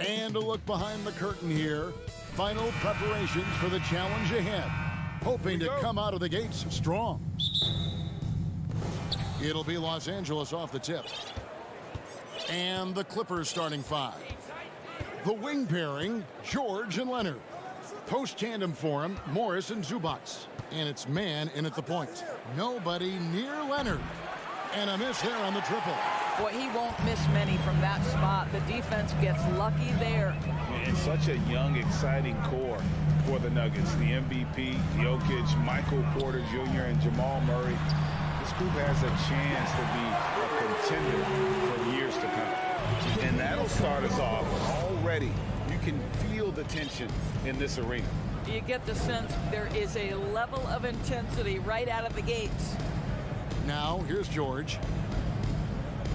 And a look behind the curtain here. Final preparations for the challenge ahead. Hoping to come out of the gates strong. It'll be Los Angeles off the tip. And the Clippers starting five. The wing pairing, George and Leonard. Post tandem for him, Morris and Zubac. And it's man in at the point. Nobody near Leonard. And a miss there on the triple. Boy, he won't miss many from that spot. The defense gets lucky there. And such a young, exciting core for the Nuggets. The MVP, Jokic, Michael Porter Jr., and Jamal Murray. This group has a chance to be a contender for years to come. And that'll start us off. Already, you can feel the tension in this arena. You get the sense there is a level of intensity right out of the gates. Now, here's George.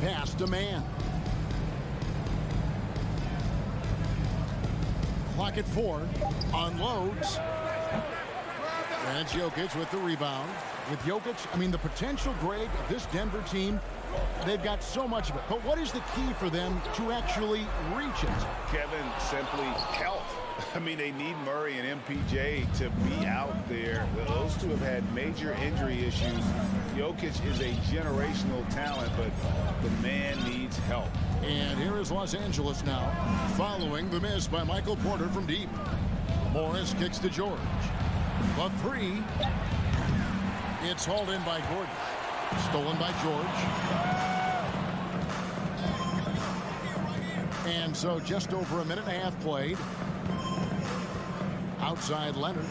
Pass to man. Clock at 4. Unloads. And it's Jokic with the rebound. With Jokic, I mean, the potential, Greg, of this Denver team, they've got so much of it. But what is the key for them to actually reach it? Kevin, simply health. I mean, they need Murray and MPJ to be out there. Those two have had major injury issues. Jokic is a generational talent, but the man needs help. And here is Los Angeles now, following the miss by Michael Porter from deep. Morris kicks to George. The three. It's hauled in by Gordon. Stolen by George. And so just over a minute and a half played. Outside Leonard.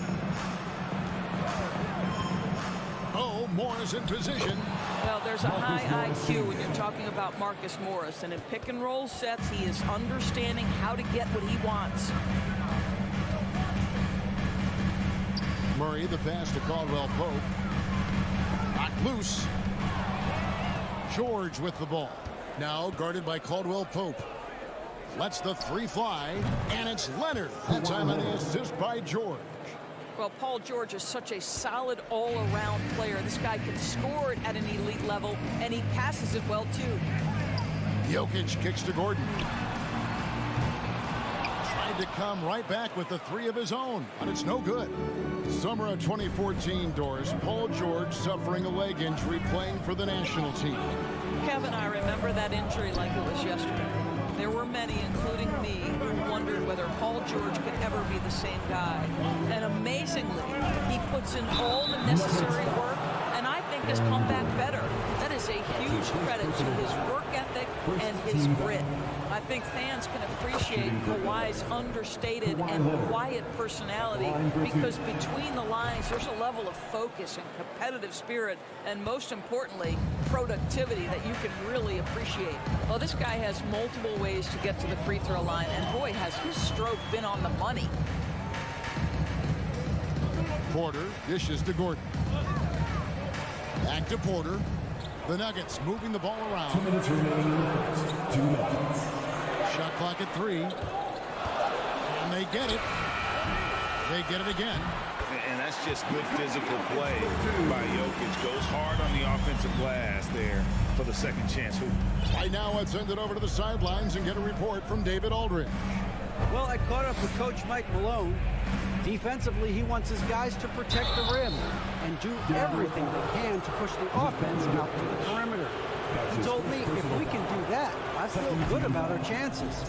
Oh, Morris in position. Well, there's a high IQ when you're talking about Marcus Morris. And in pick and roll sets, he is understanding how to get what he wants. Murray, the pass to Caldwell Pope. Knocked loose. George with the ball. Now guarded by Caldwell Pope. Lets the three fly, and it's Leonard. That time on the assist by George. Well, Paul George is such a solid all-around player. This guy can score it at an elite level, and he passes it well, too. Jokic kicks to Gordon. Tried to come right back with the three of his own, but it's no good. Summer of 2014, Doris. Paul George suffering a leg injury playing for the national team. Kevin, I remember that injury like it was yesterday. There were many, including me, who wondered whether Paul George could ever be the same guy. And amazingly, he puts in all the necessary work, and I think has come back better. That is a huge credit to his work ethic and his grit. I think fans can appreciate Kawhi's understated and quiet personality because between the lines, there's a level of focus and competitive spirit, and most importantly, productivity that you can really appreciate. Well, this guy has multiple ways to get to the free throw line, and boy, has his stroke been on the money. Porter dishes to Gordon. Back to Porter. The Nuggets moving the ball around. 2 minutes remaining in the first. 2 Nuggets. Shot clock at 3. And they get it. They get it again. And that's just good physical play by Jokic. Goes hard on the offensive glass there for the second chance hoop. Right now, let's send it over to the sidelines and get a report from David Aldridge. Well, I caught up with Coach Mike Malone. Defensively, he wants his guys to protect the rim and do everything they can to push the offense out to the perimeter. He told me if we can do that, I feel good about our chances.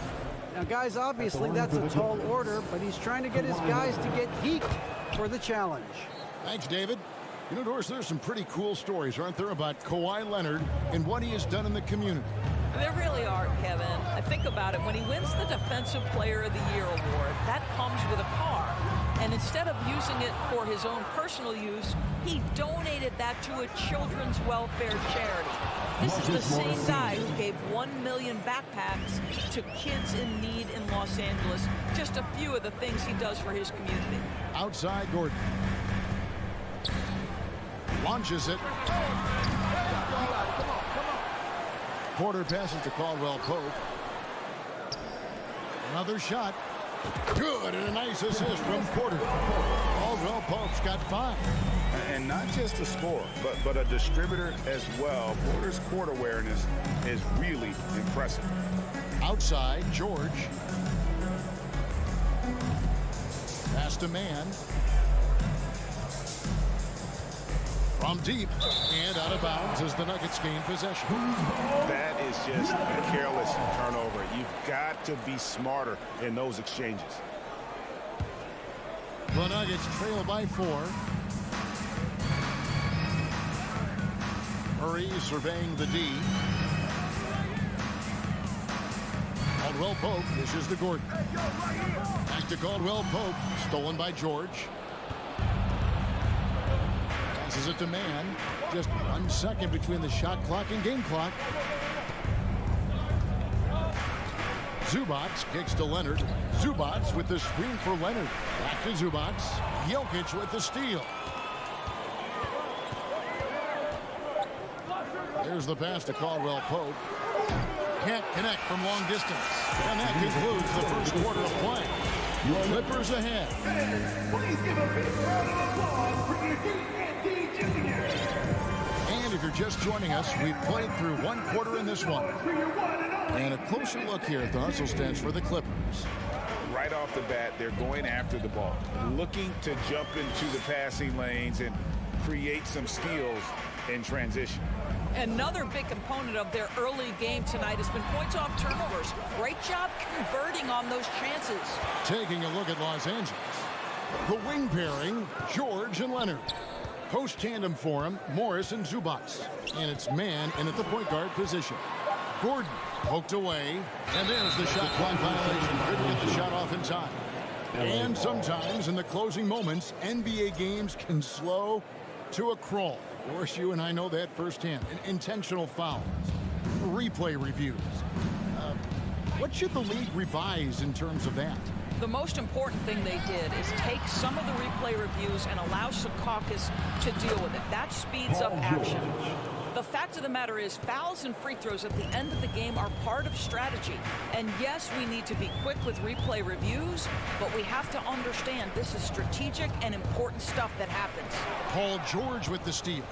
Now, guys, obviously that's a tall order, but he's trying to get his guys to get geeked for the challenge. Thanks, David. You know, Doris, there's some pretty cool stories, aren't there, about Kawhi Leonard and what he has done in the community. There really are, Kevin. I think about it. When he wins the Defensive Player of the Year award, that comes with a car. And instead of using it for his own personal use, he donated that to a children's welfare charity. This is the same guy who gave 1 million backpacks to kids in need in Los Angeles. Just a few of the things he does for his community. Outside Gordon. Launches it. Porter passes to Caldwell Pope. Another shot. Good, and a nice assist from Porter. Caldwell Pope's got 5. And not just a scorer, but a distributor as well. Porter's court awareness is really impressive. Outside, George. Pass to man. From deep and out of bounds as the Nuggets gain possession. That is just a careless turnover. You've got to be smarter in those exchanges. The Nuggets trail by 4. Murray surveying the D. Caldwell Pope dishes to Gordon. Back to Caldwell Pope. Stolen by George. Passes it to man. Just 1 second between the shot clock and game clock. Zubats kicks to Leonard. Zubats with the screen for Leonard. Back to Zubats. Jokic with the steal. There's the pass to Caldwell Pope. Can't connect from long distance. And that concludes the first quarter of play. Clippers ahead. Please give a big round of applause for D&D Jr. And if you're just joining us, we've played through 1 quarter in this one. And a closer look here at the hustle stats for the Clippers. Right off the bat, they're going after the ball, looking to jump into the passing lanes and create some steals in transition. Another big component of their early game tonight has been points off turnovers. Great job converting on those chances. Taking a look at Los Angeles. The wing pairing, George and Leonard. Post tandem for him, Morris and Zubats. And it's man in at the point guard position. Gordon poked away, and there's the shot clock violation. Couldn't get the shot off in time. And sometimes in the closing moments, NBA games can slow to a crawl. Of course, you and I know that firsthand. Intentional fouls, replay reviews. What should the league revise in terms of that? The most important thing they did is take some of the replay reviews and allow Secaucus to deal with it. That speeds up action. The fact of the matter is fouls and free throws at the end of the game are part of strategy. And yes, we need to be quick with replay reviews, but we have to understand this is strategic and important stuff that happens. Paul George with the steal.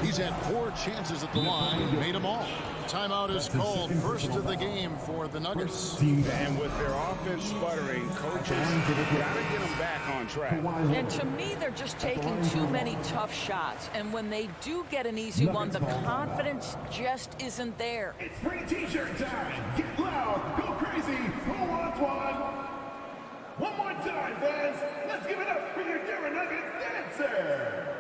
He's had 4 chances at the line, made them all. Timeout is called, first of the game for the Nuggets. And with their offense sputtering, coaches got to get them back on track. And to me, they're just taking too many tough shots. And when they do get an easy one, the confidence just isn't there. It's free t-shirt time. Get loud, go crazy. Who wants one? One more time, fans. Let's give it up for your Denver Nuggets dancer.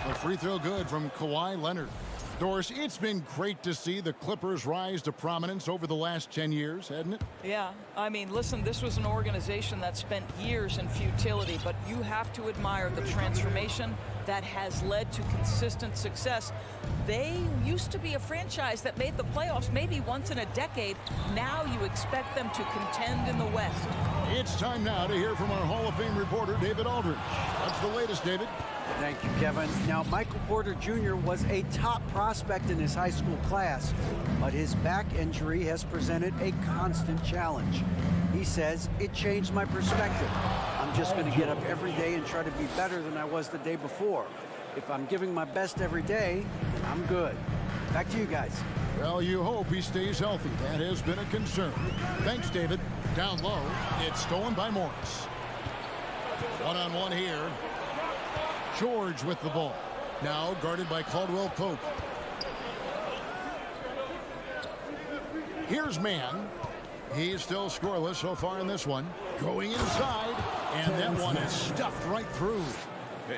A free throw good from Kawhi Leonard. Doris, it's been great to see the Clippers rise to prominence over the last 10 years, hasn't it? Yeah, I mean, listen, this was an organization that spent years in futility, but you have to admire the transformation that has led to consistent success. They used to be a franchise that made the playoffs maybe once in a decade. Now you expect them to contend in the West. It's time now to hear from our Hall of Fame reporter, David Aldridge. What's the latest, David? Thank you, Kevin. Now, Michael Porter Jr. was a top prospect in his high school class, but his back injury has presented a constant challenge. He says, it changed my perspective. I'm just going to get up every day and try to be better than I was the day before. If I'm giving my best every day, then I'm good. Back to you guys. Well, you hope he stays healthy. That has been a concern. Thanks, David. Down low, it's stolen by Morris. One-on-one here. George with the ball. Now guarded by Caldwell Pope. Here's man. He's still scoreless so far in this one. Going inside, and that one is stuffed right through.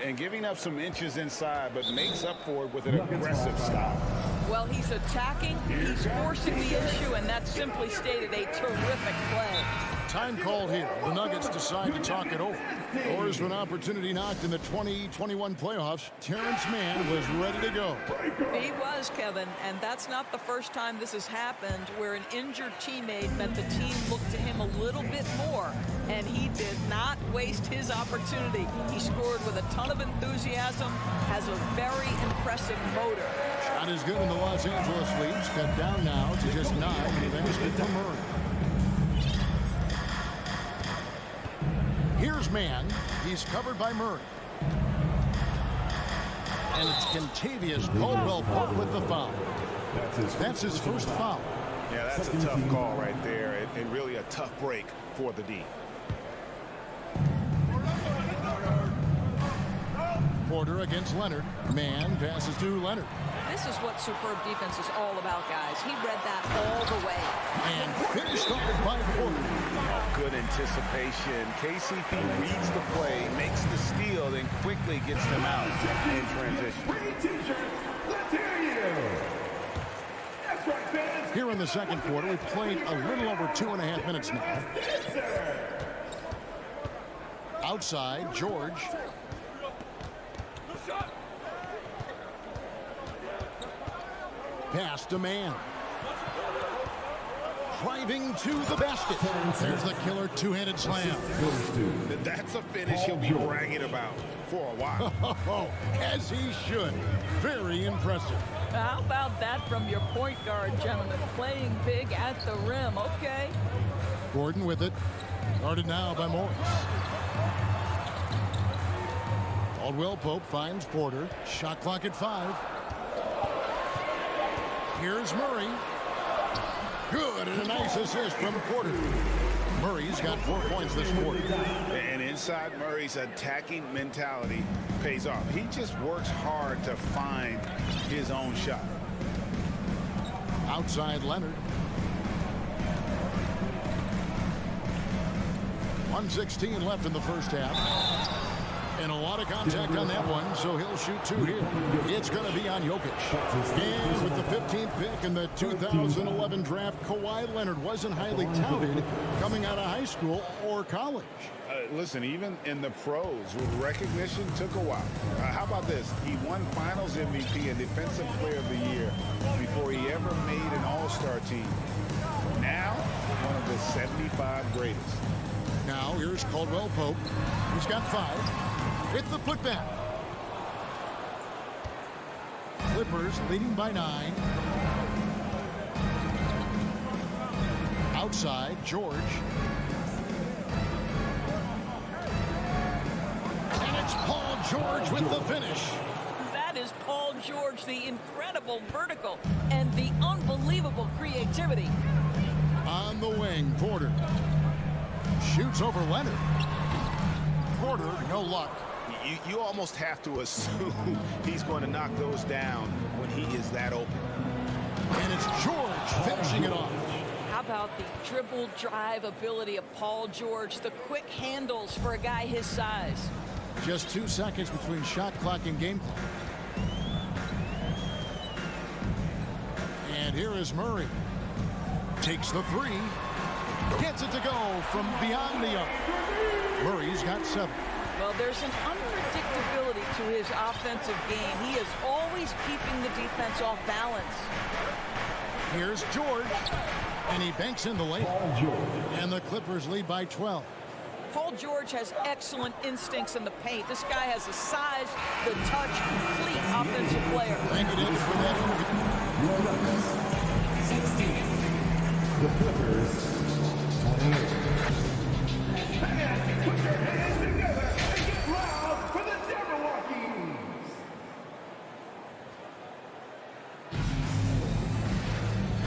And giving up some inches inside, but makes up for it with an aggressive stop. Well, he's attacking, he's forcing the issue, and that simply stated a terrific play. Time called here. The Nuggets decide to talk it over. Doors to an opportunity knocked in the 2021 playoffs. Terrence Mann was ready to go. He was, Kevin, and that's not the first time this has happened where an injured teammate meant the team looked to him a little bit more, and he did not waste his opportunity. He scored with a ton of enthusiasm, has a very impressive motor. Shot is good in the Los Angeles leads. Cut down now to just 9. The basket from Murray. Here's man. He's covered by Murray. And it's Kentavious Caldwell-Pope with the foul. That's his first foul. Yeah, that's a tough call right there, and really a tough break for the D. Porter against Leonard. Man passes to Leonard. This is what superb defense is all about, guys. He read that all the way. And finished off by Porter. Oh, good anticipation. KCP reads the play, makes the steal, then quickly gets them out in transition. Pretty t-shirts, let's hear you. That's right, fans. Here in the second quarter, we've played a little over 2.5 minutes now. Yes, sir. Outside, George. Pass to Man. Driving to the basket. There's the killer two-handed slam. That's a finish he'll be bragging about for a while. Oh, as he should. Very impressive. How about that from your point guard, gentlemen? Playing big at the rim. Okay. Gordon with it. Guarded now by Morris. Caldwell-Pope finds Porter. Shot clock at 5. Here's Murray. Good, and a nice assist from Porter. Murray's got 4 points this quarter. And inside Murray's attacking mentality pays off. He just works hard to find his own shot. Outside Leonard. 1:16 left in the first half. And a lot of contact on that one, so he'll shoot 2 here. It's going to be on Jokic. And with the 15th pick in the 2011 draft, Kawhi Leonard wasn't highly touted coming out of high school or college. Listen, even in the pros, recognition took a while. How about this? He won Finals MVP and Defensive Player of the Year before he ever made an All-Star team. Now, one of the 75 greatest. Now, here's Caldwell-Pope. He's got 5. With the putback. Clippers leading by 9. Outside, George. And it's Paul George with the finish. That is Paul George, the incredible vertical and the unbelievable creativity. On the wing, Porter. Shoots over Leonard. Porter, no luck. You almost have to assume he's going to knock those down when he is that open. And it's George finishing it off. How about the dribble drive ability of Paul George, the quick handles for a guy his size. Just 2 seconds between shot clock and game clock. And here is Murray. Takes the 3. Gets it to go from beyond the arc. Murray's got 7. Well, there's an unpredictability to his offensive game. He is always keeping the defense off balance. Here's George. And he banks in the lane. And the Clippers lead by 12. Paul George has excellent instincts in the paint. This guy has the size, the touch, complete offensive player. Thank you, David, for that interview. 16. The Clippers, 28. Fans, put your hands together and get loud for the Jabberwockies.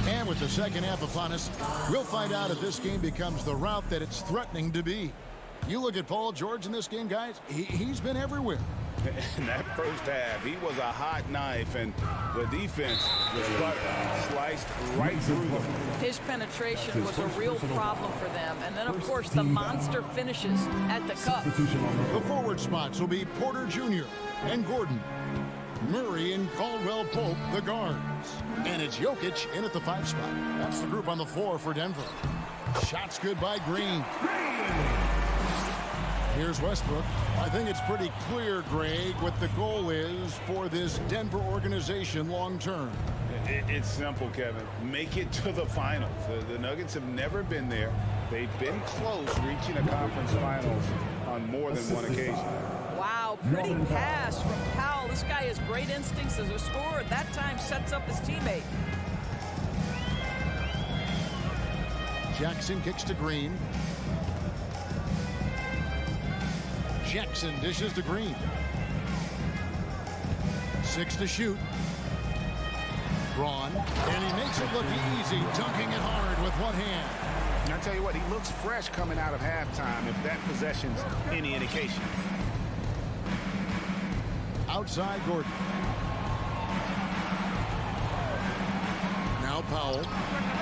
And with the second half upon us, we'll find out if this game becomes the route that it's threatening to be. You look at Paul George in this game, guys, he's been everywhere. In that first half, he was a hot knife, and the defense was sliced right through them. His penetration was a real problem for them. And then, of course, the monster finishes at the cup. The forward spots will be Porter Jr. and Gordon. Murray and Caldwell-Pope, the guards. And it's Jokic in at the 5 spot. That's the group on the floor for Denver. Shots good by Green. Here's Westbrook. I think it's pretty clear, Greg, what the goal is for this Denver organization long term. It's simple, Kevin. Make it to the finals. The Nuggets have never been there. They've been close reaching a conference finals on more than one occasion. Wow, pretty pass from Powell. This guy has great instincts as a scorer. That time sets up his teammate. Jackson kicks to Green. Jackson dishes to Green. 6 to shoot. Braun, and he makes it look easy, dunking it hard with one hand. And I tell you what, he looks fresh coming out of halftime, if that possession's any indication. Outside Gordon. Now Powell.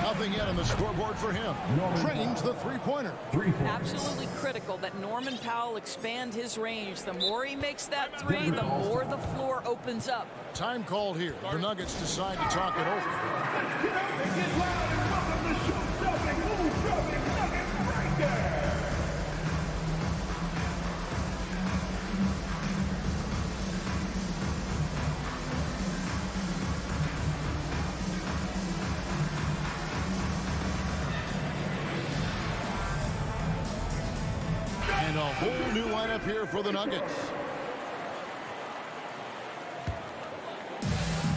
Nothing yet on the scoreboard for him. Trains the three-pointer. Absolutely critical that Norman Powell expand his range. The more he makes that three, the more the floor opens up. Time called here. The Nuggets decide to talk it over. Let's get up and get loud and welcome the show-stopping, move-stopping Nuggets right there. And a whole new lineup here for the Nuggets.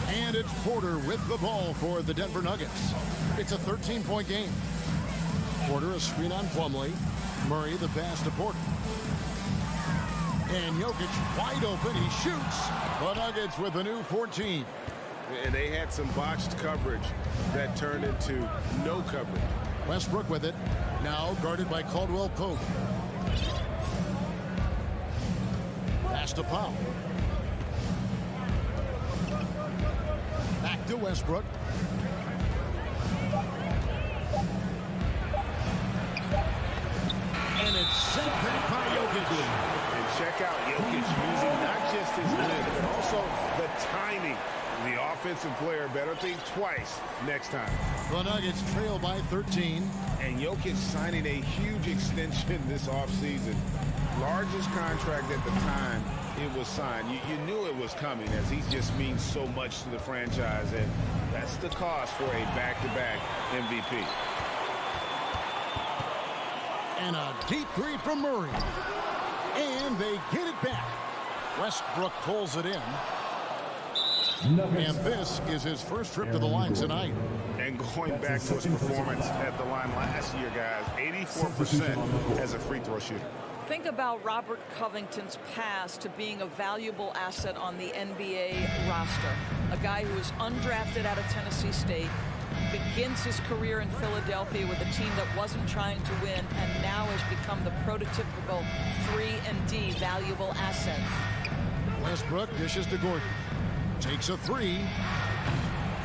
And it's Porter with the ball for the Denver Nuggets. It's a 13-point game. Porter a screen on Plumlee. Murray the pass to Porter. And Jokic wide open. He shoots. The Nuggets with a new 14. And they had some botched coverage that turned into no coverage. Westbrook with it. Now guarded by Caldwell Pope. Pass to Powell. Back to Westbrook. And it's sent back by Jokic. And check out Jokic using not just his length, but also the timing. The offensive player better think twice next time. The Nuggets trail by 13. And Jokic signing a huge extension this offseason. Largest contract at the time it was signed. You knew it was coming, as he just means so much to the franchise, and that's the cost for a back-to-back MVP. And a deep three from Murray. And they get it back. Westbrook pulls it in. And this is his first trip to the line tonight. And going back to his performance at the line last year, guys, 84% as a free throw shooter. Think about Robert Covington's pass to being a valuable asset on the NBA roster. A guy who was undrafted out of Tennessee State, begins his career in Philadelphia with a team that wasn't trying to win, and now has become the prototypical 3-and-D valuable asset. Westbrook dishes to Gordon. Takes a three.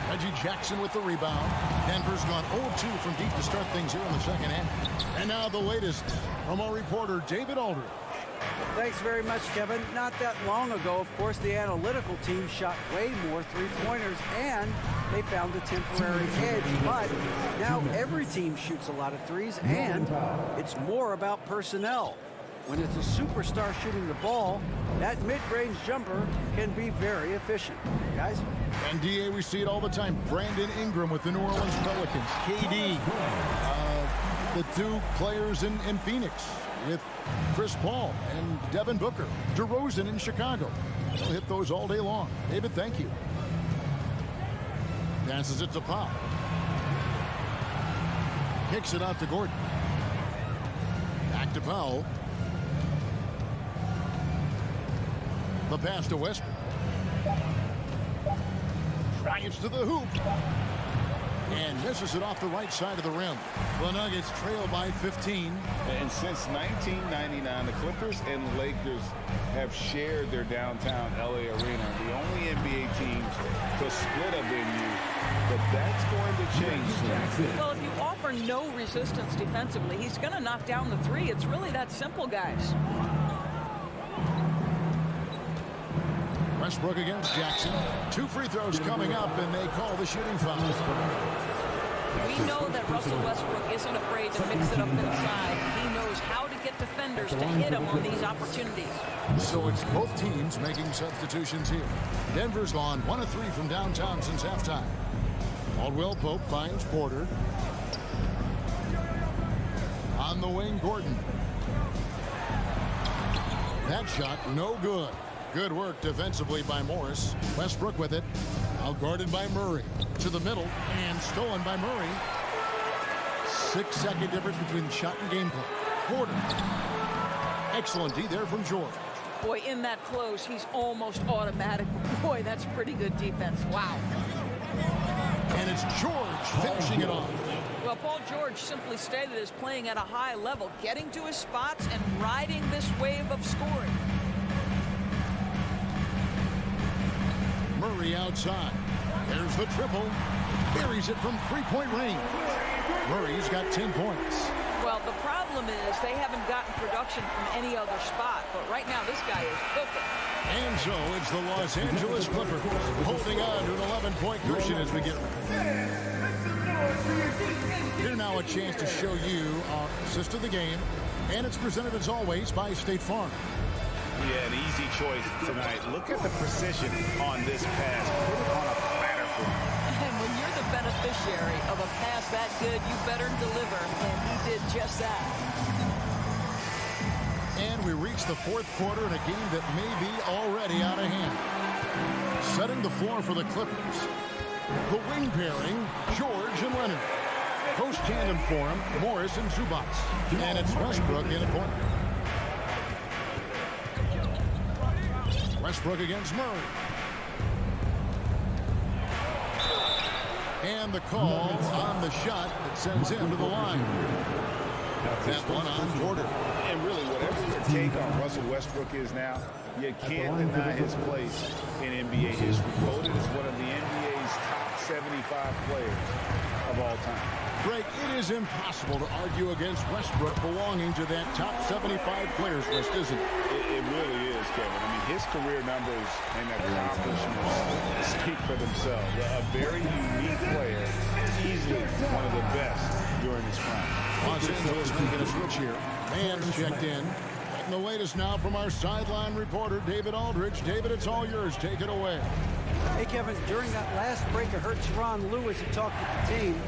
Reggie Jackson with the rebound. Denver's gone 0-2 from deep to start things here in the second half. And now the latest from our reporter, David Aldridge. Thanks very much, Kevin. Not that long ago, of course, the analytical team shot way more three-pointers, and they found a temporary edge. But now every team shoots a lot of threes, and it's more about personnel. When it's a superstar shooting the ball, that mid-range jumper can be very efficient. Guys? And DA, we see it all the time. Brandon Ingram with the New Orleans Pelicans. KD, the two players in Phoenix with Chris Paul and Devin Booker. DeRozan in Chicago. We'll hit those all day long. David, thank you. Passes it to Powell. Kicks it out to Gordon. Back to Powell. The pass to Westbrook. Drives to the hoop. And misses it off the right side of the rim. The Nuggets trail by 15. And since 1999, the Clippers and Lakers have shared their downtown LA arena. The only NBA teams to split a venue. But that's going to change soon. Well, if you offer no resistance defensively, he's going to knock down the three. It's really that simple, guys. Westbrook against Jackson. 2 free throws coming up, and they call the shooting foul. We know that Russell Westbrook isn't afraid to mix it up inside. He knows how to get defenders to hit him on these opportunities. So it's both teams making substitutions here. Denver's gone 1 of 3 from downtown since halftime. Caldwell Pope finds Porter. On the wing, Gordon. That shot, no good. Good work defensively by Morris. Westbrook with it. Out guarded by Murray. To the middle and stolen by Murray. 6-second difference between shot and gameplay. Porter. Excellent D there from George. Boy, in that close, he's almost automatic. Boy, that's pretty good defense. Wow. And it's George finishing it off. Well, Paul George simply stated as playing at a high level, getting to his spots and riding this wave of scoring. Murray outside. There's the triple. Buries it from three-point range. Murray's got 10 points. Well, the problem is they haven't gotten production from any other spot, but right now this guy is cooking. And so it's the Los Angeles Clippers holding on to an 11-point cushion as we get ready. Here now a chance to show you our assist of the game, and it's presented as always by State Farm. Yeah, an easy choice tonight. Look at the precision on this pass. Put it on a platter for him. And when you're the beneficiary of a pass that good, you better deliver, and he did just that. And we reach the fourth quarter in a game that may be already out of hand. Setting the floor for the Clippers. The wing pairing, George and Leonard. Post tandem for him, Morris and Zubac. And it's Westbrook in a corner. Westbrook against Murray. And the call on the shot that sends him to the line. That one on Porter. And really, whatever your take on Russell Westbrook is now, you can't deny his place in NBA history. Voted as one of the NBA's top 75 players of all time. Greg, it is impossible to argue against Westbrook belonging to that top 75 players list, isn't it? It really is, Kevin. I mean, his career numbers and accomplishments speak for themselves. A very unique player, easily one of the best during his prime. Los Angeles making a switch here. Man's checked in. And the latest now from our sideline reporter, David Aldridge. David, it's all yours. Take it away. Hey, Kevin, during that last break, I heard Sharon Lewis, who talked to the team.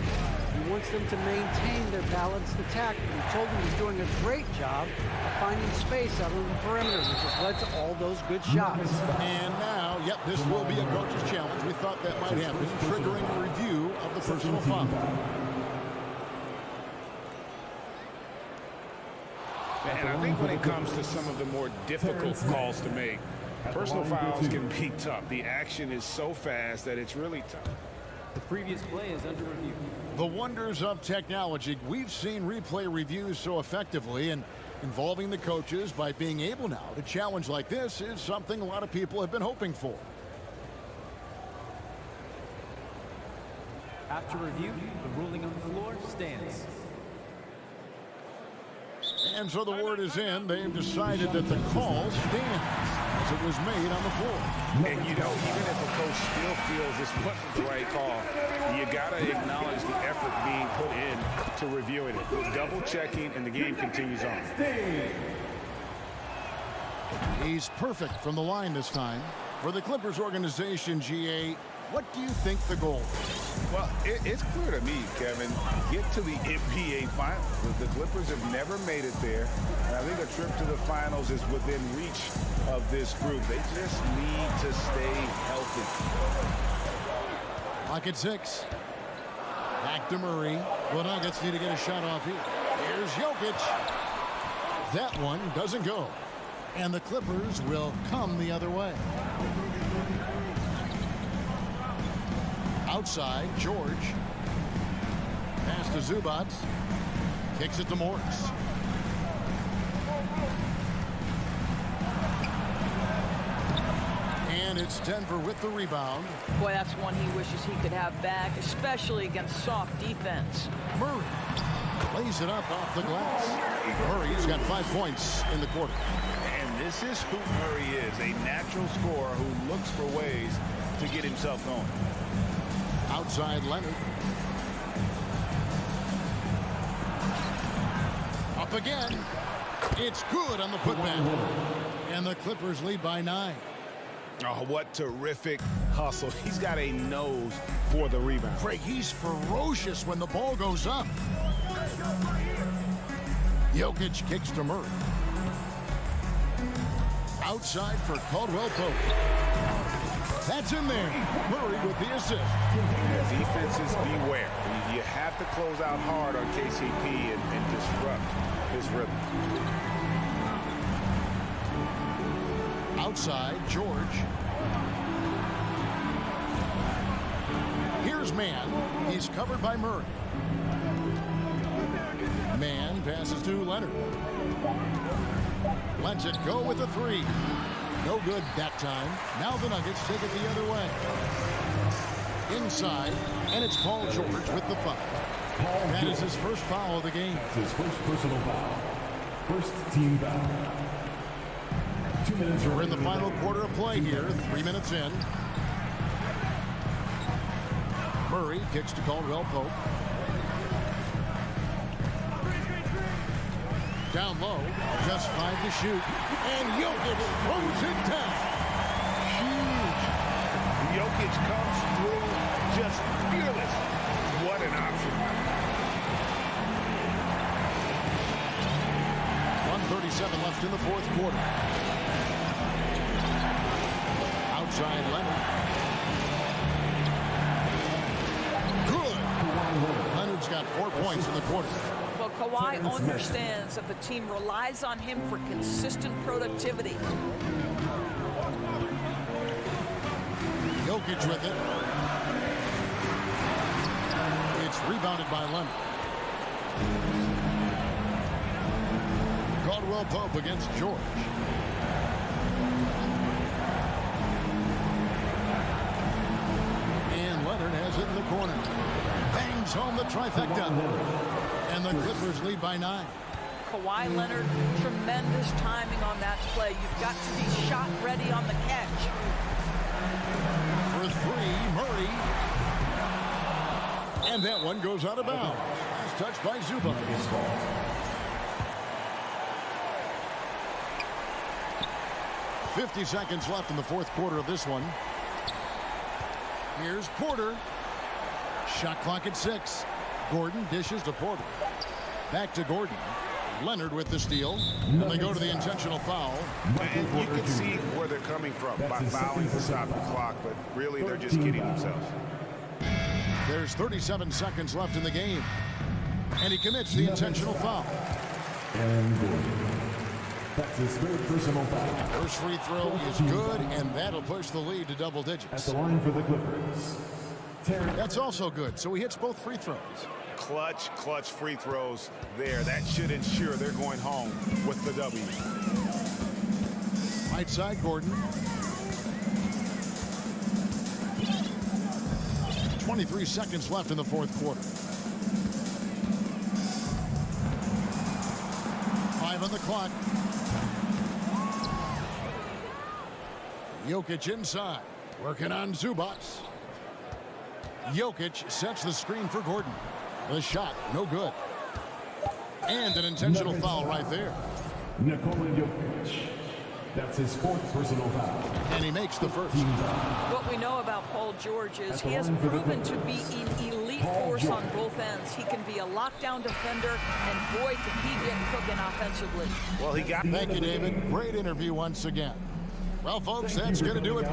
He wants them to maintain their balanced attack. He told them he's doing a great job of finding space out on the perimeter, which has led to all those good shots. And now, yep, this will be a coach's challenge. We thought that might happen, triggering a review of the personal foul. And I think when it comes to some of the more difficult calls to make, personal fouls can be tough. The action is so fast that it's really tough. The previous play is under review. The wonders of technology. We've seen replay reviews so effectively, and involving the coaches by being able now to challenge like this is something a lot of people have been hoping for. After review, the ruling on the floor stands. And so the word is in. They've decided that the call stands as it was made on the floor. And, you know, even if a coach still feels this wasn't the right call, you got to acknowledge the effort being put in to reviewing it. Double checking, and the game continues on. He's perfect from the line this time. For the Clippers organization, GA, what do you think the goal is? Well, it's clear to me, Kevin, get to the NBA Finals. The Clippers have never made it there, and I think a trip to the Finals is within reach of this group. They just need to stay healthy. Clock at 6. Back to Murray. The Nuggets need to get a shot off here. Here's Jokic. That one doesn't go. And the Clippers will come the other way. Outside, George. Pass to Zubac. Kicks it to Morris. And it's Denver with the rebound. Boy, that's one he wishes he could have back, especially against soft defense. Murray lays it up off the glass. Murray's got 5 points in the quarter. And this is who Murray is, a natural scorer who looks for ways to get himself going. Outside Leonard. Up again. It's good on the putback. And the Clippers lead by 9. Oh, what terrific hustle. He's got a nose for the rebound. Craig, he's ferocious when the ball goes up. Jokic kicks to Murray. Outside for Caldwell Pope. That's in there. Murray with the assist. Defenses, beware. You have to close out hard on KCP and disrupt his rhythm. Outside, George. Here's Mann. He's covered by Murray. Mann passes to Leonard. Lets it go with a three. No good that time. Now the Nuggets take it the other way. Inside, and it's Paul George with the foul. That is his first foul of the game. That's his first personal foul. First team foul. 2 minutes. We're in the final quarter of play here. 3 minutes in. Murray kicks to Caldwell Pope. Down low, just 5 to shoot. And Jokic throws it down. Huge. Jokic comes through just fearless. What an option. 1:37 left in the fourth quarter. Outside Leonard. Good. Leonard's got 4 points in the quarter. Well, Kawhi understands that the team relies on him for consistent productivity. Jokic with it. It's rebounded by Leonard. Caldwell Pope against George. And Leonard has it in the corner. Bangs home the trifecta. And the Clippers lead by 9. Kawhi Leonard, tremendous timing on that play. You've got to be shot ready on the catch. For 3, Murray. And that one goes out of bounds. It's touched by Zubac. 50 seconds left in the fourth quarter of this one. Here's Porter. Shot clock at 6. Gordon dishes to Porter. Back to Gordon. Leonard with the steal. And they go to the intentional foul. And you can see where they're coming from by fouling to stop the clock, but really they're just kidding themselves. There's 37 seconds left in the game. And he commits the intentional foul. And Gordon. That's his third personal foul. First free throw is good, and that'll push the lead to double At digits. the line for the Clippers. That's also good, so he hits both free throws. Clutch free throws there. That should ensure they're going home with the W. Right side, Gordon. 23 seconds left in the fourth quarter. 5 on the clock. Jokic inside, working on Zubac. Jokic sets the screen for Gordon. The shot, no good. And an intentional foul right there. Nikola Jokic. That's his fourth personal foul. And he makes the first. What we know about Paul George is he has proven to be an elite force on both ends. He can be a lockdown defender, and boy, can he get cooking offensively. Well, he got... Thank you, David. Great interview once again. Well, folks, that's going to do it.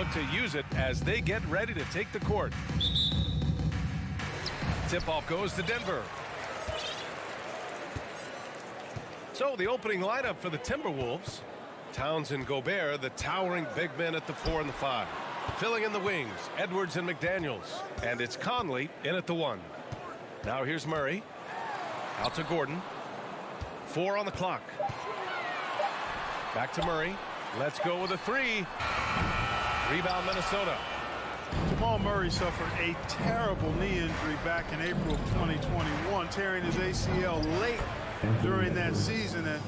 look to use it as they get ready to take the court. Tip-off goes to Denver. So the opening lineup for the Timberwolves. Towns and Gobert, the towering big men at the 4 and the 5. Filling in the wings, Edwards and McDaniels. And it's Conley in at the 1. Now here's Murray. Out to Gordon. 4 on the clock. Back to Murray. Let's go with a 3. Rebound Minnesota. Jamal Murray suffered a terrible knee injury back in April of 2021, tearing his ACL late during that season and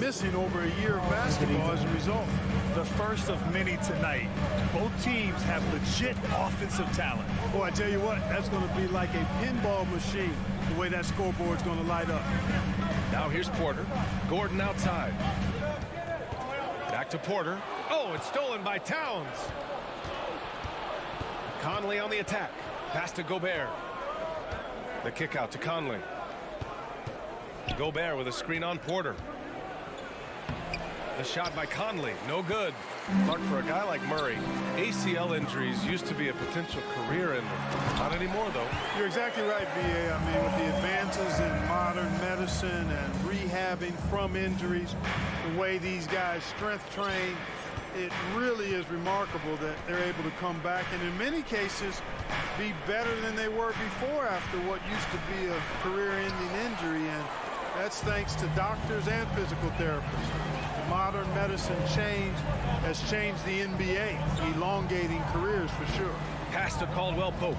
missing over a year of basketball as a result. The first of many tonight. Both teams have legit offensive talent. Boy, I tell you what, that's going to be like a pinball machine, the way that scoreboard's going to light up. Now here's Porter. Gordon outside. Back to Porter. Oh, it's stolen by Towns. Conley on the attack. Pass to Gobert. The kick out to Conley. Gobert with a screen on Porter. The shot by Conley, no good. Mark, for a guy like Murray, ACL injuries used to be a potential career ender. Not anymore, though. You're exactly right, B.A. I mean, with the advances in modern medicine and rehabbing from injuries, the way these guys strength train, it really is remarkable that they're able to come back and in many cases be better than they were before after what used to be a career-ending injury, and that's thanks to doctors and physical therapists. The modern medicine change has changed the NBA, elongating careers for sure. Pass to Caldwell Pope.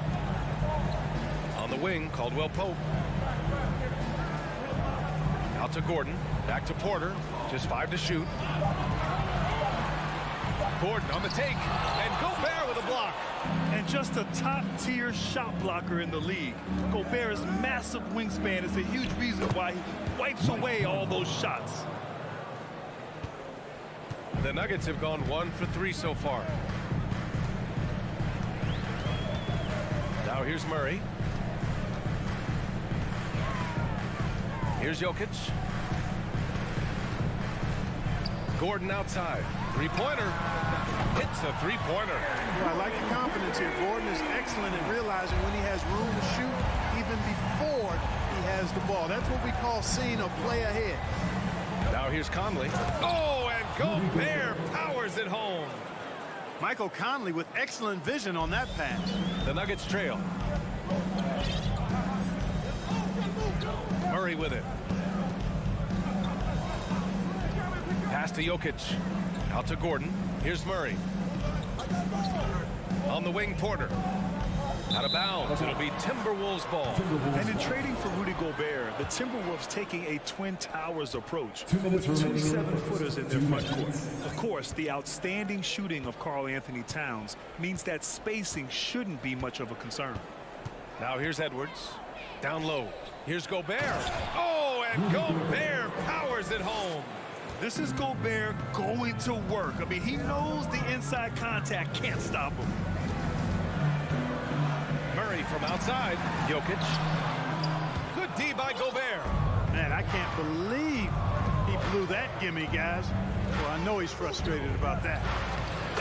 On the wing, Caldwell Pope. Out to Gordon. Back to Porter. Just 5 to shoot. Gordon on the take. And Gobert with a block. And just a top-tier shot blocker in the league. Gobert's massive wingspan is a huge reason why he wipes away all those shots. The Nuggets have gone 1 for 3 so far. Now here's Murray. Here's Jokic. Gordon outside. Three-pointer. Hits a three-pointer. Well, I like the confidence here. Gordon is excellent at realizing when he has room to shoot even before he has the ball. That's what we call seeing a play ahead. Now here's Conley. Oh, and Gobert powers it home. Michael Conley with excellent vision on that pass. The Nuggets trail. Murray with it. Pass to Jokic. Out to Gordon. Here's Murray. On the wing, Porter. Out of bounds. It'll be Timberwolves ball. And in trading for Rudy Gobert, the Timberwolves taking a Twin Towers approach. 2 minutes With 2 remaining. 7-footers in their front court. Of course, the outstanding shooting of Karl Anthony Towns means that spacing shouldn't be much of a concern. Now here's Edwards. Down low. Here's Gobert. Oh, and Gobert powers it home. This is Gobert going to work. I mean, he knows the inside contact can't stop him. Murray from outside. Jokic. Good D by Gobert. Man, I can't believe he blew that gimme, guys. Well, I know he's frustrated about that.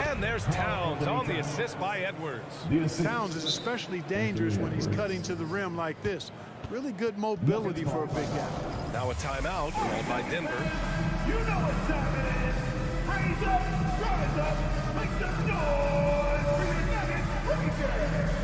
And there's Towns on the assist by Edwards. Towns is especially dangerous when he's cutting to the rim like this. Really good mobility for a big guy. Now a timeout called by Denver. You know what time it is. Raise up, rise up, make some noise for your Nuggets Rangers.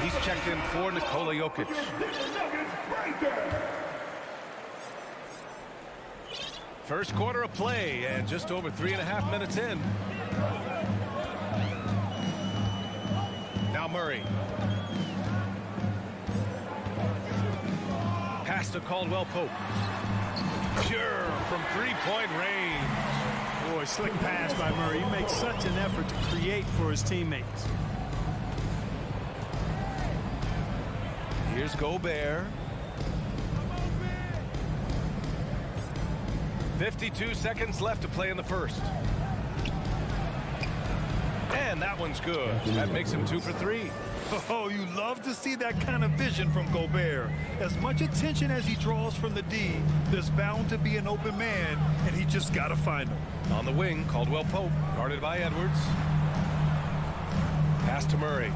He's checked in for Nikola Jokic. First quarter of play and just over 3.5 minutes in. Now Murray. Pass to Caldwell Pope. Pure from three-point range. Boy, slick pass by Murray. He makes such an effort to create for his teammates. Here's Gobert. 52 seconds left to play in the first. And that one's good. That makes him 2 for 3. Oh, you love to see that kind of vision from Gobert. As much attention as he draws from the D, there's bound to be an open man, and he just got to find him. On the wing, Caldwell Pope, guarded by Edwards. Pass to Murray.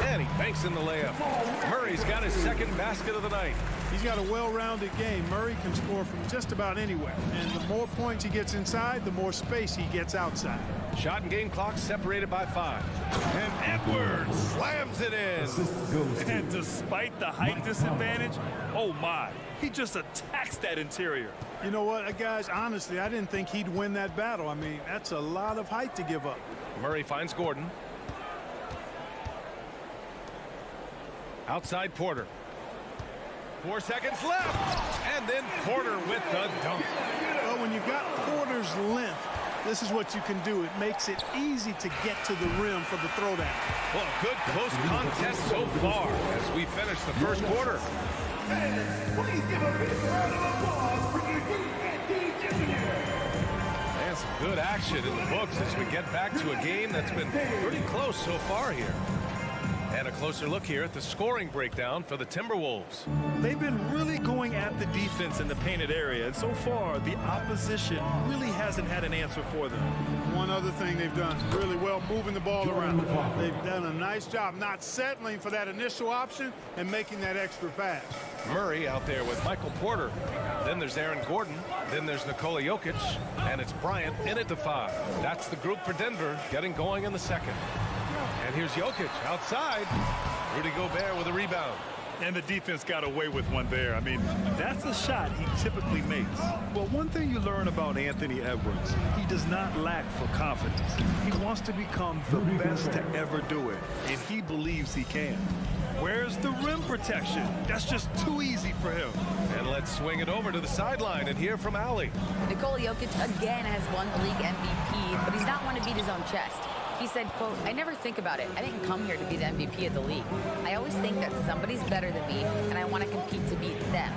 And he banks in the layup. Murray's got his second basket of the night. He's got a well-rounded game. Murray can score from just about anywhere. And the more points he gets inside, the more space he gets outside. Shot and game clock separated by 5. And Edwards slams it in. And despite the height disadvantage, oh my, he just attacks that interior. You know what, guys, honestly, I didn't think he'd win that battle. I mean, that's a lot of height to give up. Murray finds Gordon. Outside Porter. 4 seconds left. And then Porter with the dunk. Well, when you've got Porter's length, this is what you can do. It makes it easy to get to the rim for the throwdown. Well, good close contest so far as we finish the first quarter. Please give a big round of applause for your D&D Junior. And some good action in the books as we get back to a game that's been pretty close so far here. And a closer look here at the scoring breakdown for the Timberwolves. They've been really going at the defense in the painted area, and so far the opposition really hasn't had an answer for them. One other thing they've done really well, moving the ball around. They've done a nice job not settling for that initial option and making that extra pass. Murray out there with Michael Porter. Then there's Aaron Gordon. Then there's Nikola Jokic. And it's Bryant in at the 5. That's the group for Denver getting going in the second. And here's Jokic outside. Rudy Gobert with a rebound. And the defense got away with one there. I mean, that's a shot he typically makes. Well, one thing you learn about Anthony Edwards, he does not lack for confidence. He wants to become the best to ever do it, and he believes he can. Where's the rim protection? That's just too easy for him. And let's swing it over to the sideline and hear from Allie. Nikola Jokic again has won the league MVP, but he's not one to beat his own chest. He said, quote, "I never think about it. I didn't come here to be the MVP of the league. I always think that somebody's better than me, and I want to compete to beat them.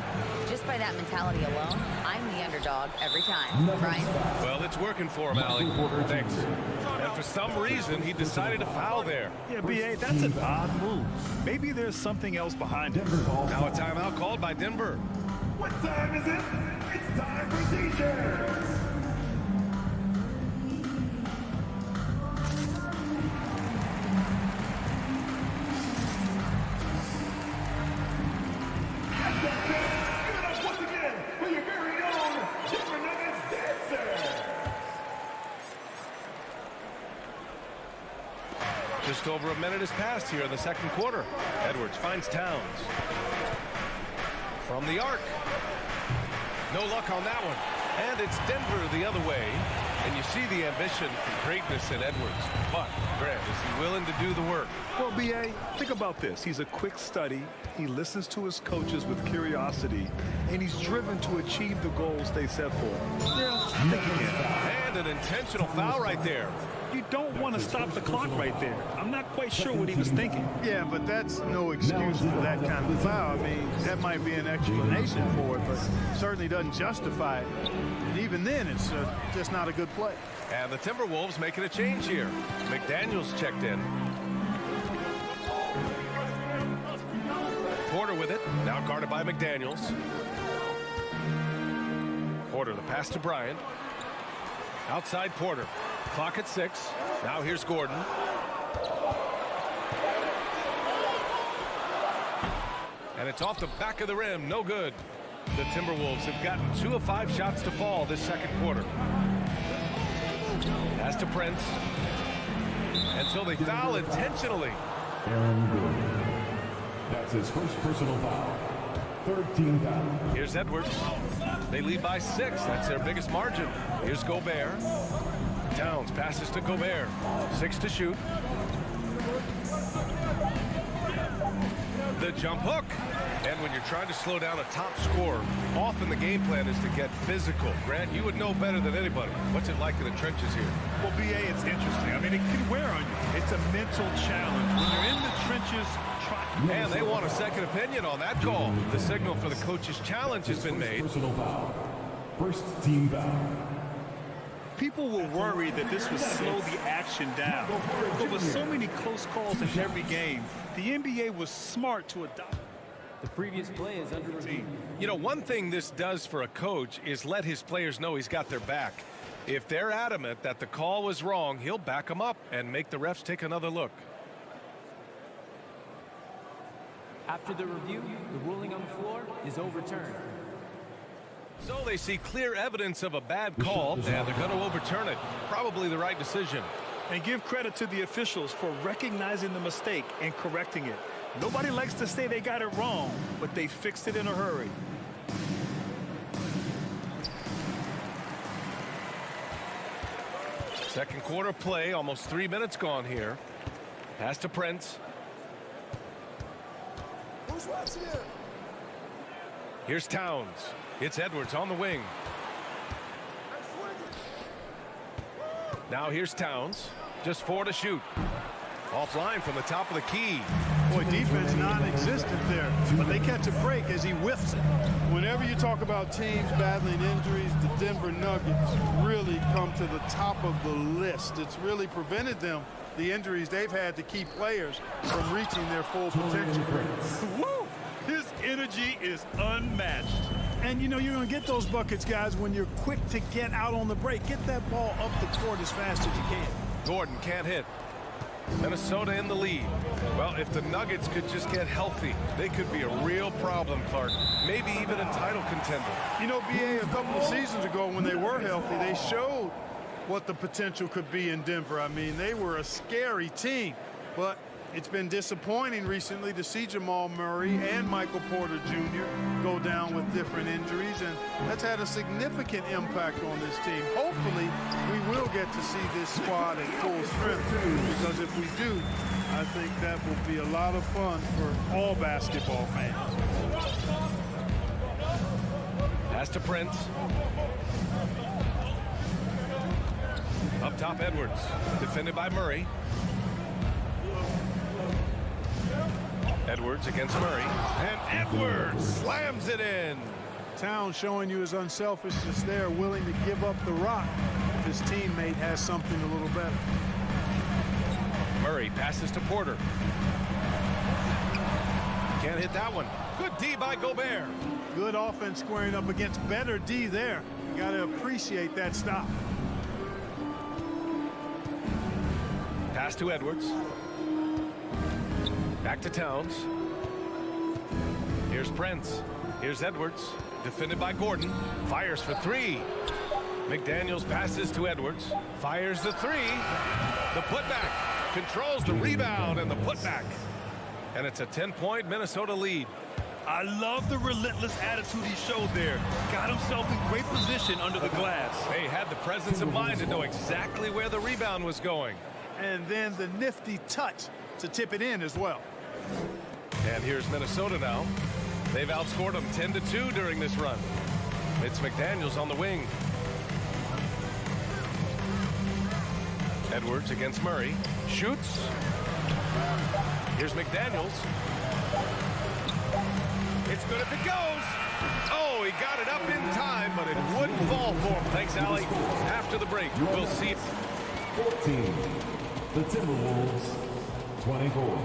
Just by that mentality alone, I'm the underdog every time." Brian? Well, it's working for him, Allie. Thanks. And for some reason, he decided to foul there. Yeah, B.A., that's an odd move. Maybe there's something else behind it. Now a timeout called by Denver. What time is it? It's time for T-shirts. Just over a minute has passed here in the second quarter. Edwards finds Towns. From the arc. No luck on that one. And it's Denver the other way. And you see the ambition for greatness in Edwards. But, Grant, is he willing to do the work? Well, B.A., think about this. He's a quick study. He listens to his coaches with curiosity. And he's driven to achieve the goals they set for him. Yeah, I think he can. And an intentional foul right there. You don't want to stop the clock right there. I'm not quite sure what he was thinking. Yeah, but that's no excuse for that kind of foul. I mean, that might be an explanation for it, but certainly doesn't justify it. And even then, it's just not a good play. And the Timberwolves making a change here. McDaniels checked in. Porter with it, now guarded by McDaniels. Porter, the pass to Bryant. Outside Porter. Clock at 6. Now here's Gordon. And it's off the back of the rim. No good. The Timberwolves have gotten 2 of 5 shots to fall this second quarter. Pass to Prince. And so they foul intentionally. Aaron Gordon. That's his first personal foul. 13 foul. Here's Edwards. They lead by 6. That's their biggest margin. Here's Gobert. Towns passes to Gobert. 6 to shoot. The jump hook. And when you're trying to slow down a top scorer, often the game plan is to get physical. Grant, you would know better than anybody. What's it like in the trenches here? Well, BA, it's interesting. I mean, it can wear on you. It's a mental challenge. When you're in the trenches, and they want a second opinion on that call. The signal for the coach's challenge has been made. Personal foul. First team foul. People were worried that this would slow the action down. But with so many close calls in every game, the NBA was smart to adopt. The previous play is under review. You know, one thing this does for a coach is let his players know he's got their back. If they're adamant that the call was wrong, he'll back them up and make the refs take another look. After the review, the ruling on the floor is overturned. So they see clear evidence of a bad call, and they're going to overturn it. Probably the right decision. And give credit to the officials for recognizing the mistake and correcting it. Nobody likes to say they got it wrong, but they fixed it in a hurry. Second quarter play, almost 3 minutes gone here. Pass to Prince. Here's Towns. It's Edwards on the wing. Now here's Towns. Just 4 to shoot. Offline from the top of the key. Boy, defense non-existent there, but they catch a break as he whiffs it. Whenever you talk about teams battling injuries, the Denver Nuggets really come to the top of the list. It's really prevented them, the injuries they've had, to keep players from reaching their full potential. Woo! His energy is unmatched. And you know you're going to get those buckets, guys, when you're quick to get out on the break. Get that ball up the court as fast as you can. Gordon can't hit. Minnesota in the lead. Well, if the Nuggets could just get healthy, they could be a real problem, Clark. Maybe even a title contender. You know, BA, a couple of seasons ago when they were healthy, they showed what the potential could be in Denver. I mean, they were a scary team, but it's been disappointing recently to see Jamal Murray and Michael Porter Jr. go down with different injuries, and that's had a significant impact on this team. Hopefully, we will get to see this squad at full strength, because if we do, I think that will be a lot of fun for all basketball fans. Pass to Prince. Up top, Edwards. Defended by Murray. Edwards against Murray. And Edwards slams it in. Towns showing you his unselfishness there, willing to give up the rock if his teammate has something a little better. Murray passes to Porter. Can't hit that one. Good D by Gobert. Good offense squaring up against better D there. You got to appreciate that stop. Pass to Edwards. Back to Towns. Here's Prince. Here's Edwards. Defended by Gordon. Fires for 3. McDaniels passes to Edwards. Fires the 3. The putback. Controls the rebound and the putback. And it's a 10-point Minnesota lead. I love the relentless attitude he showed there. Got himself in great position under the glass. They had the presence of mind to know exactly where the rebound was going. And then the nifty touch to tip it in as well. And here's Minnesota now. They've outscored them 10-2 during this run. It's McDaniels on the wing. Edwards against Murray. Shoots. Here's McDaniels. It's good if it goes. Oh, he got it up in time, but it wouldn't fall for him. Thanks, Allie. After the break, we'll see. 14. The Timberwolves, 24.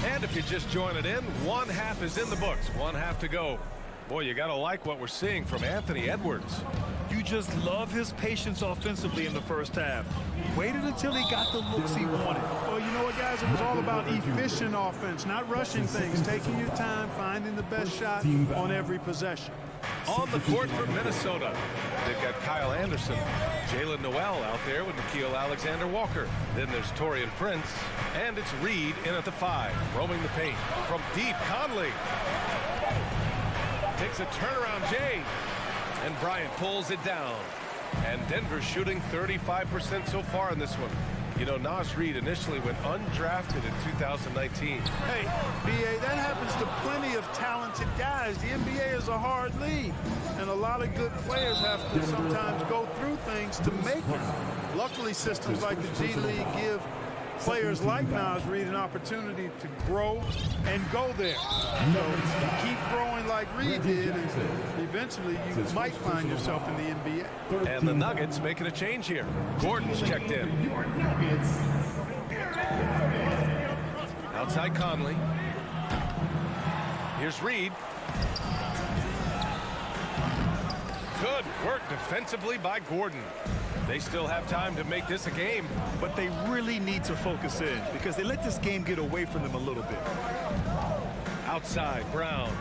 And if you're just joining in, one half is in the books. One half to go. Boy, you got to like what we're seeing from Anthony Edwards. You just love his patience offensively in the first half. Waited until he got the looks he wanted. Well, you know what, guys? It was all about efficient offense, not rushing things, taking your time, finding the best shot on every possession. On the court for Minnesota, they've got Kyle Anderson, Jalen Noel out there with Nickeil Alexander-Walker. Then there's Taurean Prince, and it's Reed in at the 5, roaming the paint. From deep, Conley takes a turnaround, Jay. And Bryant pulls it down. And Denver's shooting 35% so far in this one. You know, Nas Reed initially went undrafted in 2019. Hey, B.A., that happens to plenty of talented guys. The NBA is a hard league, and a lot of good players have to sometimes go through things to make it. Luckily, systems like the G League give players like Nas Reed an opportunity to grow and go there. So you keep growing like Reed did, and eventually you might find yourself in the NBA. And the Nuggets making a change here. Gordon's checked in. Outside Conley. Here's Reed. Good work defensively by Gordon. They still have time to make this a game. But they really need to focus in because they let this game get away from them a little bit. Outside, Brown.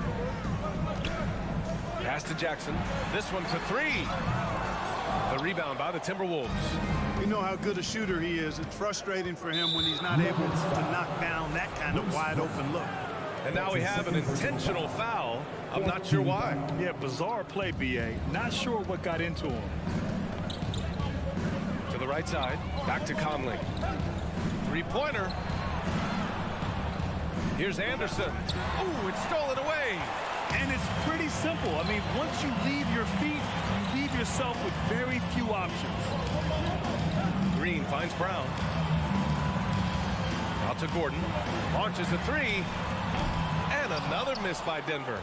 Pass to Jackson. This one for three. The rebound by the Timberwolves. You know how good a shooter he is. It's frustrating for him when he's not able to knock down that kind of wide open look. And now we have an intentional foul. I'm not sure why. Yeah, bizarre play, B.A. Not sure what got into him. To the right side, back to Conley. Three-pointer. Here's Anderson. Ooh, it's stolen away. And it's pretty simple. I mean, once you leave your feet, you leave yourself with very few options. Green finds Brown. Out to Gordon. Launches a three. And another miss by Denver.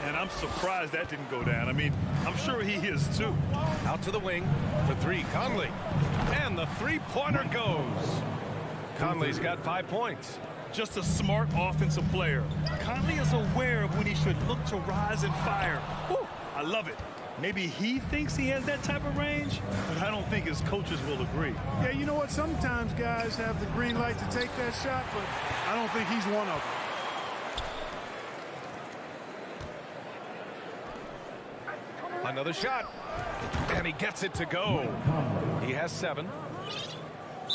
And I'm surprised that didn't go down. I mean, I'm sure he is too. Out to the wing for three, Conley. And the three-pointer goes. Conley's got 5 points. Just a smart offensive player. Conley is aware of when he should look to rise and fire. Woo, I love it. Maybe he thinks he has that type of range, but I don't think his coaches will agree. Yeah, you know what? Sometimes guys have the green light to take that shot, but I don't think he's one of them. Another shot. And he gets it to go. He has 7.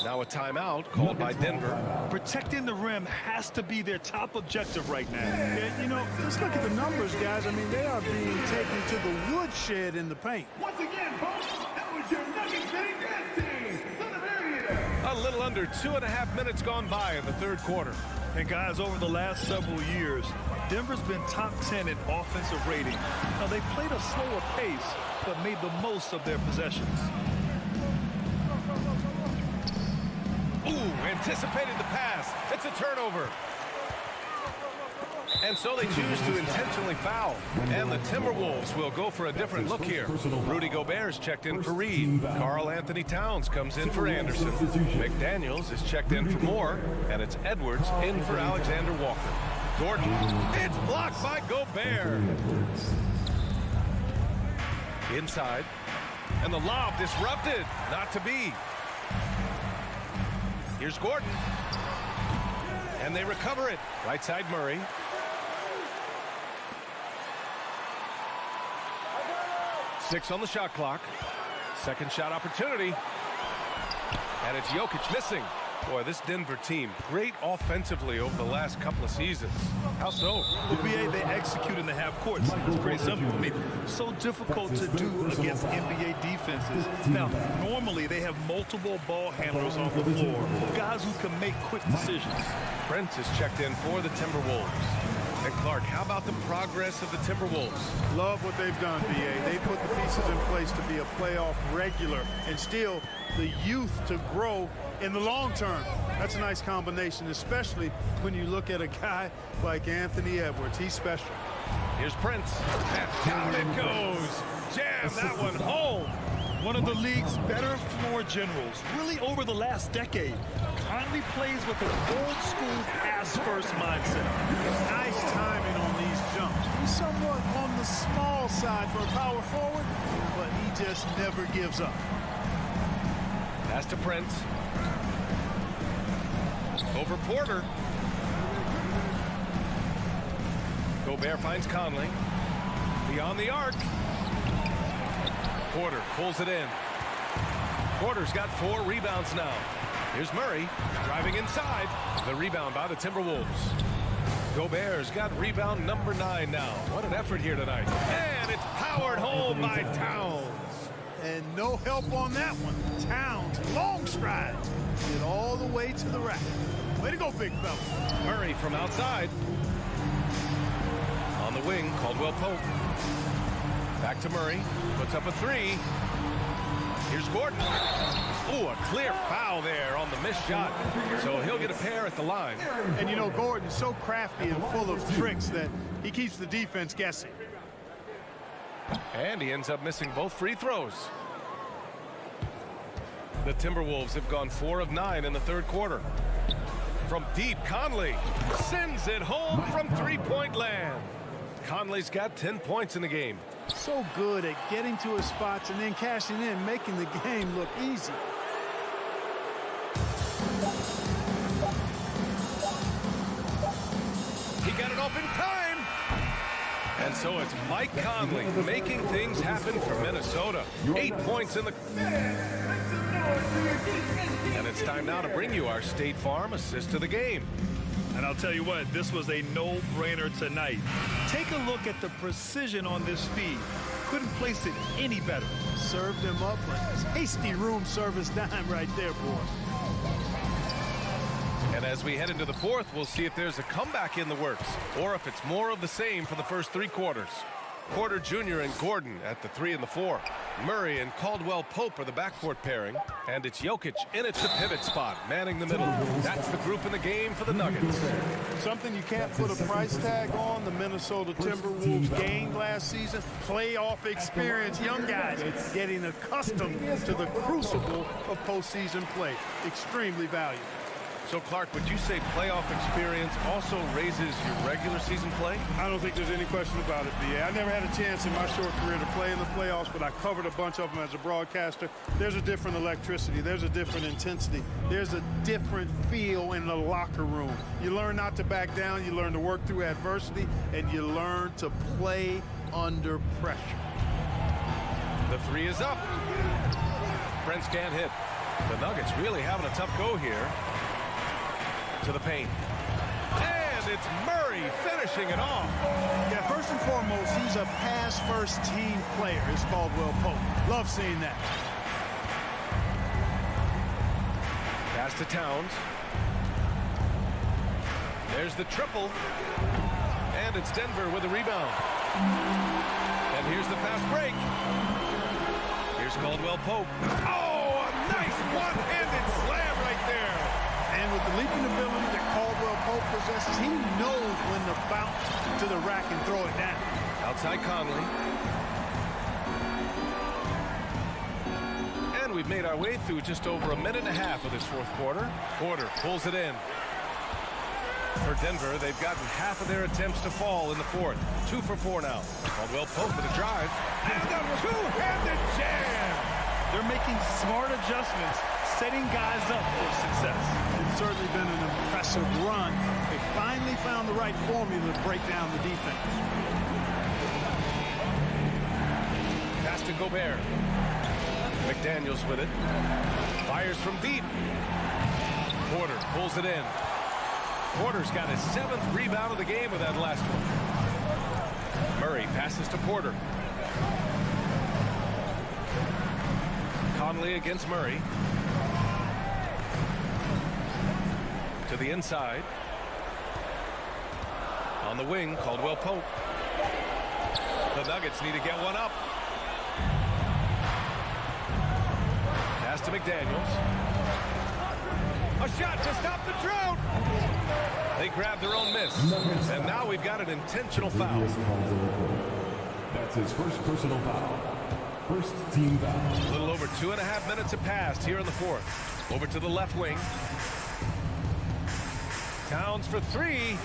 Now a timeout called by Denver. Protecting the rim has to be their top objective right now. Yeah, you know, let's look at the numbers, guys. I mean, they are being taken to the woodshed in the paint. Once again, folks, that was your Nuggets City Dance Team. Son of Arietta. A little under 2.5 minutes gone by in the third quarter. And guys, over the last several years, Denver's been top 10 in offensive rating. Now, they played a slower pace, but made the most of their possessions. Ooh, anticipated the pass. It's a turnover. And so they choose to intentionally foul. And the Timberwolves will go for a different look here. Rudy Gobert's checked in for Reed. Karl Anthony Towns comes in for Anderson. McDaniels is checked in for Moore. And it's Edwards in for Alexander Walker. Gordon, it's blocked by Gobert. Inside. And the lob disrupted. Not to be. Here's Gordon. And they recover it. Right side Murray. Six on the shot clock. Second shot opportunity. And it's Jokic missing. Boy, this Denver team, great offensively over the last couple of seasons. How so? The BA, they execute in the half court. It's pretty simple. I mean, so difficult to do against NBA defenses. Now, normally they have multiple ball handlers on the floor, guys who can make quick decisions. Prince is checked in for the Timberwolves. And Clark, how about the progress of the Timberwolves? Love what they've done, BA. They put the pieces in place to be a playoff regular and still the youth to grow in the long term. That's a nice combination, especially when you look at a guy like Anthony Edwards. He's special. Here's Prince. And down it goes. Jam that one home. One of the league's better floor generals, really over the last decade. Conley plays with an old-school pass-first mindset. Nice timing on these jumps. He's somewhat on the small side for a power forward, but he just never gives up. Pass to Prince. Over Porter. Gobert finds Conley. Beyond the arc. Porter pulls it in. Porter's got 4 rebounds now. Here's Murray driving inside. The rebound by the Timberwolves. Gobert's got rebound number 9 now. What an effort here tonight. And it's powered home by Towns. And no help on that one. Towns, long stride. Get all the way to the rack. Way to go, big fella. Murray from outside. On the wing, Caldwell Pope. Back to Murray. Puts up a 3. Here's Gordon. Ooh, a clear foul there on the missed shot. So he'll get a pair at the line. And you know, Gordon's so crafty and full of tricks that he keeps the defense guessing. And he ends up missing both free throws. The Timberwolves have gone 4 of 9 in the third quarter. From deep, Conley sends it home from three-point land. Conley's got 10 points in the game. So good at getting to his spots and then cashing in, making the game look easy. He got it off in time. And so it's Mike Conley making things happen for Minnesota. 8 points in the... And it's time now to bring you our State Farm assist of the game. And I'll tell you what, this was a no-brainer tonight. Take a look at the precision on this feed. Couldn't place it any better. Served him up a hasty room service dime right there, boy. And as we head into the fourth, we'll see if there's a comeback in the works or if it's more of the same for the first 3 quarters. Porter Jr. and Gordon at the 3 and the 4. Murray and Caldwell Pope are the backcourt pairing. And it's Jokic in at the pivot spot, manning the middle. That's the group in the game for the Nuggets. Something you can't put a price tag on, the Minnesota Timberwolves gained last season. Playoff experience, young guys getting accustomed to the crucible of postseason play. Extremely valuable. So, Clark, would you say playoff experience also raises your regular season play? I don't think there's any question about it, B.A. I never had a chance in my short career to play in the playoffs, but I covered a bunch of them as a broadcaster. There's a different electricity. There's a different intensity. There's a different feel in the locker room. You learn not to back down. You learn to work through adversity, and you learn to play under pressure. The 3 is up. Brents can't hit. The Nuggets really having a tough go here. To the paint. And it's Murray finishing it off. Yeah, first and foremost, he's a pass-first team player, is Caldwell Pope. Love seeing that. Pass to Towns. There's the triple. And it's Denver with a rebound. And here's the fast break. Here's Caldwell Pope. Oh, a nice one-handed slam right there. And with the leaping ability that Caldwell Pope possesses, he knows when to bounce to the rack and throw it down. Outside Conley. And we've made our way through just over a minute and a half of this fourth quarter. Porter pulls it in. For Denver, they've gotten half of their attempts to fall in the fourth. 2 for 4 now. Caldwell Pope with a drive. And a two-handed jam! They're making smart adjustments, setting guys up for success. It's certainly been an impressive run. They finally found the right formula to break down the defense. Pass to Gobert. McDaniels with it. Fires from deep. Porter pulls it in. Porter's got his 7th rebound of the game with that last one. Murray passes to Porter. Conley against Murray. To the inside. On the wing, Caldwell Pope. The Nuggets need to get one up. Pass to McDaniels. A shot to stop the drought. They grab their own miss. And now we've got an intentional foul. That's his first personal foul. First team foul. A little over 2.5 minutes have passed here in the fourth. Over to the left wing. Towns for 3.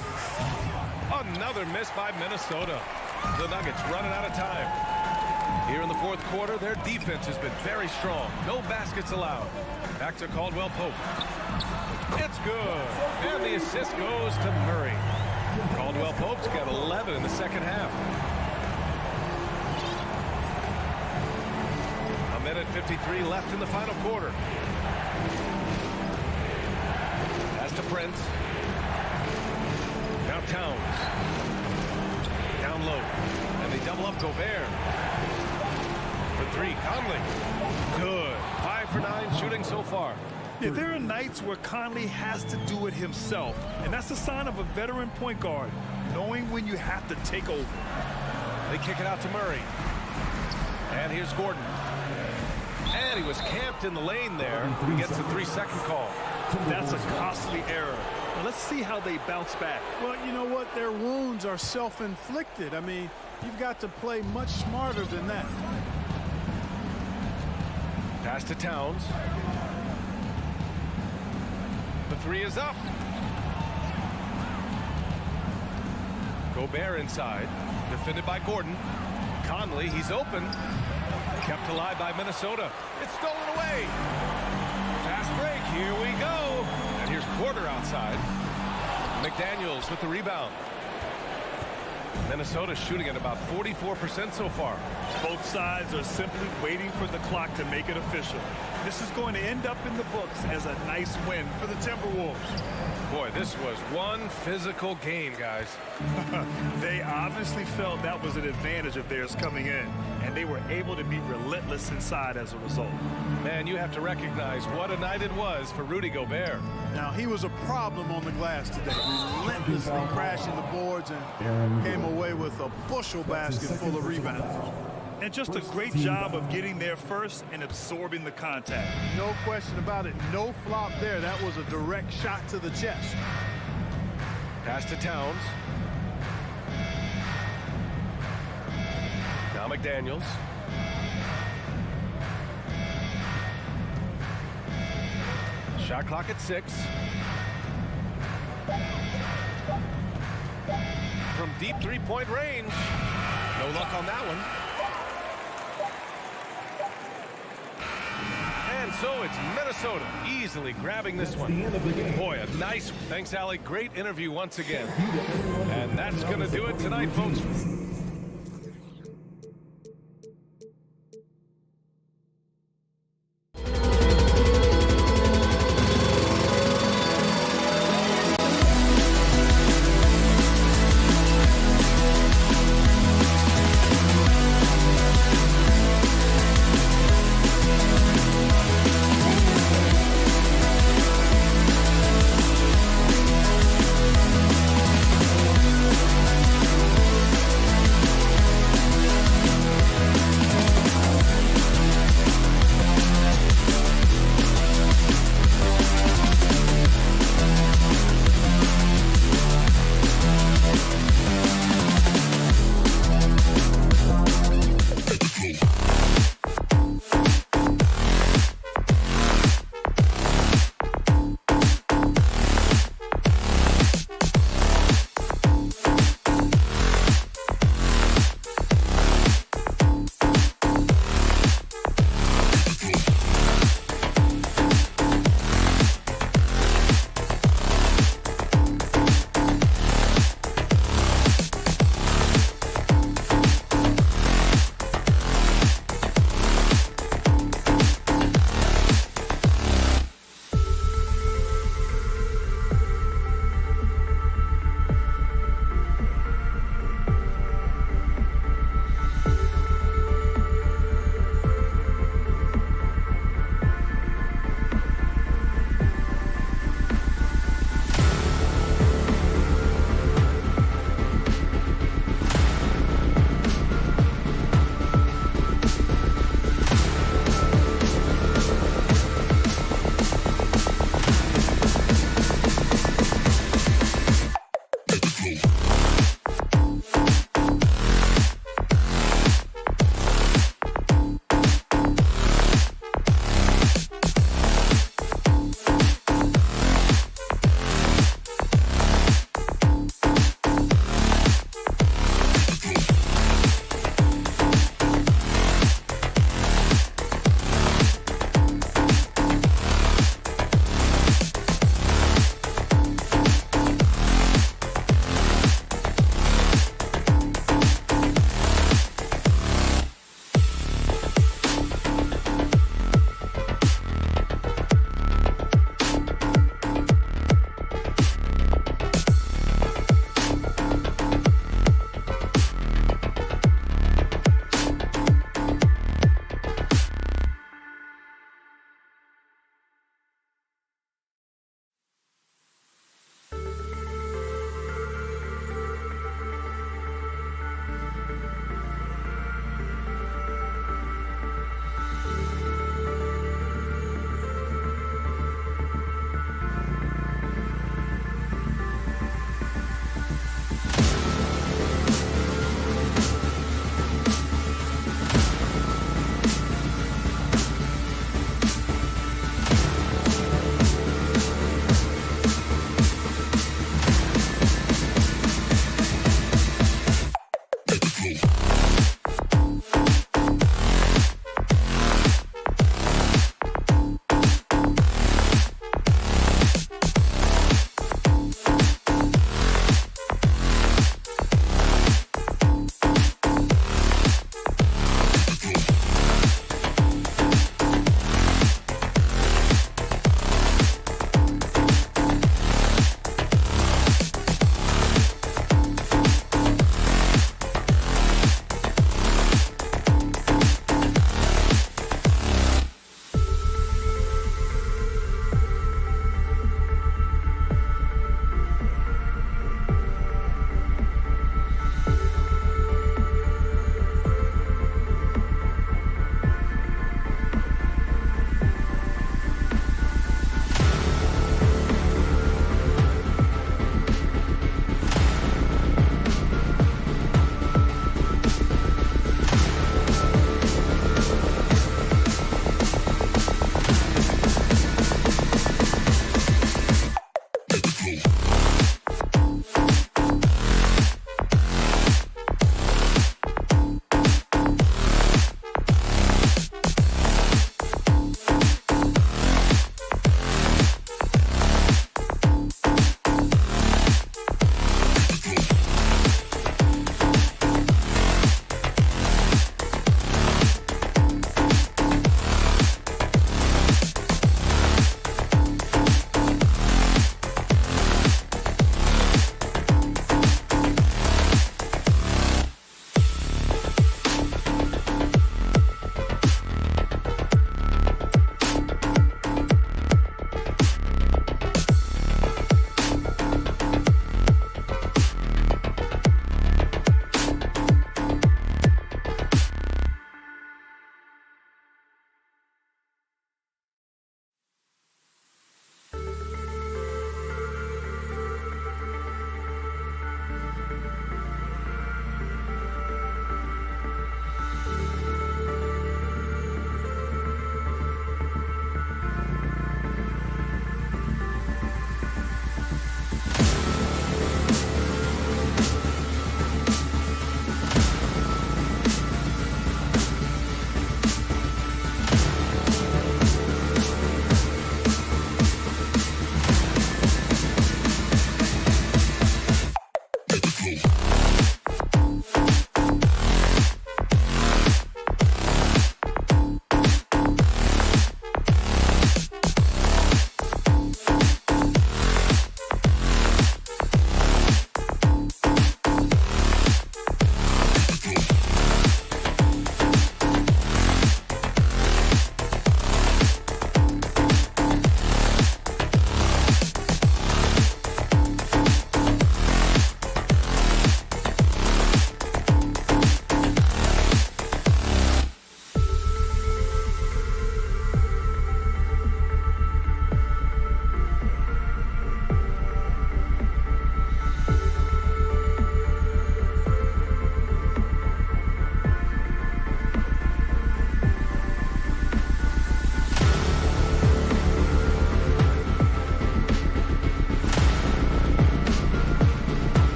Another miss by Minnesota. The Nuggets running out of time. Here in the fourth quarter, their defense has been very strong. No baskets allowed. Back to Caldwell Pope. It's good. And the assist goes to Murray. Caldwell Pope's got 11 in the second half. A minute 53 left in the final quarter. Pass to Prince. Now Towns. Down low. And they double up Gobert. For three, Conley. Good. 5 for 9 shooting so far. Yeah, there are nights where Conley has to do it himself, and that's a sign of a veteran point guard, knowing when you have to take over. They kick it out to Murray. And here's Gordon. And he was camped in the lane there. He gets a 3-second call. That's a costly error. Now let's see how they bounce back. Well, you know what? Their wounds are self-inflicted. I mean, you've got to play much smarter than that. Pass to Towns. The 3 is up. Gobert inside. Defended by Gordon. Conley, he's open. Kept alive by Minnesota. It's stolen away. Fast break. Here we go. And here's Porter outside. McDaniels with the rebound. Minnesota shooting at about 44% so far. Both sides are simply waiting for the clock to make it official. This is going to end up in the books as a nice win for the Timberwolves. Boy, this was one physical game, guys. They obviously felt that was an advantage of theirs coming in, and they were able to be relentless inside as a result. Man, you have to recognize what a night it was for Rudy Gobert. Now, he was a problem on the glass today, relentlessly crashing the boards and came away with a bushel basket full of rebounds. And just a great job of getting there first and absorbing the contact. No question about it. No flop there. That was a direct shot to the chest. Pass to Towns. Now McDaniels. Shot clock at 6. From deep three-point range. No luck on that one. And so it's Minnesota easily grabbing this one. Boy, a nice one. Thanks, Allie. Great interview once again. And that's going to do it tonight, folks.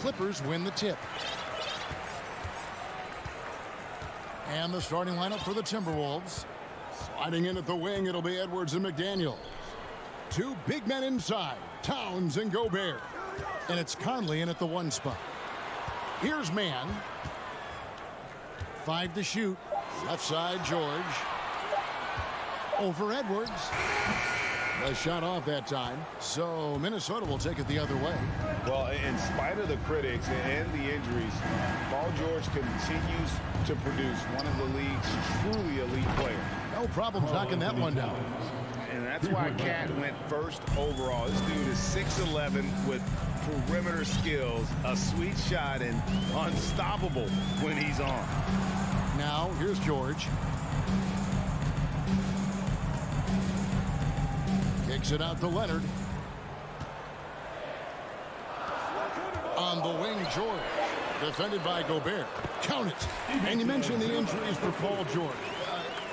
Clippers win the tip. And the starting lineup for the Timberwolves. Sliding in at the wing, it'll be Edwards and McDaniels. Two big men inside, Towns and Gobert. And it's Conley in at the 1 spot. Here's Mann. 5 to shoot. Left side, George. Over Edwards. A shot off that time. So Minnesota will take it the other way. Well, in spite of the critics and the injuries, Paul George continues to produce one of the league's truly elite players. No problems knocking that one down. And that's why Cat went first overall. This dude is 6'11" with perimeter skills, a sweet shot, and unstoppable when he's on. Now, here's George. Kicks it out to Leonard. On the wing, George. Defended by Gobert. Count it. And you mentioned the injuries for Paul George.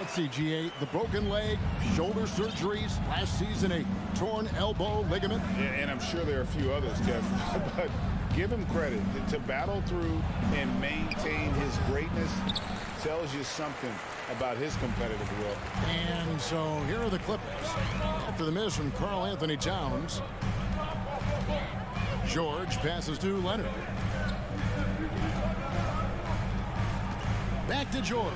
Let's see, GA, the broken leg, shoulder surgeries, last season a torn elbow ligament. And I'm sure there are a few others, Kevin. But give him credit. To battle through and maintain his greatness tells you something about his competitive will. And so here are the Clippers. After the miss from Karl Anthony Towns, George passes to Leonard. Back to George.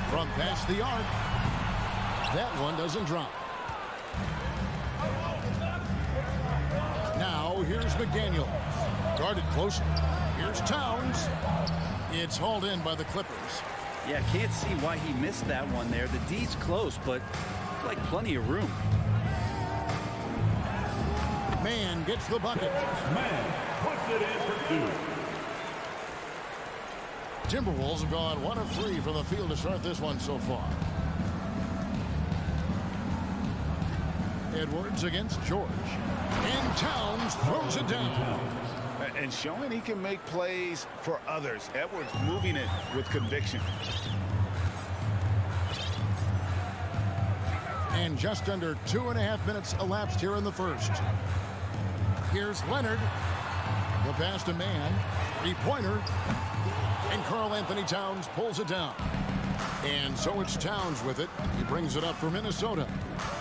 From past the arc. That one doesn't drop. Now here's McDaniels. Guarded closely. Here's Towns. It's hauled in by the Clippers. Yeah, can't see why he missed that one there. The D's close, but like plenty of room. Mann gets the bucket. Mann puts it in for 2. Timberwolves have gone 1 of 3 from the field to start this one so far. Edwards against George. And Towns throws it down. And showing he can make plays for others. Edwards moving it with conviction. And just under 2.5 minutes elapsed here in the first. Here's Leonard. The pass to Mann. 3-pointer. And Karl Anthony Towns pulls it down. And so it's Towns with it. He brings it up for Minnesota.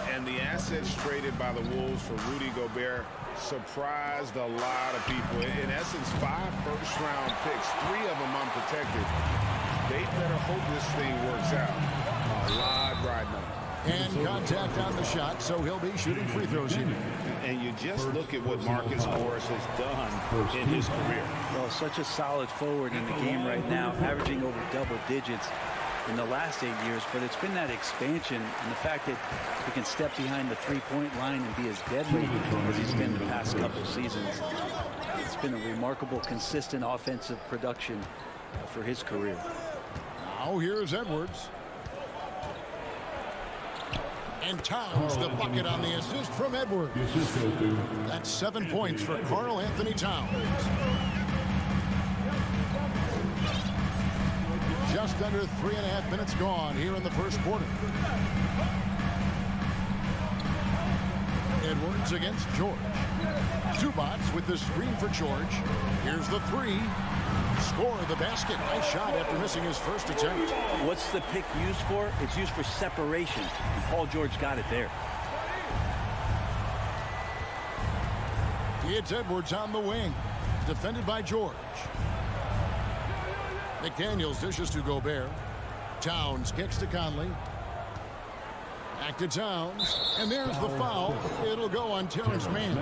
And the assets traded by the Wolves for Rudy Gobert surprised a lot of people. In essence, 5 first-round picks, 3 of them unprotected. They better hope this thing works out. A lot riding on. And contact on the shot, so he'll be shooting free throws here. And you just look at what Marcus Morris has done in his career. Well, such a solid forward in the game right now, averaging over double digits in the last 8 years, but it's been that expansion and the fact that he can step behind the three-point line and be as deadly as he's been the past couple seasons. It's been a remarkable, consistent offensive production for his career. Now here's Edwards. And Towns the bucket on the assist from Edwards. That's 7 points for Karl Anthony Towns. Just under 3.5 minutes gone here in the first quarter. Edwards against George. Zubats with the screen for George. Here's the 3. Score the basket. Nice shot after missing his first attempt. What's the pick used for? It's used for separation. And Paul George got it there. It's Edwards on the wing. Defended by George. McDaniels dishes to Gobert. Towns kicks to Conley. Back to Towns. And there's the foul. It'll go on Terrence Mann.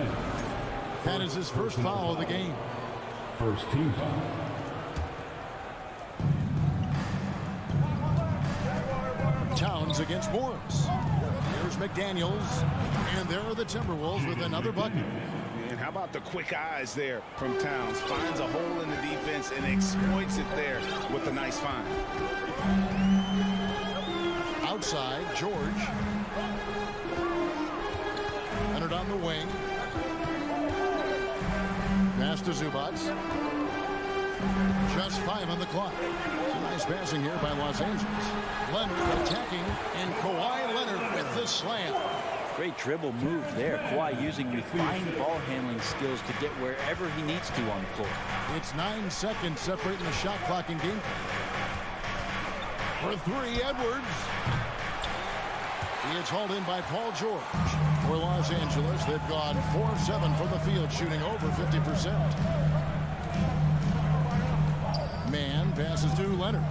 That is his first foul of the game. First team foul. Towns against Morris. Here's McDaniels. And there are the Timberwolves with another bucket. And how about the quick eyes there from Towns? Finds a hole in the defense and exploits it there with a nice find. Outside, George. Leonard on the wing. Pass to Zubats. Just 5 on the clock. Some nice passing here by Los Angeles. Leonard attacking, and Kawhi Leonard with the slam. Great dribble move there. Kawhi using refined ball handling skills to get wherever he needs to on the floor. It's 9 seconds separating the shot clock and game clock. For three, Edwards. It's hauled in by Paul George. For Los Angeles, they've gone 4 of 7 from the field, shooting over 50%. Man passes to Leonard.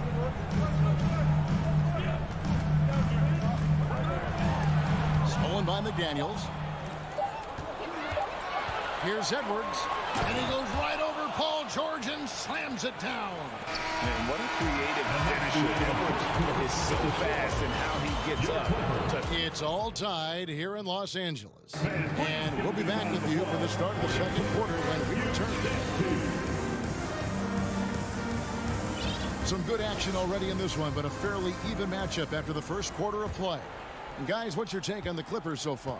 Stolen by McDaniels. Here's Edwards. And he goes right over Paul George and slams it down. And what a creative finisher. Edwards is so fast in how he gets up. It's all tied here in Los Angeles. And we'll be back with you for the start of the second quarter when we return. Some good action already in this one, but a fairly even matchup after the first quarter of play. And guys, what's your take on the Clippers so far?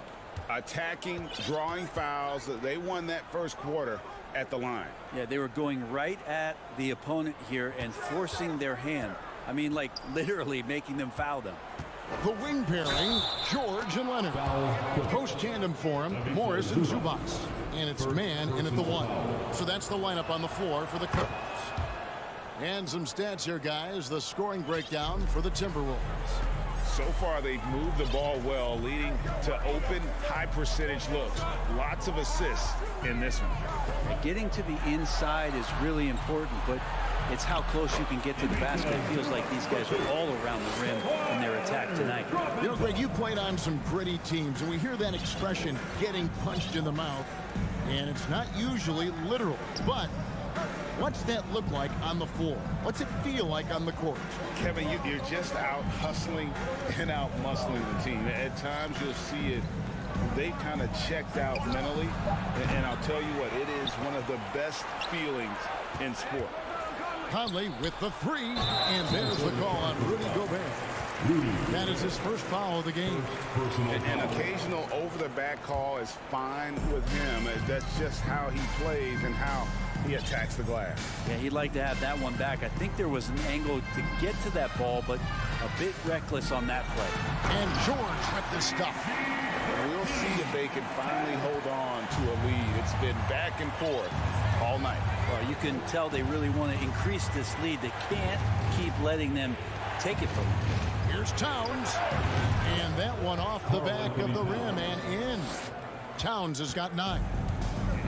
Attacking, drawing fouls. They won that first quarter at the line. Yeah, they were going right at the opponent here and forcing their hand. I mean, like literally making them foul them. The wing pairing, George and Leonard. Post tandem for him, Morris and Zubac. And it's man in at the 1. So that's the lineup on the floor for the Clippers. And some stats here, guys. The scoring breakdown for the Timberwolves. So far, they've moved the ball well, leading to open, high-percentage looks. Lots of assists in this one. Getting to the inside is really important, but it's how close you can get to the basket. It feels like these guys are all around the rim in their attack tonight. You know, Greg, you played on some gritty teams, and we hear that expression, getting punched in the mouth, and it's not usually literal, but what's that look like on the floor? What's it feel like on the court? Kevin, you're just out hustling and out muscling the team. At times you'll see it. They kind of checked out mentally. And I'll tell you what, it is one of the best feelings in sport. Conley with the 3, and there's the call on Rudy Gobert. That is his first foul of the game. An occasional over-the-back call is fine with him. That's just how he plays and how he attacks the glass. Yeah, he'd like to have that one back. I think there was an angle to get to that ball, but a bit reckless on that play. And George with the stuff. We'll see if they can finally hold on to a lead. It's been back and forth all night. Well, you can tell they really want to increase this lead. They can't keep letting them take it from them. Here's Towns. And that one off the back of the rim and in. Towns has got 9.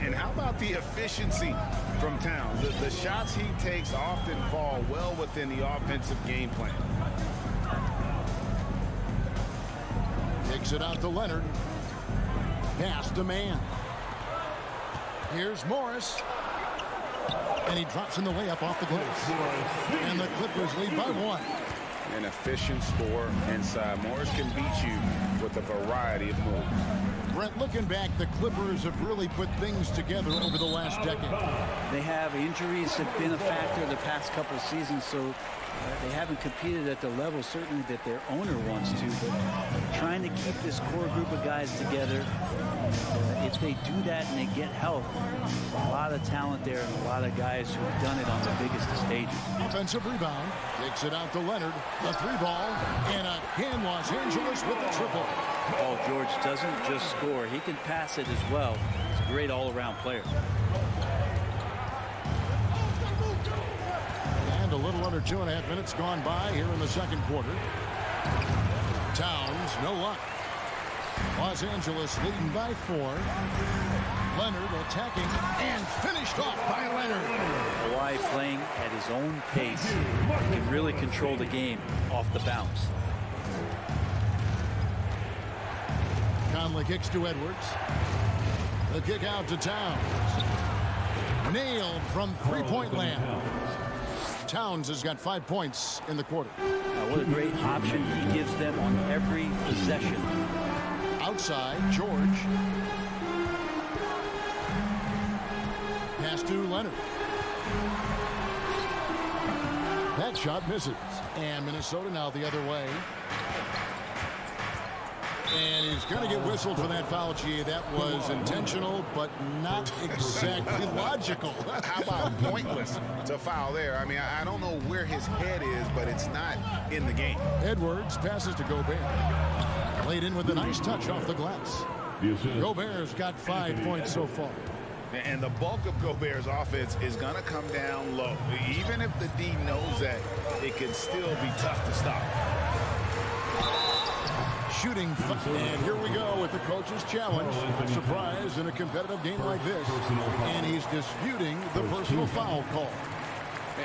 And how about the efficiency from Towns? The shots he takes often fall well within the offensive game plan. Takes it out to Leonard. Pass to Man. Here's Morris. And he drops in the layup off the glass. And the Clippers lead by 1. An efficient score inside. Morris can beat you with a variety of moves. Brent, looking back, the Clippers have really put things together over the last decade. They have injuries have been a factor the past couple of seasons, so they haven't competed at the level certainly that their owner wants to, but trying to keep this core group of guys together. If they do that and they get health, a lot of talent there and a lot of guys who have done it on the biggest of stages. Offensive rebound. Takes it out to Leonard. The 3-ball. And again, Los Angeles with the triple. Paul George doesn't just score. He can pass it as well. He's a great all-around player. And a little under 2.5 minutes gone by here in the second quarter. Towns, no luck. Los Angeles leading by 4. Leonard attacking and finished off by Leonard. Kawhi playing at his own pace. He can really control the game off the bounce. Conley kicks to Edwards. The kick out to Towns. Nailed from three-point land. Towns has got 5 points in the quarter. What a great option he gives them on every possession. Outside, George. Pass to Leonard. That shot misses. And Minnesota now the other way. And he's going to get whistled for that foul, G. That was intentional, but not exactly logical. How about pointless to foul there? I mean, I don't know where his head is, but it's not in the game. Edwards passes to Gobert. Laid in with a nice touch off the glass. Gobert's got 5 points so far. And the bulk of Gobert's offense is going to come down low. Even if the D knows that, it can still be tough to stop. Shooting. And here we go with the coach's challenge. Surprise in a competitive game like this. And he's disputing the personal foul call.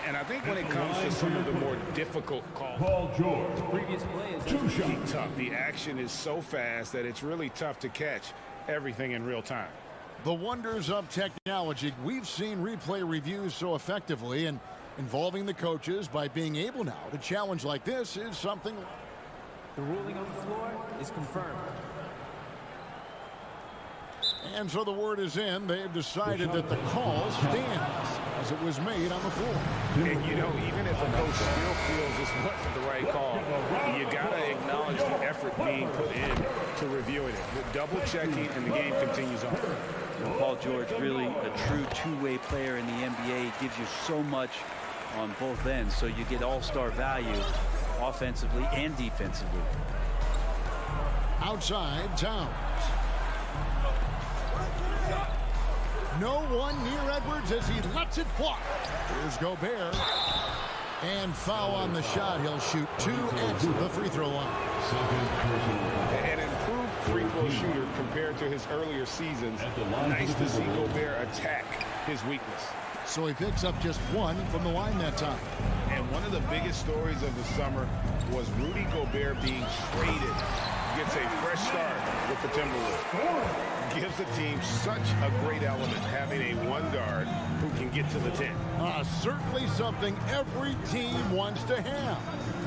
And I think when it comes to some of the more difficult calls, Paul George. Previous play is 2 shots. tough. The action is so fast that it's really tough to catch everything in real time. The wonders of technology. We've seen replay reviews so effectively, and involving the coaches by being able now to challenge like this is something. the ruling on the floor is confirmed. And so the word is in. They've decided that the call stands as it was made on the floor. And, you know, even if a coach still feels this wasn't the right call, you got to acknowledge the effort being put in to reviewing it. Double checking, and the game continues on. Paul George, really a true two-way player in the NBA. He gives you so much on both ends, so you get all-star value offensively and defensively. Outside, Towns. No one near Edwards as he lets it fly. Here's Gobert. And foul on the shot. He'll shoot 2 at the free throw line. An improved free throw shooter compared to his earlier seasons. Nice to see Gobert attack his weakness. So he picks up just 1 from the line that time. And one of the biggest stories of the summer was Rudy Gobert being traded. Gets a fresh start with the Timberwolves. Gives the team such a great element having a one guard who can get to the 10. Certainly something every team wants to have.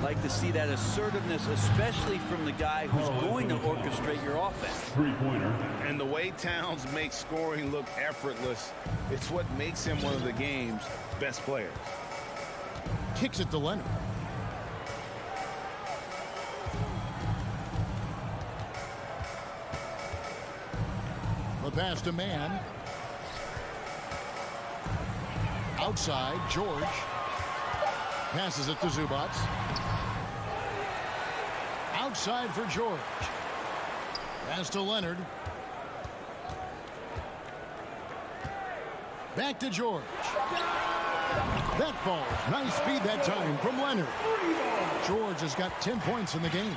Like to see that assertiveness, especially from the guy who's going to orchestrate your offense. Three-pointer. And the way Towns makes scoring look effortless, it's what makes him one of the game's best players. Kicks it to Leonard. The pass to man. Outside, George. Passes it to Zubats. Outside for George. Pass to Leonard. Back to George. That falls. Nice feed that time from Leonard. George has got 10 points in the game.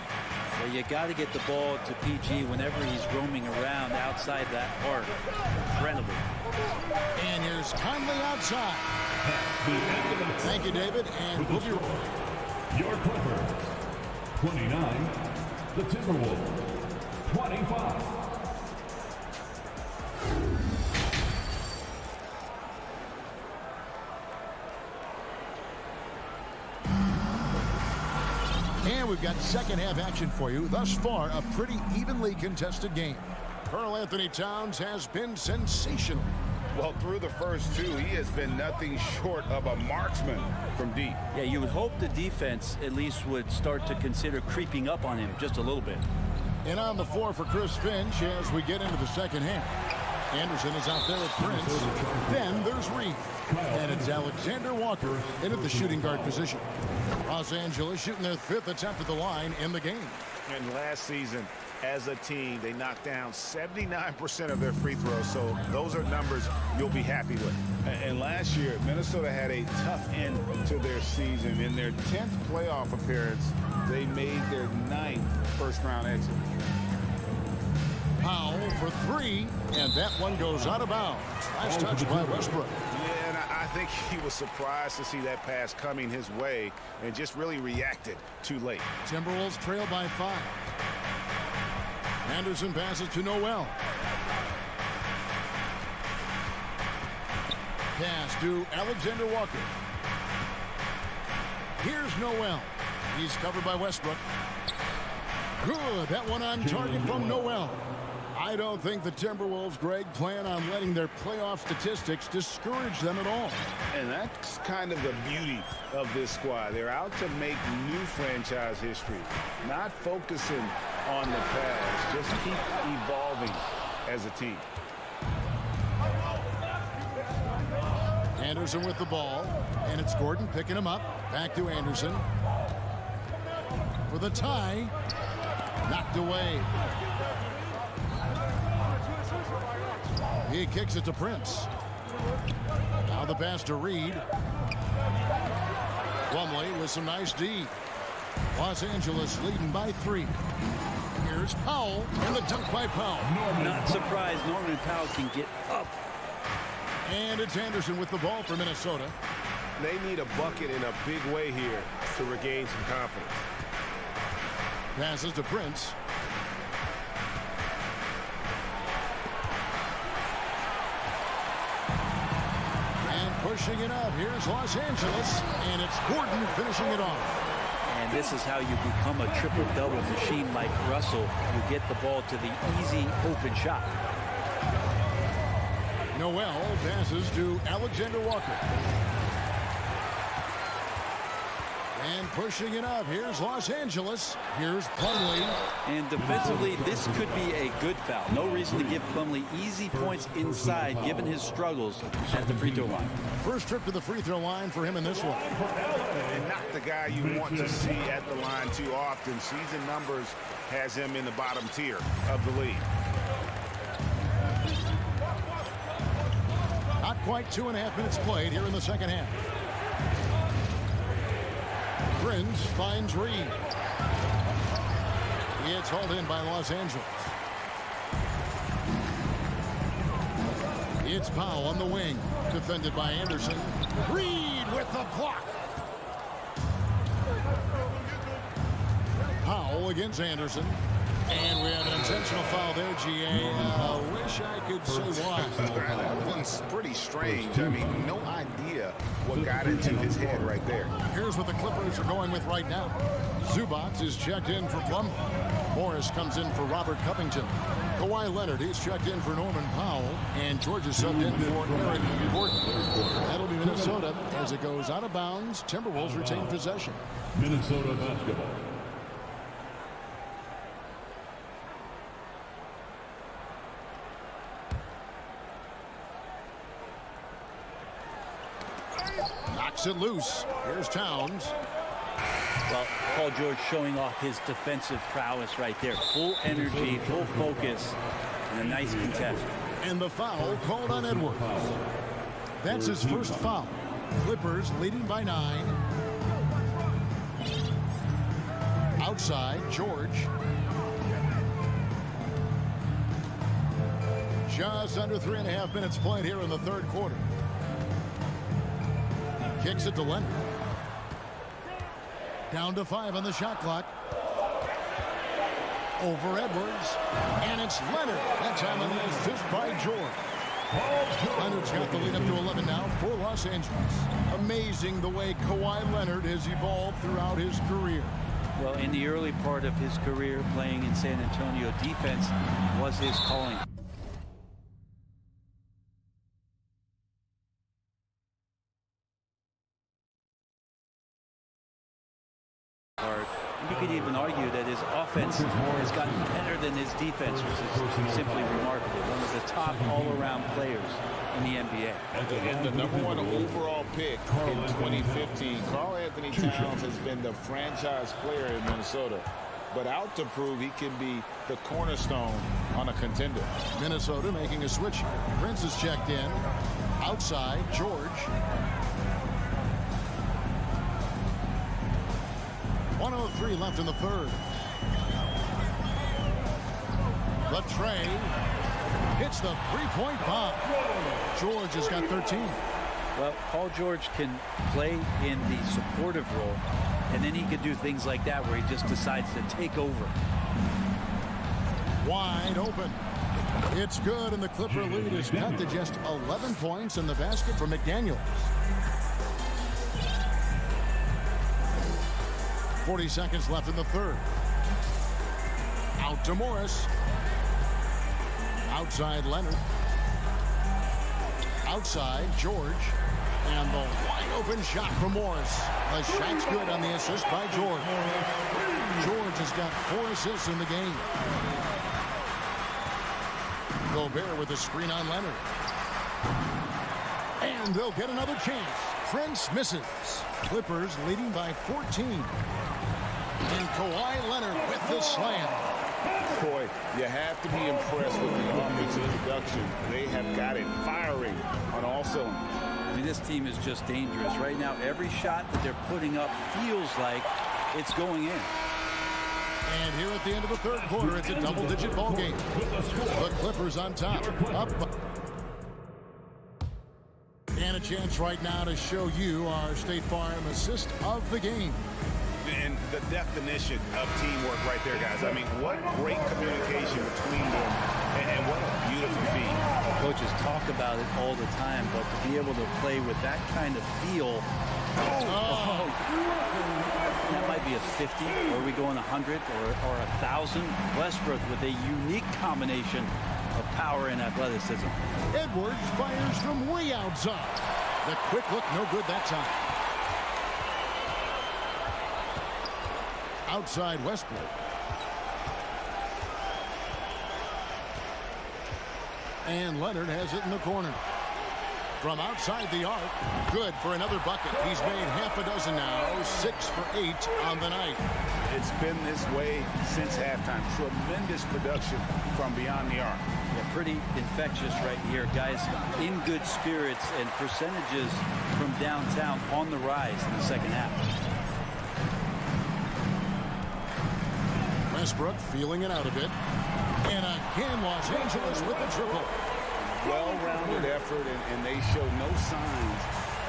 Well, you got to get the ball to PG whenever he's roaming around outside that arc. Incredible. And here's Conley outside. Thank you, David. And we'll be right. Your Clippers, 29. The Timberwolves, 25. And we've got second half action for you. Thus far, a pretty evenly contested game. Karl Anthony Towns has been sensational. Well, through the first 2, he has been nothing short of a marksman from deep. Yeah, you would hope the defense at least would start to consider creeping up on him just a little bit. And on the floor for Chris Finch as we get into the second half. Anderson is out there with Prince. Then there's Reed. And it's Alexander Walker into the shooting guard position. Los Angeles shooting their 5th attempt at the line in the game. And last season, as a team, they knocked down 79% of their free throws. So those are numbers you'll be happy with. And last year, Minnesota had a tough end to their season. In their 10th playoff appearance, they made their 9th first-round exit. Powell for 3, and that one goes out of bounds. Last touch by Westbrook. Yeah, and I think he was surprised to see that pass coming his way and just really reacted too late. Timberwolves trail by 5. Anderson passes to Noel. Pass to Alexander Walker. Here's Noel. He's covered by Westbrook. Good. That one on target from Noel. I don't think the Timberwolves, Greg, plan on letting their playoff statistics discourage them at all. And that's kind of the beauty of this squad. They're out to make new franchise history, not focusing on the past, just keep evolving as a team. Anderson with the ball, and it's Gordon picking him up. Back to Anderson for the tie. Knocked away. He kicks it to Prince. Now the pass to Reed. Plumlee with some nice D. Los Angeles leading by 3. Here's Powell, and the dunk by Powell. Not surprised Norman Powell can get up. And it's Anderson with the ball for Minnesota. They need a bucket in a big way here to regain some confidence. Passes to Prince. And pushing it up. Here's Los Angeles. And it's Gordon finishing it off. And this is how you become a triple-double machine like Russell. You get the ball to the easy open shot. Noel passes to Alexander Walker. And pushing it up. Here's Los Angeles. Here's Plumlee. And defensively, this could be a good foul. No reason to give Plumlee easy points inside, given his struggles at the free throw line. First trip to the free throw line for him in this one. And not the guy you want to see at the line too often. Season numbers has him in the bottom tier of the league. Not quite 2.5 minutes played here in the second half. Prince finds Reed. It's hauled in by Los Angeles. It's Powell on the wing. Defended by Anderson. Reed with the block. Powell against Anderson. And we have an intentional foul there, GA. Wish I could say why. It's pretty strange. I mean, no idea what got into his head right there. Here's what the Clippers are going with right now. Zubac is checked in for Plumlee. Morris comes in for Robert Covington. Kawhi Leonard, he's checked in for Norman Powell. And George is subbed in for Eric Gordon. That'll be Minnesota as it goes out of bounds. Timberwolves retain possession. Minnesota basketball. Knocks it loose. Here's Towns. Well, Paul George showing off his defensive prowess right there. Full energy, full focus, and a nice contest. And the foul called on Edwards. That's his first foul. Clippers leading by 9. Outside, George. Just under 3.5 minutes played here in the third quarter. Kicks it to Leonard. Down to 5 on the shot clock. Over Edwards. And it's Leonard. That time on the assist by George. Leonard's got the lead up to 11 now for Los Angeles. Amazing the way Kawhi Leonard has evolved throughout his career. Well, in the early part of his career playing in San Antonio, defense was his calling. You could even argue that his offense has gotten better than his defense, which is simply remarkable. One of the top all-around players in the NBA. And the #1 overall pick in 2015, Karl Anthony Towns has been the franchise player in Minnesota, but out to prove he can be the cornerstone on a contender. Minnesota making a switch here. Prince is checked in. Outside, George. 1:03 left in the third. The tray hits the three-point bomb. George has got 13. Well, Paul George can play in the supportive role, and then he can do things like that where he just decides to take over. Wide open. It's good, and the Clipper lead is cut to just 11 points in the basket for McDaniels. 40 seconds left in the third. Out to Morris. Outside Leonard. Outside George. And the wide open shot from Morris. The shot's good on the assist by George. George has got 4 assists in the game. Gobert with a screen on Leonard. And they'll get another chance. Prince misses. Clippers leading by 14. And Kawhi Leonard with the slam. Coy, you have to be impressed with the offensive production. They have got it firing on all cylinders. I mean, this team is just dangerous. Right now, every shot that they're putting up feels like it's going in. And here at the end of the third quarter, it's a double-digit ball game. The Clippers on top. Up. And a chance right now to show you our State Farm assist of the game. And the definition of teamwork right there, guys. I mean, what great communication between them, and what a beautiful feat. Coaches talk about it all the time, but to be able to play with that kind of feel, that might be a 50, or are we going 100 or 1,000? Westbrook with a unique combination of power and athleticism. Edwards fires from way outside. The quick look, no good that time. Outside Westbrook. And Leonard has it in the corner. From outside the arc, good for another bucket. He's made half a dozen now, 6 for 8 on the night. It's been this way since halftime. Tremendous production from beyond the arc. Yeah, pretty infectious right here. Guys in good spirits, and percentages from downtown on the rise in the second half. Westbrook feeling it out a bit. And again, Los Angeles with the triple. Well-rounded effort, and they show no signs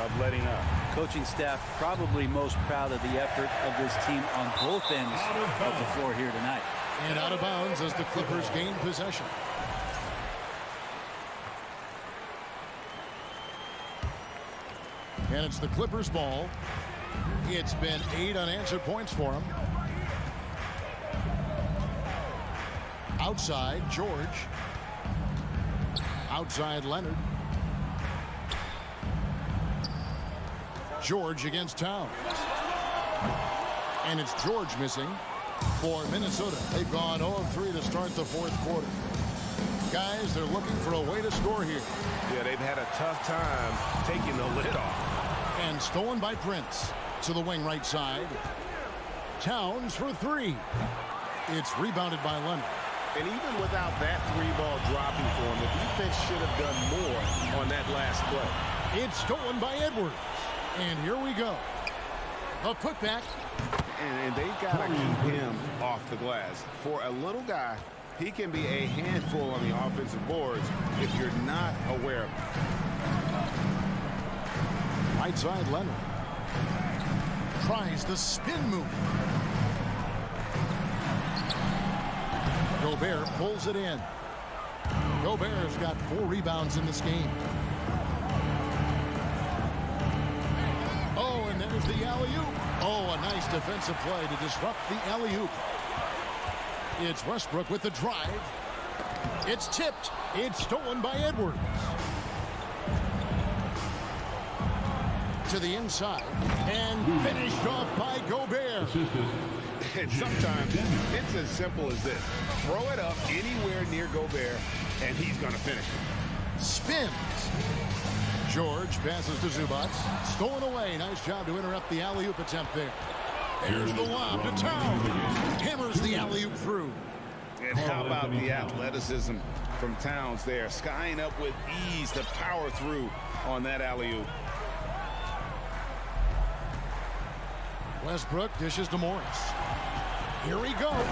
of letting up. Coaching staff probably most proud of the effort of this team on both ends of the floor here tonight. And out of bounds as the Clippers gain possession. And it's the Clippers' ball. It's been 8 unanswered points for them. Outside, George. Outside, Leonard. George against Towns. And it's George missing for Minnesota. They've gone 0 of 3 to start the fourth quarter. Guys, they're looking for a way to score here. Yeah, they've had a tough time taking the lid off. And stolen by Prince to the wing right side. Towns for 3. It's rebounded by Leonard. And even without that 3-ball dropping for him, the defense should have done more on that last play. It's stolen by Edwards. And here we go. A putback. And they've got to keep him off the glass. For a little guy, he can be a handful on the offensive boards if you're not aware of it. Right side, Leonard. Tries the spin move. Gobert pulls it in. Gobert's got 4 rebounds in this game. Oh, and there's the alley-oop. Oh, a nice defensive play to disrupt the alley-oop. It's Westbrook with the drive. It's tipped. It's stolen by Edwards. To the inside. And finished off by Gobert. And sometimes it's as simple as this. Throw it up anywhere near Gobert, and he's going to finish it. Spins. George passes to Zubac. Stolen away. Nice job to interrupt the alley-oop attempt there. Here's the lob to Towns. Hammers the alley-oop through. And how about the athleticism from Towns there? Skying up with ease to power through on that alley-oop. Westbrook dishes to Morris. Here he goes.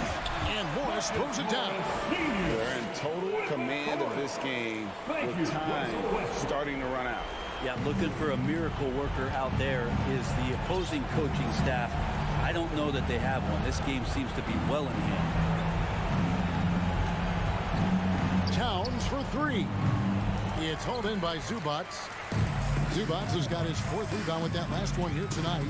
And Morris throws it down. They're in total command of this game with time starting to run out. Yeah, looking for a miracle worker out there is the opposing coaching staff. I don't know that they have one. This game seems to be well in hand. Towns for 3. It's hauled in by Zubac. Zubac has got his 4th rebound with that last one here tonight.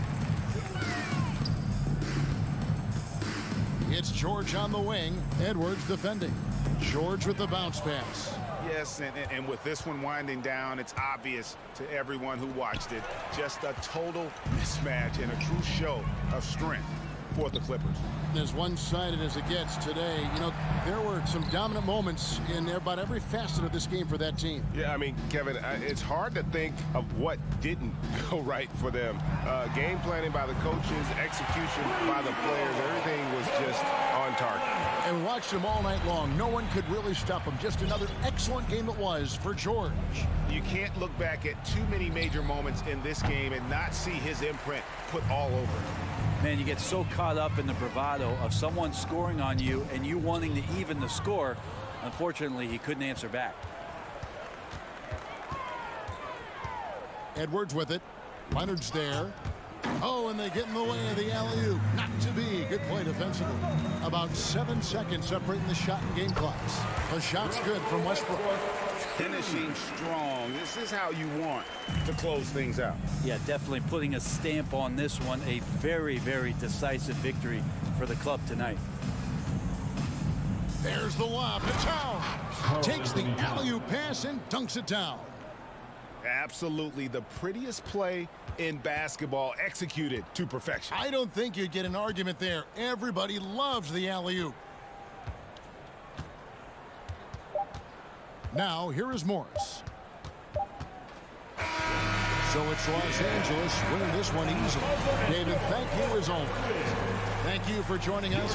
It's George on the wing. Edwards defending. George with the bounce pass. Yes, and with this one winding down, it's obvious to everyone who watched it. Just a total mismatch and a true show of strength. for the Clippers. As one-sided as it gets today, you know, there were some dominant moments in about every facet of this game for that team. Yeah, I mean, Kevin, it's hard to think of what didn't go right for them. Game planning by the coaches, execution by the players, everything was just on target. And we watched him all night long. No one could really stop him. Just another excellent game it was for George. You can't look back at too many major moments in this game and not see his imprint put all over it. Man, you get so caught up in the bravado of someone scoring on you and you wanting to even the score. Unfortunately, he couldn't answer back. Edwards with it. Leonard's there. Oh, and they get in the way of the alley-oop. Not to be. Good play defensively. About 7 seconds separating the shot and game clocks. The shot's good from Westbrook. Finishing strong. This is how you want to close things out. Yeah, definitely putting a stamp on this one. A very, very decisive victory for the club tonight. There's the lob to Town. Takes the alley-oop pass and dunks it down. Absolutely the prettiest play in basketball, executed to perfection. I don't think you'd get an argument there. Everybody loves the alley-oop. Now, here is Morris. So it's Los Angeles winning this one easily. David, thank you as always. Thank you for joining us.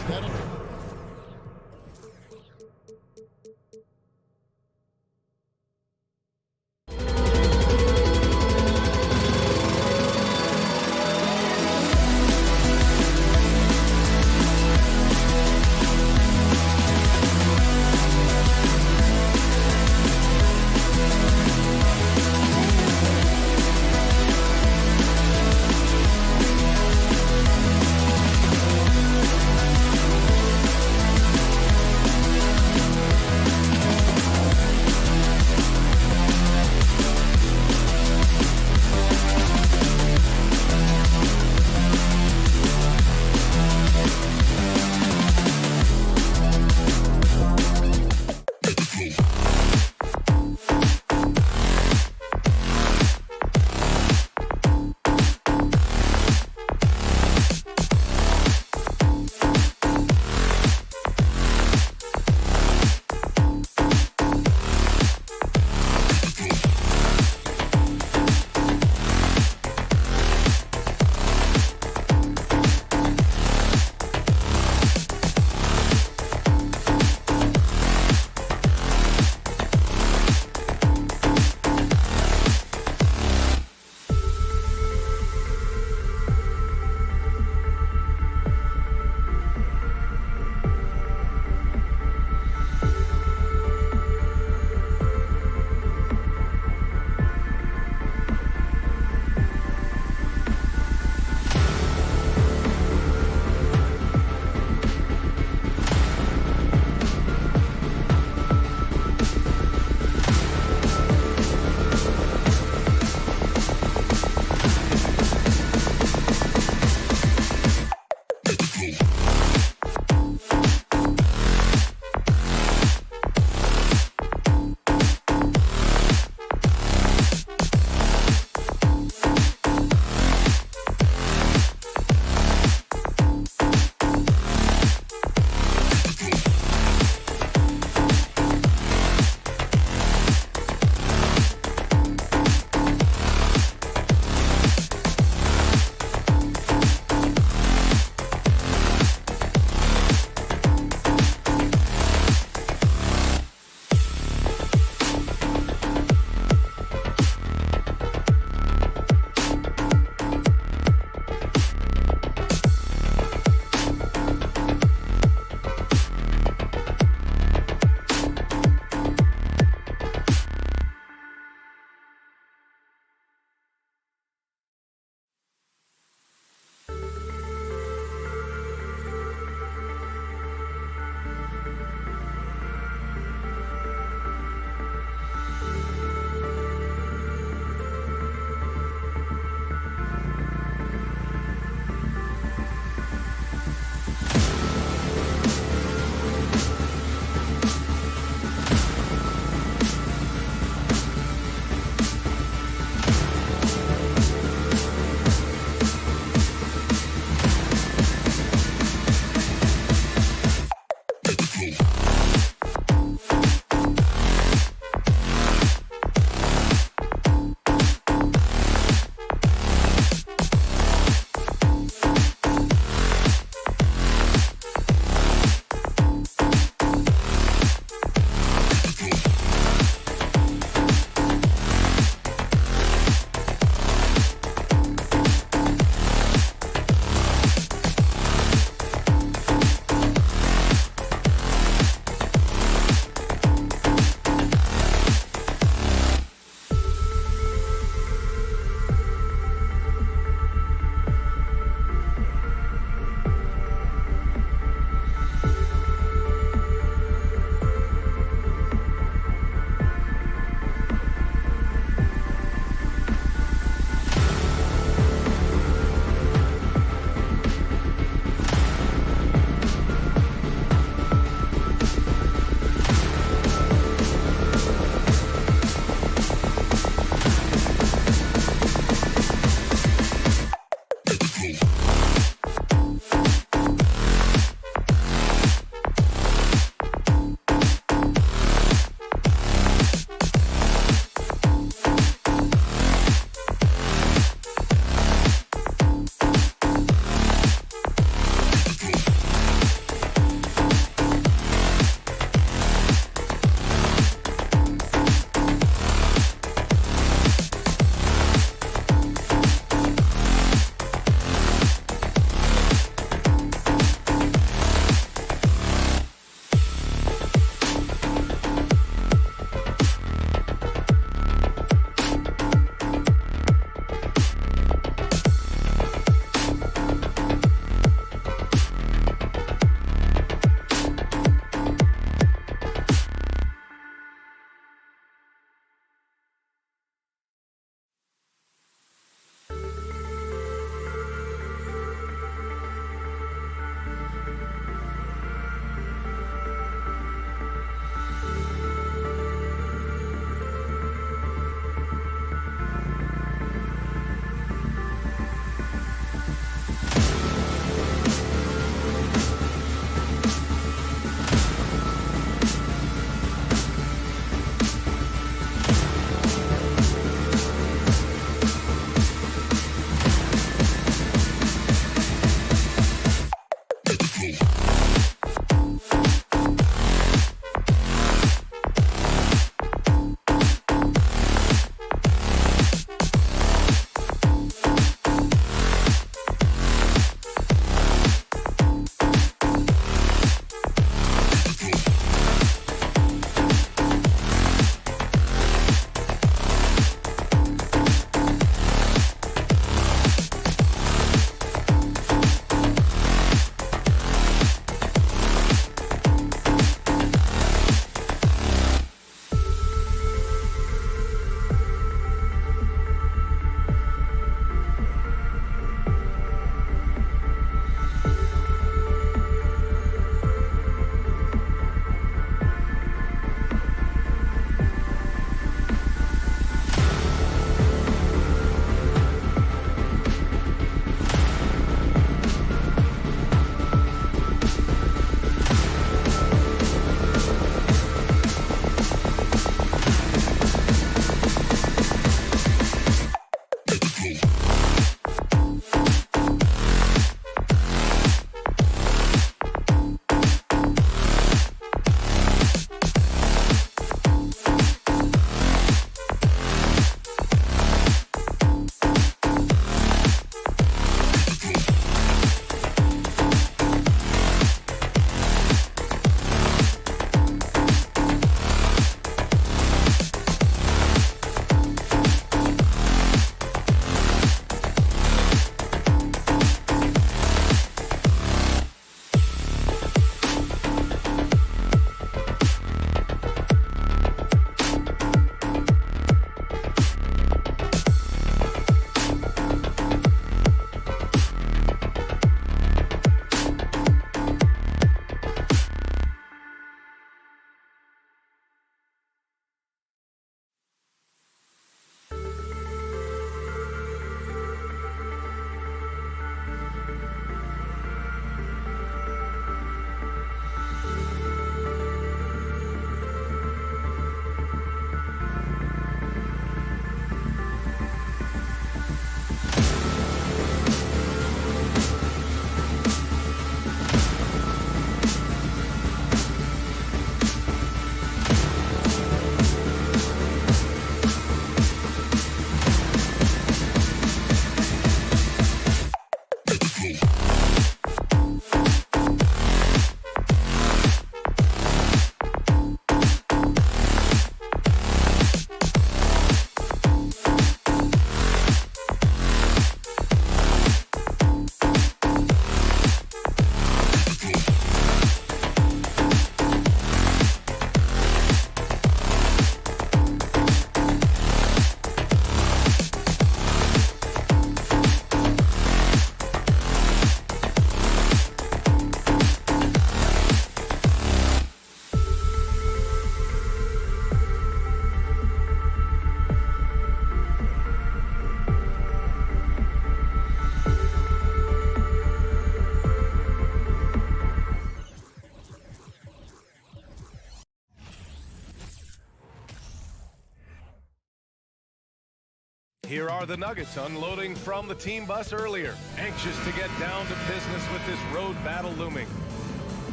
Here are the Nuggets unloading from the team bus earlier, anxious to get down to business with this road battle looming.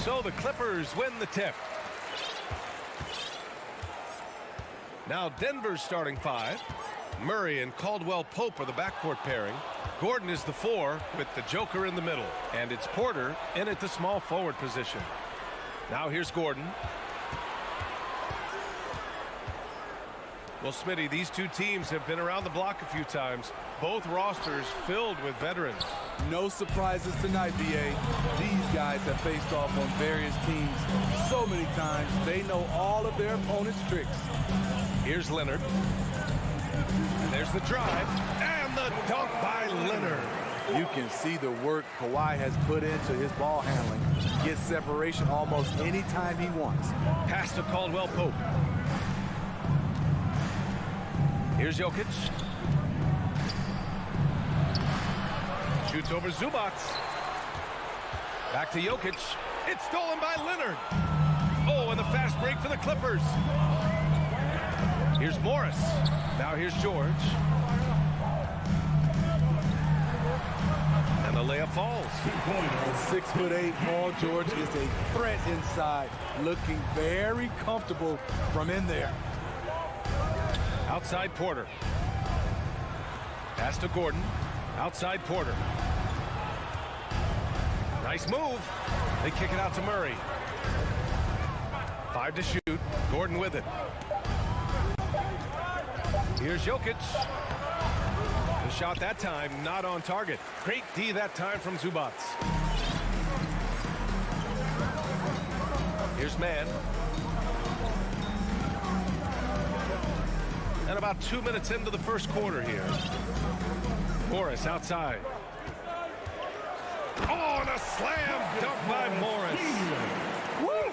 So the Clippers win the tip. Now Denver's starting 5. Murray and Caldwell Pope are the backcourt pairing. Gordon is the 4 with the Joker in the middle. And it's Porter in at the small forward position. Now here's Gordon. Well, Smitty, these two teams have been around the block a few times. Both rosters filled with veterans. No surprises tonight, BA. These guys have faced off on various teams so many times. They know all of their opponent's tricks. Here's Leonard. There's the drive and the dunk by Leonard. You can see the work Kawhi has put into his ball handling. Gets separation almost any time he wants. Pass to Caldwell Pope. Here's Jokic. Shoots over Zubac. Back to Jokic. It's stolen by Leonard. Oh, and the fast break for the Clippers. Here's Morris. Now here's George. And the layup falls. At 6'8", Paul George is a threat inside. Looking very comfortable from in there. Outside Porter. Pass to Gordon. Outside Porter. Nice move. They kick it out to Murray. 5 to shoot. Gordon with it. Here's Jokic. The shot that time not on target. Great D that time from Zubac. Here's Mann. And about 2 minutes into the first quarter here. Morris outside. Oh, and a slam dunk by Morris. Woo!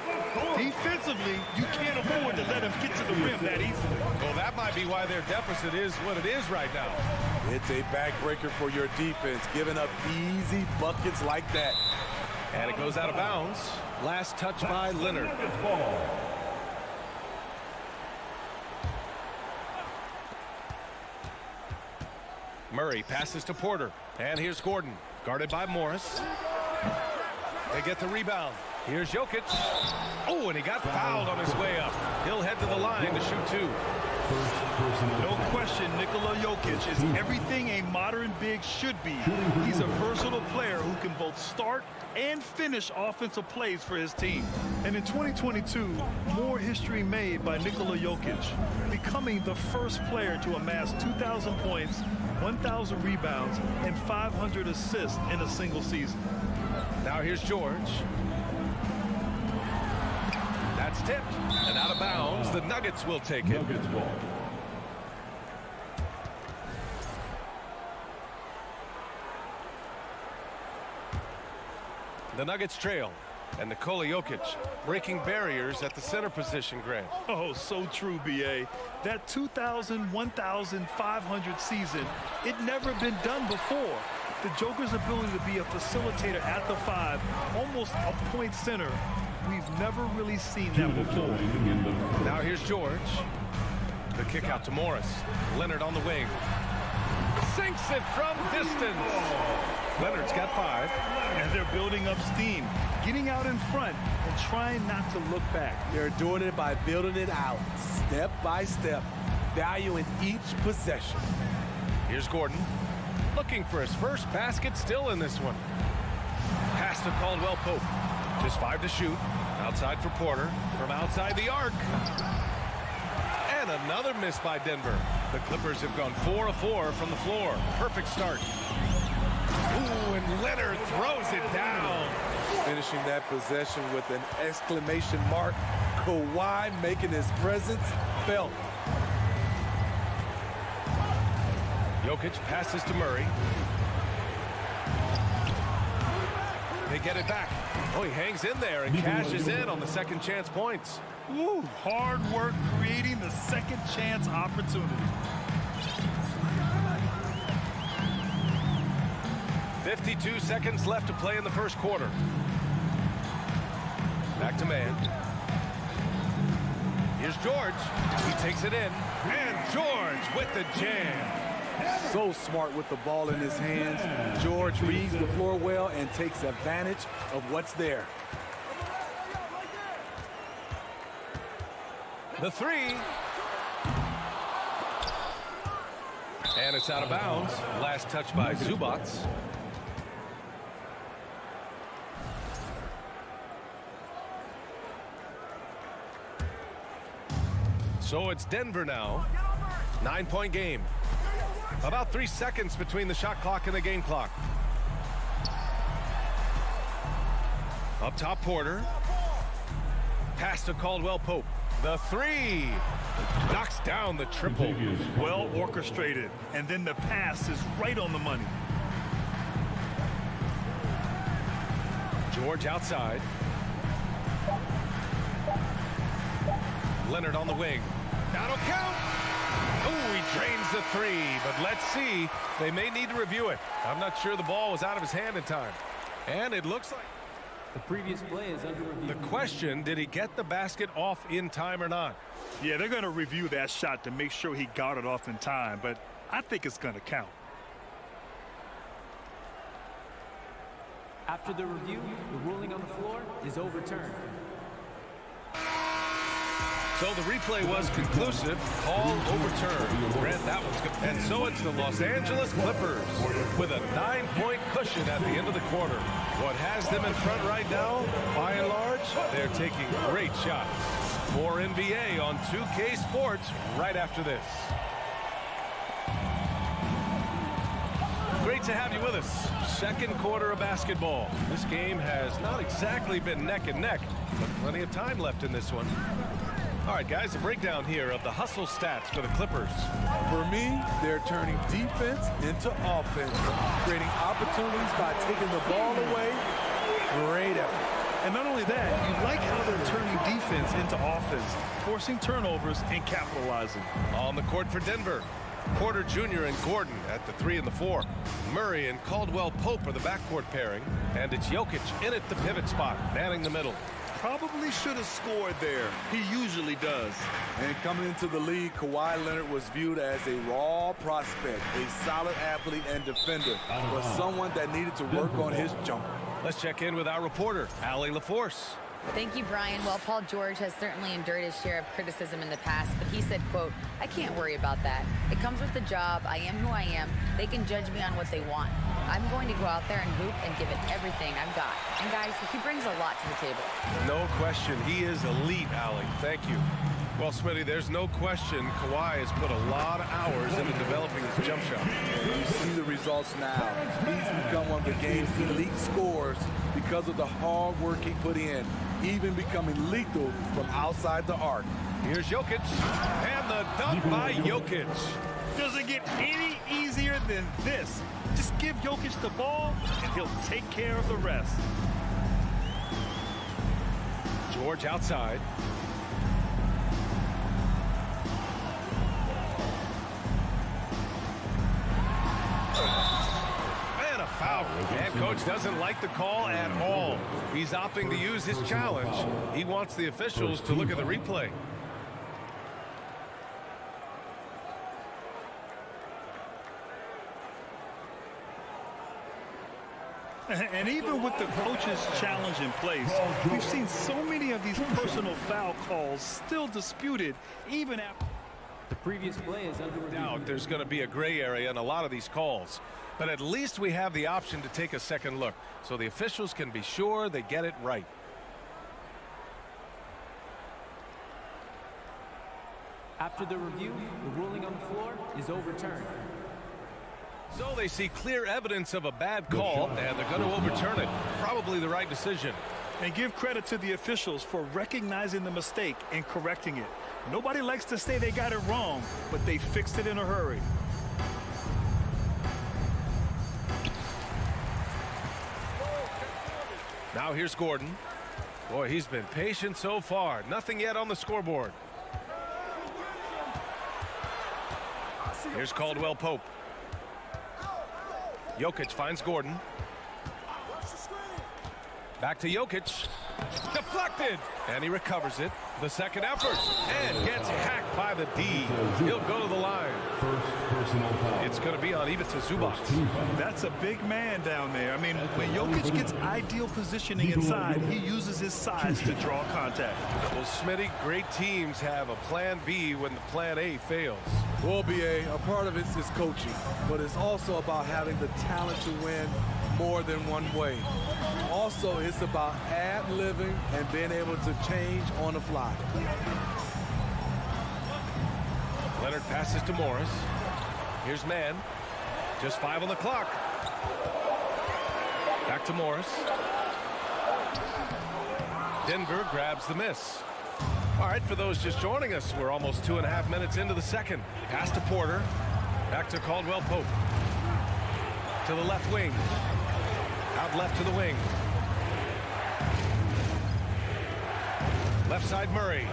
Defensively, you can't afford to let him get to the rim that easily. Well, that might be why their deficit is what it is right now. It's a backbreaker for your defense, giving up easy buckets like that. And it goes out of bounds. Last touch by Leonard. Murray passes to Porter. And here's Gordon, guarded by Morris. They get the rebound. Here's Jokic. Oh, and he got fouled on his way up. He'll head to the line to shoot 2. No question, Nikola Jokic is everything a modern big should be. He's a versatile player who can both start and finish offensive plays for his team. And in 2022, more history made by Nikola Jokic, becoming the first player to amass 2,000 points, 1,000 rebounds, and 500 assists in a single season. Now here's George. That's tipped and out of bounds. The Nuggets will take it. The Nuggets trail, and Nikola Jokic breaking barriers at the center position, Grant. Oh, so true, BA. That 2,000, 1,500 season, it never been done before. The Joker's ability to be a facilitator at the 5, almost a point center, we've never really seen that before. Now here's George. The kick out to Morris. Leonard on the wing. Sinks it from distance. Leonard's got 5. And they're building up steam, getting out in front and trying not to look back. They're doing it by building it out, step by step, valuing each possession. Here's Gordon. Looking for his first basket still in this one. Pass to Caldwell Pope. Just 5 to shoot. Outside for Porter. From outside the arc. And another miss by Denver. The Clippers have gone 4 of 4 from the floor. Perfect start. Ooh, and Leonard throws it down. Finishing that possession with an exclamation mark. Kawhi making his presence felt. Jokic passes to Murray. They get it back. Oh, he hangs in there and cashes in on the second chance points. Woo, hard work creating the second chance opportunity. 52 seconds left to play in the first quarter. Back to Mann. Here's George. He takes it in. And George with the jam. So smart with the ball in his hands. George reads the floor well and takes advantage of what's there. The three. And it's out of bounds. Last touch by Zubac. So it's Denver now. 9-point game. About 3 seconds between the shot clock and the game clock. Up top, Porter. Pass to Caldwell Pope. The three. Knocks down the triple. Well orchestrated. And then the pass is right on the money. George outside. Leonard on the wing. That'll count. Oh, he drains the three, but let's see. They may need to review it. I'm not sure the ball was out of his hand in time. And it looks like the previous play is under review. The question, did he get the basket off in time or not? Yeah, they're going to review that shot to make sure he got it off in time, but I think it's going to count. After the review, the ruling on the floor is overturned. So the replay was conclusive. Call overturned. Grant, that one's good. And so it's the Los Angeles Clippers with a 9-point cushion at the end of the quarter. What has them in front right now, by and large, they're taking great shots. More NBA on 2K Sports right after this. Great to have you with us. Second quarter of basketball. This game has not exactly been neck and neck, but plenty of time left in this one. All right, guys, a breakdown here of the hustle stats for the Clippers. For me, they're turning defense into offense, creating opportunities by taking the ball away. Great effort. And not only that, you like how they're turning defense into offense, forcing turnovers and capitalizing. On the court for Denver, Porter Jr. and Gordon at the 3 and the 4. Murray and Caldwell Pope are the backcourt pairing, and it's Jokic in at the pivot spot, manning the middle. Probably should have scored there. He usually does. And coming into the league, Kawhi Leonard was viewed as a raw prospect, a solid athlete and defender, but someone that needed to work on his jumper. Let's check in with our reporter, Allie LaForce. Thank you, Brian. Well, Paul George has certainly endured his share of criticism in the past, but he said, quote, "I can't worry about that. It comes with the job. I am who I am. They can judge me on what they want. I'm going to go out there and hoop and give it everything I've got." And guys, he brings a lot to the table. No question. He is elite, Allie. Thank you. Well, Smitty, there's no question Kawhi has put a lot of hours into developing his jump shot. And you see the results now. He's become one of the game's elite scorers because of the hard work he put in, even becoming lethal from outside the arc. Here's Jokic, and the dunk by Jokic. Does it get any easier than this? Just give Jokic the ball, and he'll take care of the rest. George outside. And a foul. And coach doesn't like the call at all. He's opting to use his challenge. He wants the officials to look at the replay. And even with the coach's challenge in place, we've seen so many of these personal foul calls still disputed even after. The previous play is under review. Doubt there's going to be a gray area in a lot of these calls, but at least we have the option to take a second look so the officials can be sure they get it right. After the review, the ruling on the floor is overturned. So they see clear evidence of a bad call, and they're going to overturn it. Probably the right decision. And give credit to the officials for recognizing the mistake and correcting it. Nobody likes to say they got it wrong, but they fixed it in a hurry. Now here's Gordon. Boy, he's been patient so far. Nothing yet on the scoreboard. Here's Caldwell Pope. Jokic finds Gordon. Back to Jokic. Deflected. And he recovers it. The second effort. And gets hacked by the D. He'll go to the line. First personal foul. It's going to be on Ivica Zubac. That's a big man down there. I mean, when Jokic gets ideal positioning inside, he uses his size to draw contact. Well, Smitty, great teams have a plan B when the plan A fails. Well, BA, a part of it is coaching, but it's also about having the talent to win more than one way. Also, it's about ad-libbing and being able to change on the fly. Leonard passes to Morris. Here's Mann. Just 5 on the clock. Back to Morris. Denver grabs the miss. All right, for those just joining us, we're almost 2.5 minutes into the second. Pass to Porter. Back to Caldwell Pope. To the left wing. Out left to the wing. Left side Murray.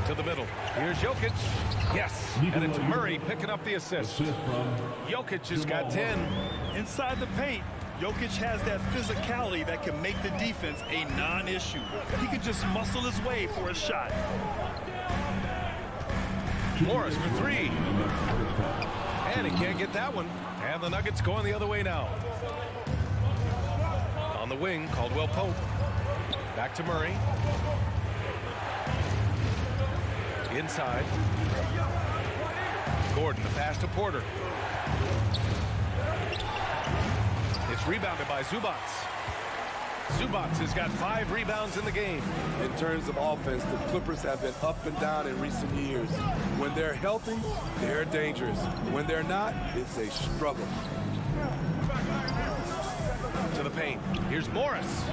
To the middle. Here's Jokic. Yes. And it's Murray picking up the assist. Jokic has got 10. Inside the paint, Jokic has that physicality that can make the defense a non-issue. He can just muscle his way for a shot. Morris for 3. And he can't get that one. And the Nuggets going the other way now. On the wing, Caldwell Pope. Back to Murray. Inside. Gordon, the pass to Porter. It's rebounded by Zubac. Zubac has got 5 rebounds in the game. In terms of offense, the Clippers have been up and down in recent years. When they're healthy, they're dangerous. When they're not, it's a struggle. To the paint. Here's Morris.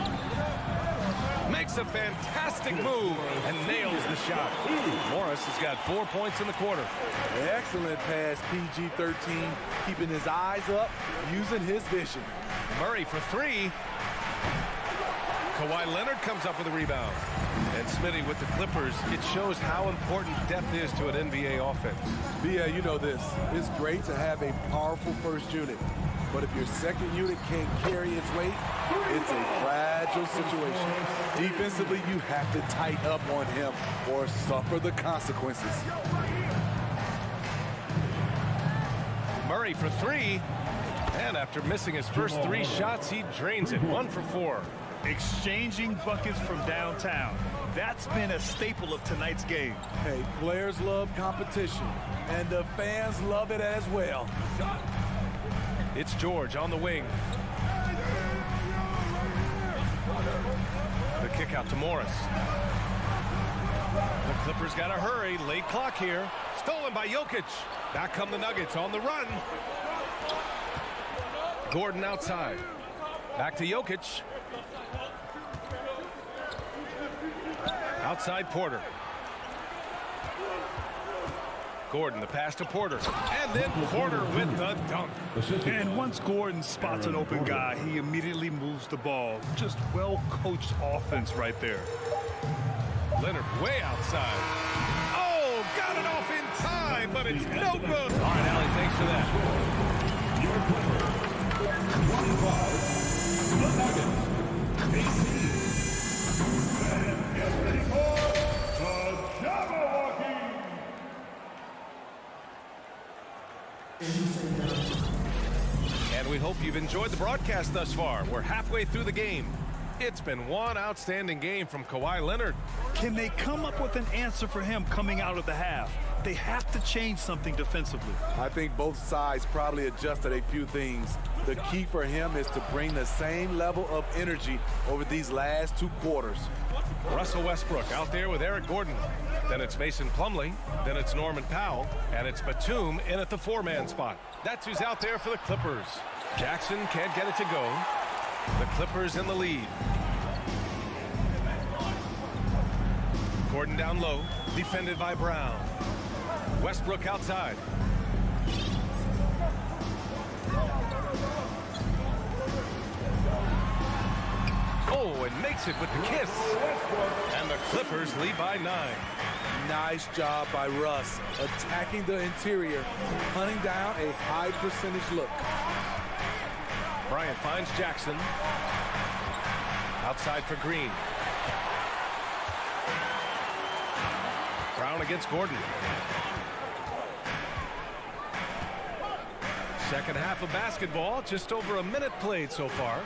Makes a fantastic move and nails the shot. Morris has got 4 points in the quarter. Excellent pass, PG-13, keeping his eyes up, using his vision. Murray for 3. Kawhi Leonard comes up with a rebound. And Smitty with the Clippers, it shows how important depth is to an NBA offense. Yeah, you know this. It's great to have a powerful first unit. But if your second unit can't carry its weight, it's a fragile situation. Defensively, you have to tighten up on him or suffer the consequences. Murray for 3. And after missing his first 3 shots, he drains it. 1 for 4. Exchanging buckets from downtown. That's been a staple of tonight's game. Hey, players love competition, and the fans love it as well. It's George on the wing. The kick out to Morris. The Clippers got to hurry. Late clock here. Stolen by Jokic. Back come the Nuggets on the run. Gordon outside. Back to Jokic. Outside Porter. Gordon, the pass to Porter. And then Porter with the dunk. And once Gordon spots an open guy, he immediately moves the ball. Just well-coached offense right there. Leonard way outside. Oh, got it off in time, but it's no good. All right, Allie, thanks for that. Your Clippers. 25. The Nuggets. 18. And get ready for the Jabberwocky. And we hope you've enjoyed the broadcast thus far. We're halfway through the game. It's been one outstanding game from Kawhi Leonard. Can they come up with an answer for him coming out of the half? They have to change something defensively. I think both sides probably adjusted a few things. The key for him is to bring the same level of energy over these last 2 quarters. Russell Westbrook out there with Eric Gordon. Then it's Mason Plumlee. Then it's Norman Powell. And it's Batum in at the 4-man spot. That's who's out there for the Clippers. Jackson can't get it to go. The Clippers in the lead. Gordon down low, defended by Brown. Westbrook outside. Oh, and makes it with the kiss. And the Clippers lead by 9. Nice job by Russ, attacking the interior, hunting down a high percentage look. Bryant finds Jackson. Outside for Green. Brown against Gordon. Second half of basketball, just over a minute played so far.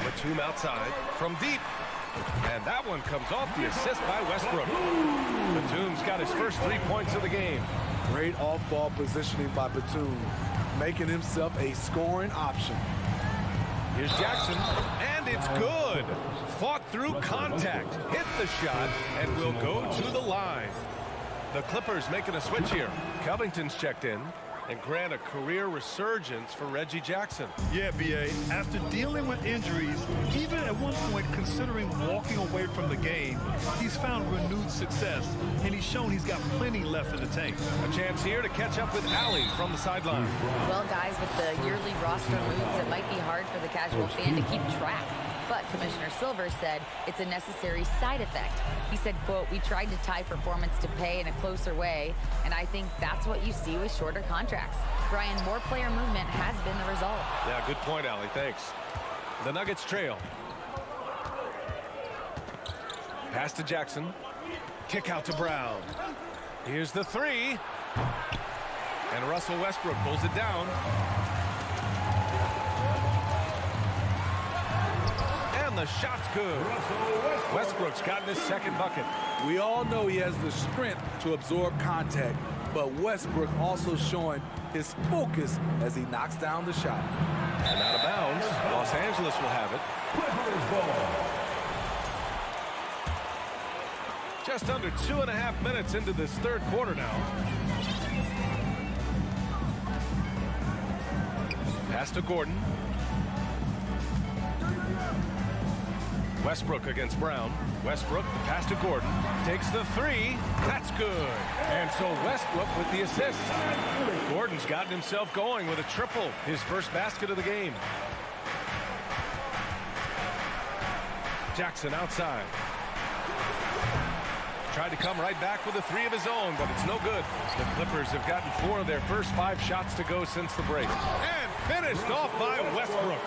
Batum outside from deep. And that one comes off the assist by Westbrook. Batum's got his first 3 points of the game. Great off-ball positioning by Batum, making himself a scoring option. Here's Jackson, and it's good. Fought through contact, hit the shot, and will go to the line. The Clippers making a switch here. Covington's checked in, and grant a career resurgence for Reggie Jackson. Yeah, B.A., after dealing with injuries, even at one point considering walking away from the game, he's found renewed success, and he's shown he's got plenty left in the tank. A chance here to catch up with Allie from the sideline. Well, guys, with the yearly roster moves, it might be hard for the casual fan to keep track. But Commissioner Silver said it's a necessary side effect. He said, quote, "We tried to tie performance to pay in a closer way, and I think that's what you see with shorter contracts." Brian, more player movement has been the result. Yeah, good point, Allie. Thanks. The Nuggets trail. Pass to Jackson. Kick out to Brown. Here's the three. And Russell Westbrook pulls it down. The shot's good. Westbrook's gotten his second bucket. We all know he has the strength to absorb contact, but Westbrook also showing his focus as he knocks down the shot. And out of bounds, Los Angeles will have it. Just under 2.5 minutes into this third quarter now. Pass to Gordon. Westbrook against Brown. Westbrook, the pass to Gordon. Takes the three. That's good. And so Westbrook with the assist. Gordon's gotten himself going with a triple. His first basket of the game. Jackson outside. Tried to come right back with a three of his own, but it's no good. The Clippers have gotten 4 of their first 5 shots to go since the break. And finished off by Westbrook.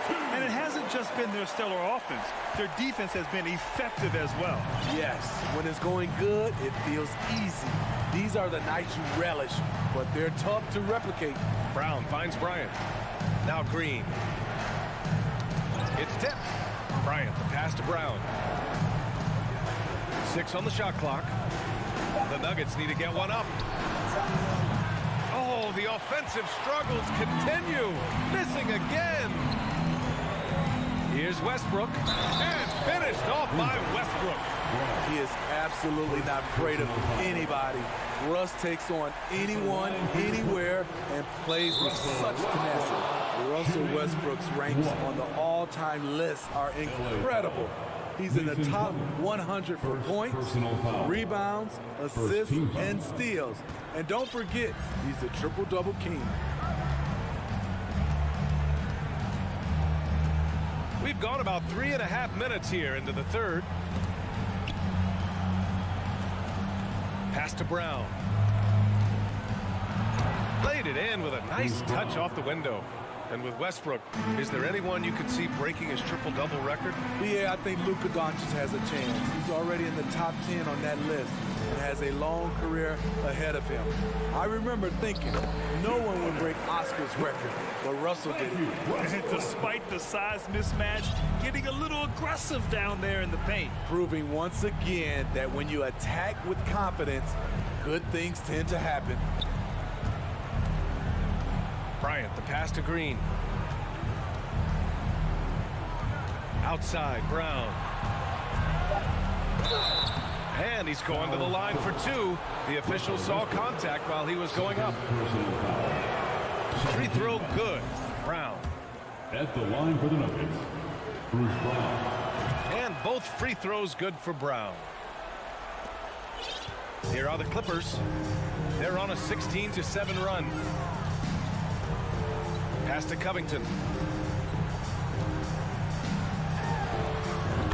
And it hasn't just been their stellar offense. Their defense has been effective as well. Yes, when it's going good, it feels easy. These are the nights you relish, but they're tough to replicate. Brown finds Bryant. Now Green. It's tipped. Bryant, the pass to Brown. 6 on the shot clock. The Nuggets need to get one up. Oh, the offensive struggles continue. Missing again. Here's Westbrook, and finished off by Westbrook. He is absolutely not afraid of anybody. Russ takes on anyone, anywhere, and plays with such tenacity. Russell Westbrook's ranks on the all-time list are incredible. He's in the top 100 for points, rebounds, assists, and steals. And don't forget, he's the triple-double king. We've gone about 3.5 minutes here into the third. Pass to Brown. Played it in with a nice touch off the window. And with Westbrook, is there anyone you could see breaking his triple-double record? Yeah, I think Luka Doncic has a chance. He's already in the top 10 on that list and has a long career ahead of him. I remember thinking no one would break Oscar's record, but Russell did it. And despite the size mismatch, getting a little aggressive down there in the paint. Proving once again that when you attack with confidence, good things tend to happen. Bryant, the pass to Green. Outside, Brown. And he's going to the line for 2. The official saw contact while he was going up. Free throw good. Brown. At the line for the Nuggets, Bruce Brown. And both free throws good for Brown. Here are the Clippers. They're on a 16-7 run. Pass to Covington.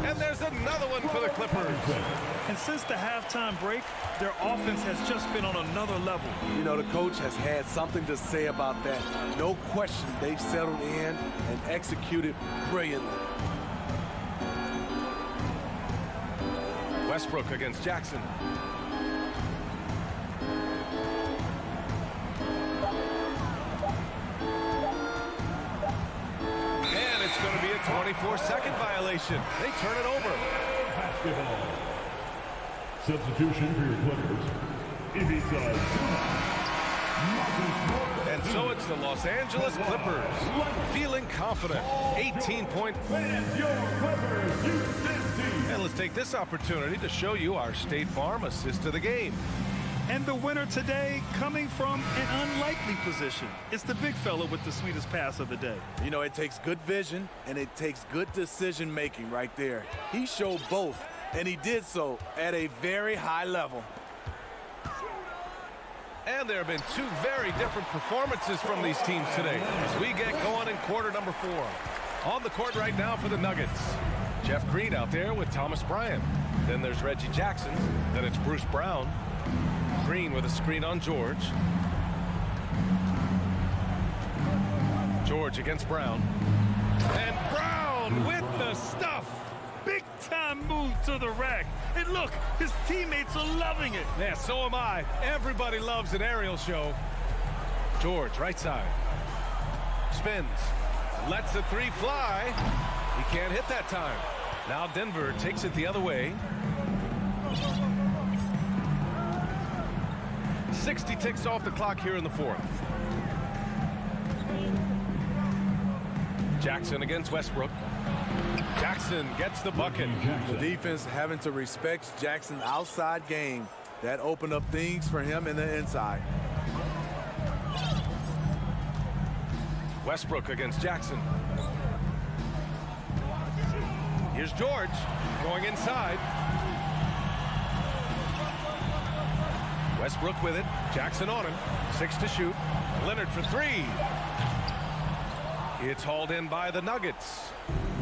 And there's another one for the Clippers. And since the halftime break, their offense has just been on another level. You know, the coach has had something to say about that. No question, they've settled in and executed brilliantly. Westbrook against Jackson. And it's going to be a 24-second violation. They turn it over. Basketball. Substitution for your Clippers. Ibiza. And so it's the Los Angeles Clippers feeling confident. 18-point. And let's take this opportunity to show you our State Farm assist of the game. And the winner today coming from an unlikely position. It's the big fella with the sweetest pass of the day. You know, it takes good vision and it takes good decision making right there. He showed both, and he did so at a very high level. And there have been two very different performances from these teams today as we get going in quarter number 4. On the court right now for the Nuggets. Jeff Green out there with Thomas Bryant. Then there's Reggie Jackson. Then it's Bruce Brown. Green with a screen on George. George against Brown. And Brown with the stuff. Big-time move to the rack. And look, his teammates are loving it. Yeah, so am I. Everybody loves an aerial show. George, right side. Spins. Lets the three fly. He can't hit that time. Now Denver takes it the other way. 60 ticks off the clock here in the 4th. Jackson against Westbrook. Jackson gets the bucket. The defense having to respect Jackson's outside game. That opened up things for him in the inside. Westbrook against Jackson. Here's George going inside. Westbrook with it. Jackson on him. 6 to shoot. Leonard for 3. It's hauled in by the Nuggets.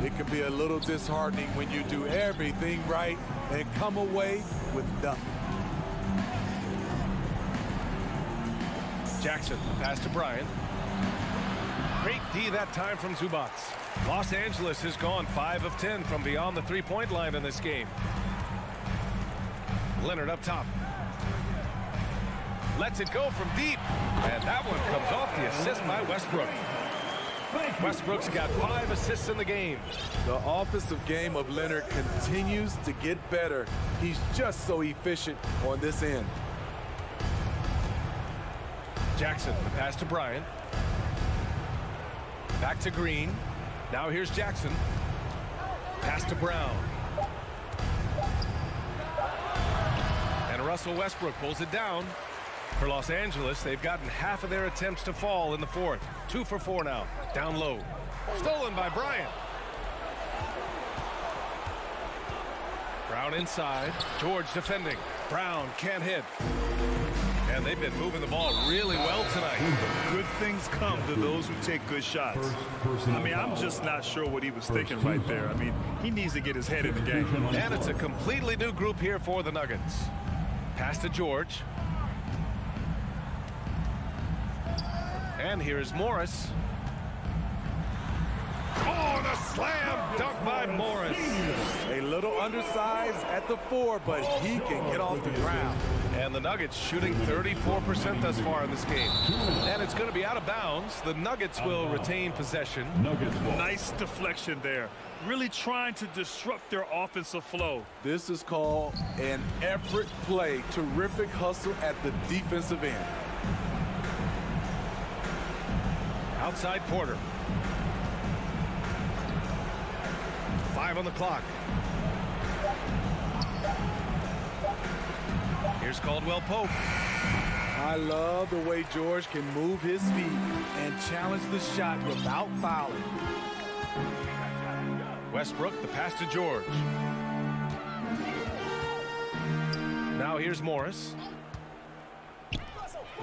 It can be a little disheartening when you do everything right and come away with nothing. Jackson, pass to Bryant. Great D that time from Zubac. Los Angeles has gone 5 of 10 from beyond the three-point line in this game. Leonard up top. Lets it go from deep. And that one comes off the assist by Westbrook. Westbrook's got 5 assists in the game. The offensive game of Leonard continues to get better. He's just so efficient on this end. Jackson, the pass to Bryant. Back to Green. Now here's Jackson. Pass to Brown. And Russell Westbrook pulls it down. For Los Angeles, they've gotten half of their attempts to fall in the 4th. 2 for 4 now. Down low. Stolen by Bryant. Brown inside. George defending. Brown can't hit. And they've been moving the ball really well tonight. Good things come to those who take good shots. I mean, I'm just not sure what he was thinking right there. I mean, he needs to get his head in the game. And it's a completely new group here for the Nuggets. Pass to George. And here's Morris. Oh, and a slam dunk by Morris. A little undersized at the 4, but he can get off the ground. And the Nuggets shooting 34% thus far in this game. And it's going to be out of bounds. The Nuggets will retain possession. Nice deflection there. Really trying to disrupt their offensive flow. This is called an effort play. Terrific hustle at the defensive end. Outside Porter. 5 on the clock. Here's Caldwell Pope. I love the way George can move his feet and challenge the shot without fouling. Westbrook, the pass to George. Now here's Morris.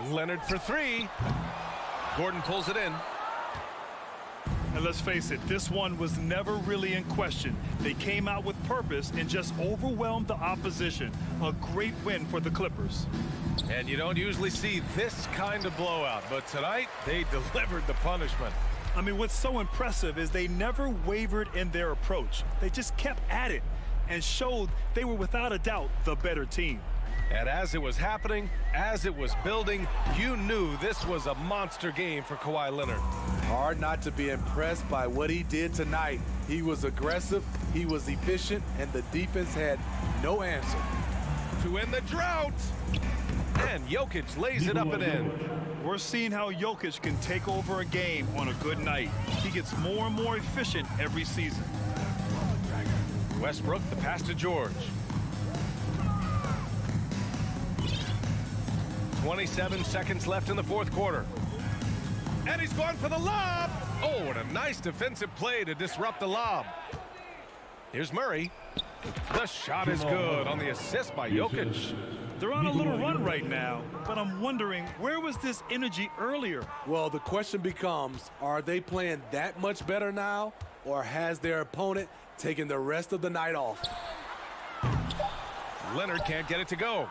Leonard for 3. Gordon pulls it in. And let's face it, this one was never really in question. They came out with purpose and just overwhelmed the opposition. A great win for the Clippers. And you don't usually see this kind of blowout, but tonight they delivered the punishment. I mean, what's so impressive is they never wavered in their approach. They just kept at it. and showed they were without a doubt the better team. And as it was happening, as it was building, you knew this was a monster game for Kawhi Leonard. Hard not to be impressed by what he did tonight. He was aggressive, he was efficient, and the defense had no answer. To end the drought, and Jokic lays it up and in. We're seeing how Jokic can take over a game on a good night. He gets more and more efficient every season. Westbrook, the pass to George. 27 seconds left in the fourth quarter. And he's going for the lob. Oh, and a nice defensive play to disrupt the lob. Here's Murray. The shot is good on the assist by Jokic. They're on a little run right now, but I'm wondering, where was this energy earlier? Well, the question becomes, are they playing that much better now, or has their opponent taken the rest of the night off? Leonard can't get it to go.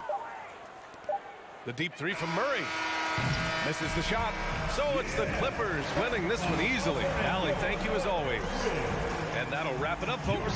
The deep three from Murray. Misses the shot. So it's the Clippers winning this one easily. Allie, thank you as always. And that'll wrap it up, folks.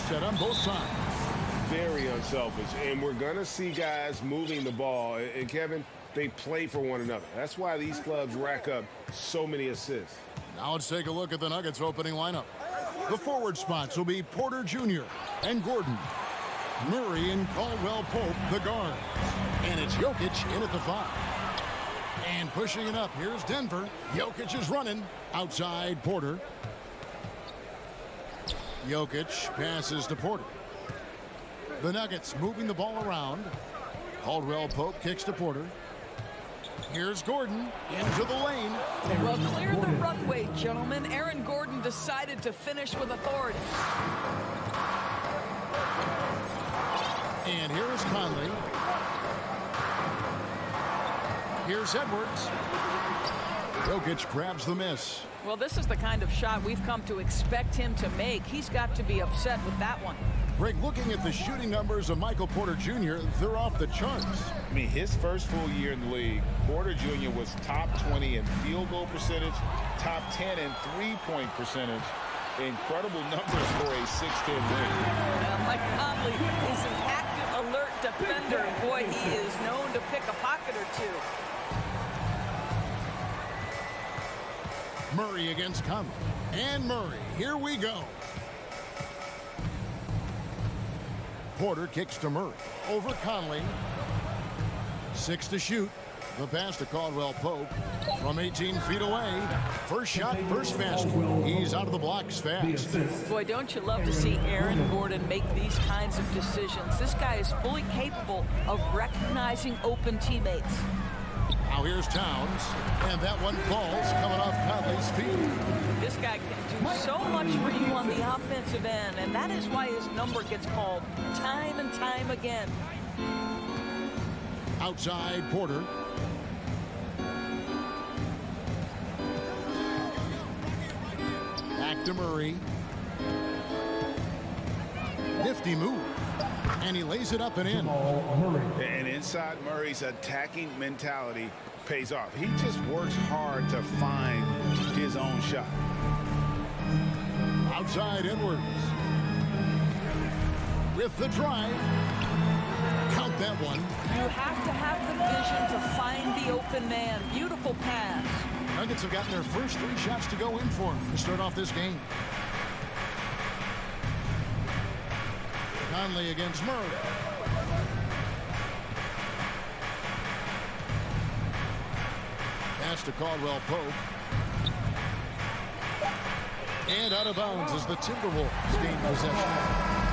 set on both sides. Very unselfish, and we're going to see guys moving the ball. And Kevin, they play for one another. That's why these clubs rack up so many assists. Now let's take a look at the Nuggets opening lineup. The forward spots will be Porter Jr. and Gordon. Murray and Caldwell Pope, the guards. And it's Jokic in at the 5. And pushing it up, here's Denver. Jokic is running. Outside Porter. Jokic passes to Porter. The Nuggets moving the ball around. Caldwell Pope kicks to Porter. Here's Gordon into the lane. Well, clear the runway, gentlemen. Aaron Gordon decided to finish with authority. And here is Conley. Here's Edwards. Jokic grabs the miss. Well, this is the kind of shot we've come to expect him to make. He's got to be upset with that one. Greg, looking at the shooting numbers of Michael Porter Jr., they're off the charts. I mean, his first full year in the league, Porter Jr. was top 20 in field goal percentage, top 10 in three-point percentage. Incredible numbers for a 6'10" wing. Mike Conley is an active, alert defender. And boy, he is known to pick a pocket or two. Murray against Conley. And Murray, here we go. Porter kicks to Murray. Over Conley. 6 to shoot. The pass to Caldwell Pope from 18 feet away. First shot, first basket. He's out of the blocks fast. Boy, don't you love to see Aaron Gordon make these kinds of decisions. This guy is fully capable of recognizing open teammates. Now here's Towns, and that one falls coming off Conley's feet. This guy can do so much for you on the offensive end, and that is why his number gets called time and time again. Outside Porter. Back to Murray. Nifty move. And he lays it up and in. And inside Murray's attacking mentality pays off. He just works hard to find his own shot. Outside Edwards. With the drive. Count that one. You have to have the vision to find the open man. Beautiful pass. Nuggets have gotten their first 3 shots to go in for him to start off this game. Conley against Murray. Pass to Caldwell Pope. And out of bounds as the Timberwolves gain possession.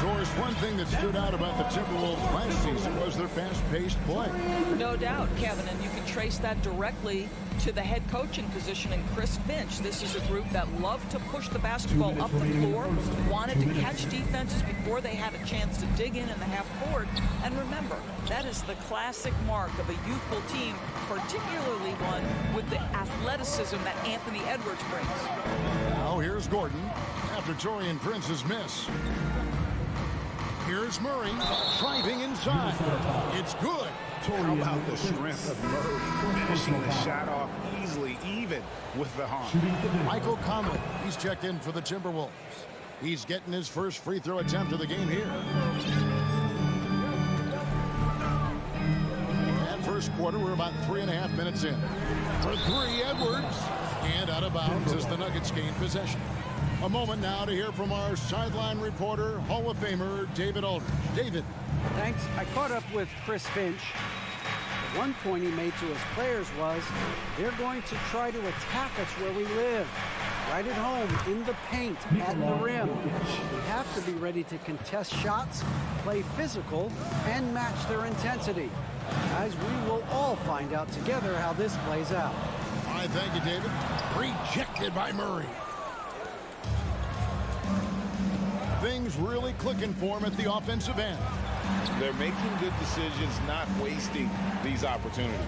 Doris, one thing that stood out about the Timberwolves last season was their fast-paced play. No doubt, Kevin, and you can trace that directly to the head coaching position in Chris Finch. This is a group that loved to push the basketball up the floor, wanted to catch defenses before they had a chance to dig in the half court. And remember, that is the classic mark of a youthful team, particularly one with the athleticism that Anthony Edwards brings. Now here's Gordon after Taurean Prince's miss. Here's Murray driving inside. It's good. How about the strength of Murray finishing the shot off easily, even with the harm. Michael Conley, he's checked in for the Timberwolves. He's getting his first free throw attempt of the game here. And first quarter, we're about 3.5 minutes in. For 3, Edwards. And out of bounds as the Nuggets gain possession. A moment now to hear from our sideline reporter, Hall of Famer David Aldridge. David. Thanks. I caught up with Chris Finch. One point he made to his players was, they're going to try to attack us where we live. Right at home, in the paint, at the rim. We have to be ready to contest shots, play physical, and match their intensity. Guys, we will all find out together how this plays out. All right, thank you, David. Rejected by Murray. Things really clicking for him at the offensive end. They're making good decisions, not wasting these opportunities.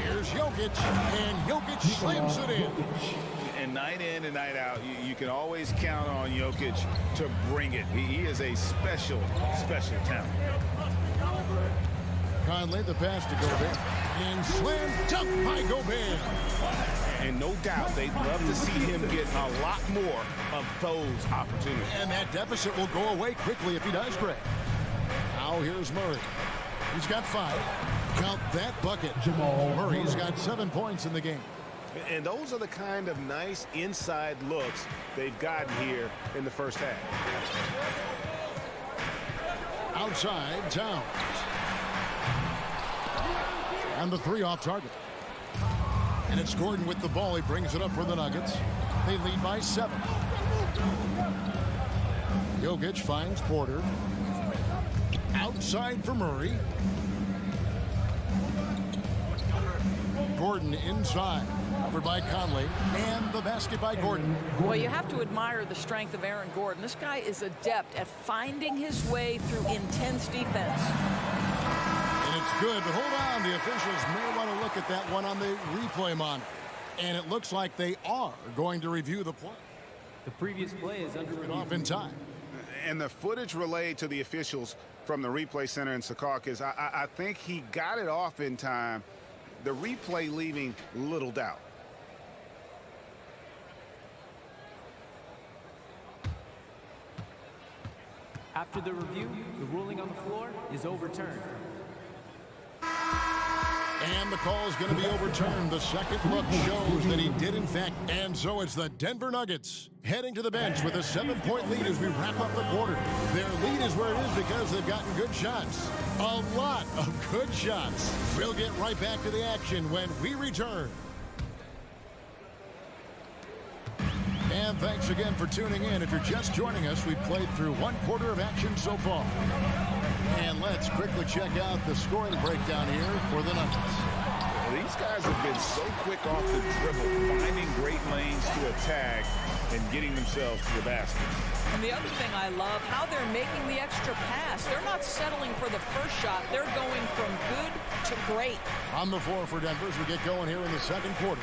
Here's Jokic, and Jokic slams it in. And night in and night out, you can always count on Jokic to bring it. He is a special, special talent. Conley, the pass to Gobert. And slam dunk by Gobert. And no doubt they'd love to see him get a lot more of those opportunities. And that deficit will go away quickly if he does, Greg. Now here's Murray. He's got 5. Count that bucket. Murray's got 7 points in the game. And those are the kind of nice inside looks they've gotten here in the first half. Outside, Towns. And the 3 off target. And it's Gordon with the ball. He brings it up for the Nuggets. They lead by 7. Jokic finds Porter. Outside for Murray. Gordon inside. Covered by Conley. And the basket by Gordon. Well, you have to admire the strength of Aaron Gordon. This guy is adept at finding his way through intense defense. And it's good, but hold on. The officials may want to look at that one on the replay monitor. And it looks like they are going to review the play. The previous play is under review. Off in time. And the footage relayed to the officials from the replay center in Secaucus, I think he got it off in time. The replay leaving little doubt. After the review, the ruling on the floor is overturned. And the call is going to be overturned. The second look shows that he did, in fact. And so it's the Denver Nuggets heading to the bench with a 7-point lead as we wrap up the quarter. Their lead is where it is because they've gotten good shots. A lot of good shots. We'll get right back to the action when we return. And thanks again for tuning in. If you're just joining us, we've played through 1 quarter of action so far. And let's quickly check out the scoring breakdown here for the Nuggets. These guys have been so quick off the dribble, finding great lanes to attack and getting themselves to the basket. And the other thing I love, how they're making the extra pass. They're not settling for the first shot. They're going from good to great. On the floor for Denver as we get going here in the second quarter.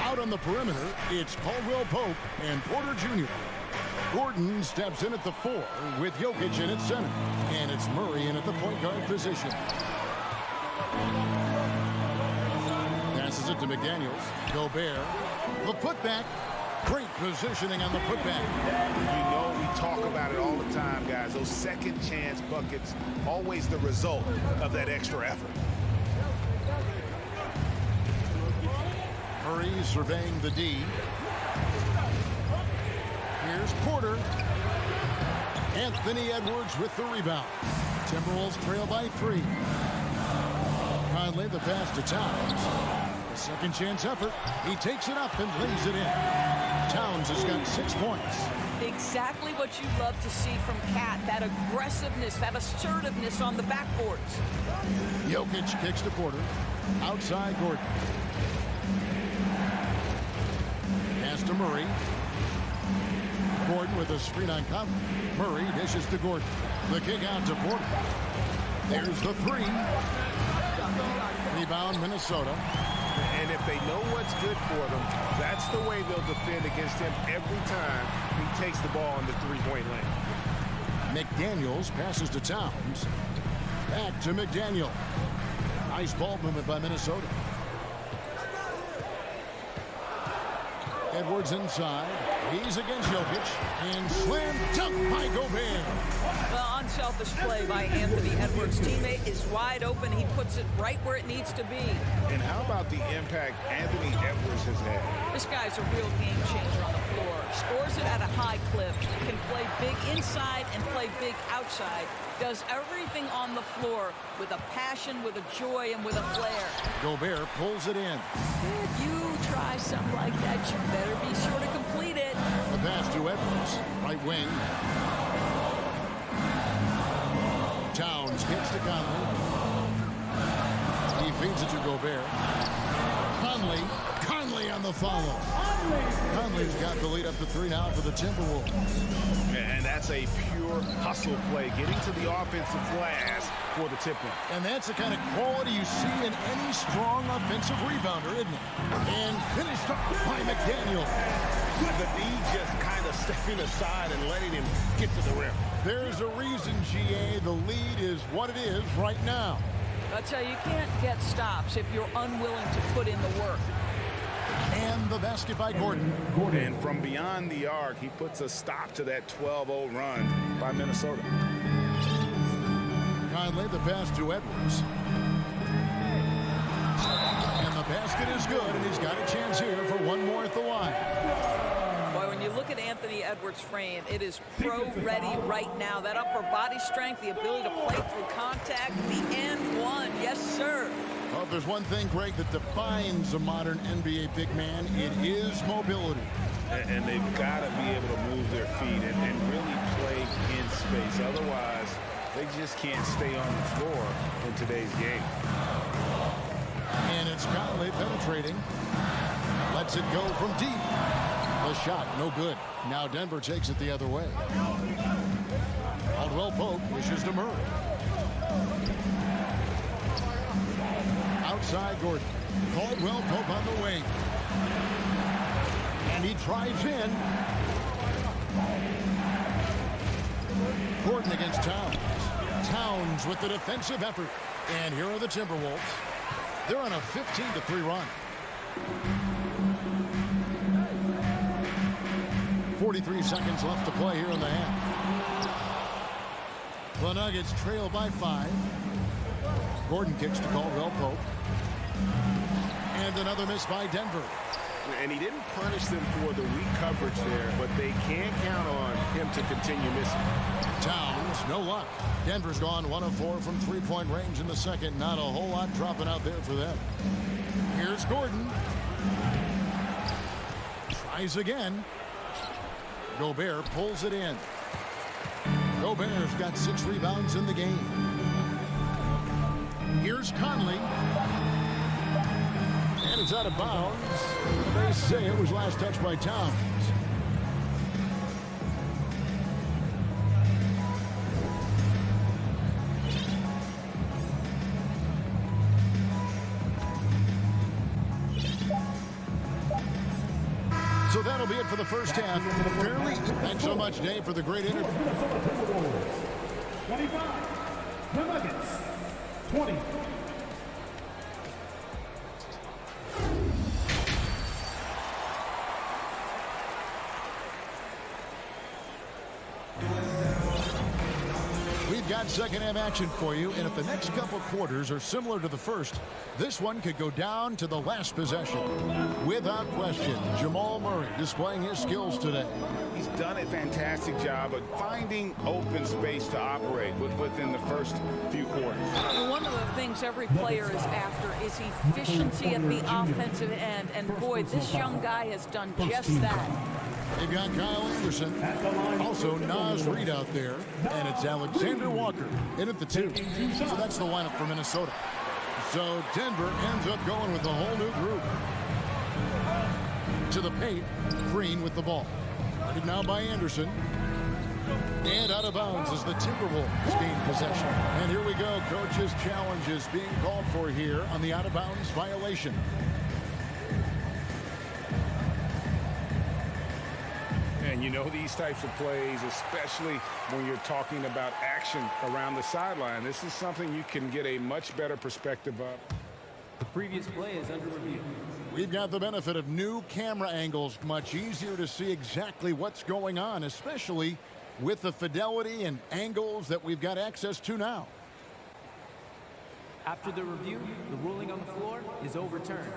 Out on the perimeter, it's Caldwell Pope and Porter Jr. Gordon steps in at the 4 with Jokic in at center. And it's Murray in at the point guard position. Passes it to McDaniels. Gobert. The putback. Great positioning on the putback. You know we talk about it all the time, guys. Those second chance buckets, always the result of that extra effort. Murray surveying the D. Here's Porter. Anthony Edwards with the rebound. Timberwolves trail by 3. Conley the pass to Towns. A second chance effort. He takes it up and lays it in. Towns has got 6 points. Exactly what you love to see from Cat. That aggressiveness, that assertiveness on the backboards. Jokic kicks to Porter. Outside Gordon. Pass to Murray. Gordon with a screen on Conley. Murray dishes to Gordon. The kick out to Porter. There's the 3. Rebound Minnesota. And if they know what's good for them, that's the way they'll defend against him every time he takes the ball in the 3-point lane. McDaniels passes to Towns. Back to McDaniel. Nice ball movement by Minnesota. Edwards inside. He's against Jokic. And slam dunk by Gobert. Well, unselfish play by Anthony Edwards. Teammate is wide open. He puts it right where it needs to be. And how about the impact Anthony Edwards has had? This guy's a real game changer on the floor. Scores it at a high clip. Can play big inside and play big outside. Does everything on the floor with a passion, with a joy, and with a flair. Gobert pulls it in. If you try something like that, you better be sure to complete it. The pass to Edwards. Right wing. Towns gets to Conley. He feeds it to Gobert. Conley on the follow. Conley's got the lead up to 3 now for the Timberwolves. And that's a pure hustle play, getting to the offensive glass for the tip-in. And that's the kind of quality you see in any strong offensive rebounder, isn't it? And finished up by McDaniel. The D just kind of stepping aside and letting him get to the rim. There's a reason, GA, the lead is what it is right now. I tell you, you can't get stops if you're unwilling to put in the work. And the basket by Gordon. And from beyond the arc, he puts a stop to that 12-0 run by Minnesota. Conley, the pass to Edwards. And the basket is good, and he's got a chance here for one more at the line. Boy, when you look at Anthony Edwards' frame, it is pro-ready right now. That upper body strength, the ability to play through contact, the and one. Yes, sir. Well, if there's one thing, Greg, that defines a modern NBA big man, it is mobility. And they've got to be able to move their feet and really play in space. Otherwise, they just can't stay on the floor in today's game. And it's Conley penetrating. Lets it go from deep. The shot, no good. Now Denver takes it the other way. Caldwell Pope wishes to Murray. Outside Gordon. Caldwell Pope on the wing. And he drives in. Gordon against Towns. Towns with the defensive effort. And here are the Timberwolves. They're on a 15-3 run. 43 seconds left to play here in the half. The Nuggets trail by 5. Gordon kicks to Caldwell Pope. And another miss by Denver. And he didn't punish them for the weak coverage there, but they can count on him to continue missing. Towns, no luck. Denver's gone 1 of 4 from three-point range in the second. Not a whole lot dropping out there for them. Here's Gordon. Tries again. Gobert pulls it in. Gobert's got 6 rebounds in the game. Here's Conley. And it's out of bounds. They say it was last touched by Towns. So that'll be it for the first half. Fairly. Thanks so much, Dave, for the great interview. 25. The Nuggets. 20. We've got second half action for you, and if the next couple quarters are similar to the first, this one could go down to the last possession. Without question, Jamal Murray displaying his skills today. He's done a fantastic job of finding open space to operate within the first few quarters. One of the things every player is after is efficiency at the offensive end, and boy, this young guy has done just that. They've got Kyle Anderson, also Naz Reid out there, and it's Alexander Walker in at the 2. So that's the lineup for Minnesota. So Denver ends up going with a whole new group. To the paint, Green with the ball. Guarded now by Anderson. And out of bounds as the Timberwolves gain possession. And here we go. Coach's challenge is being called for here on the out-of-bounds violation. And you know these types of plays, especially when you're talking about action around the sideline, this is something you can get a much better perspective of. The previous play is under review. We've got the benefit of new camera angles. Much easier to see exactly what's going on, especially with the fidelity and angles that we've got access to now. After the review, the ruling on the floor is overturned.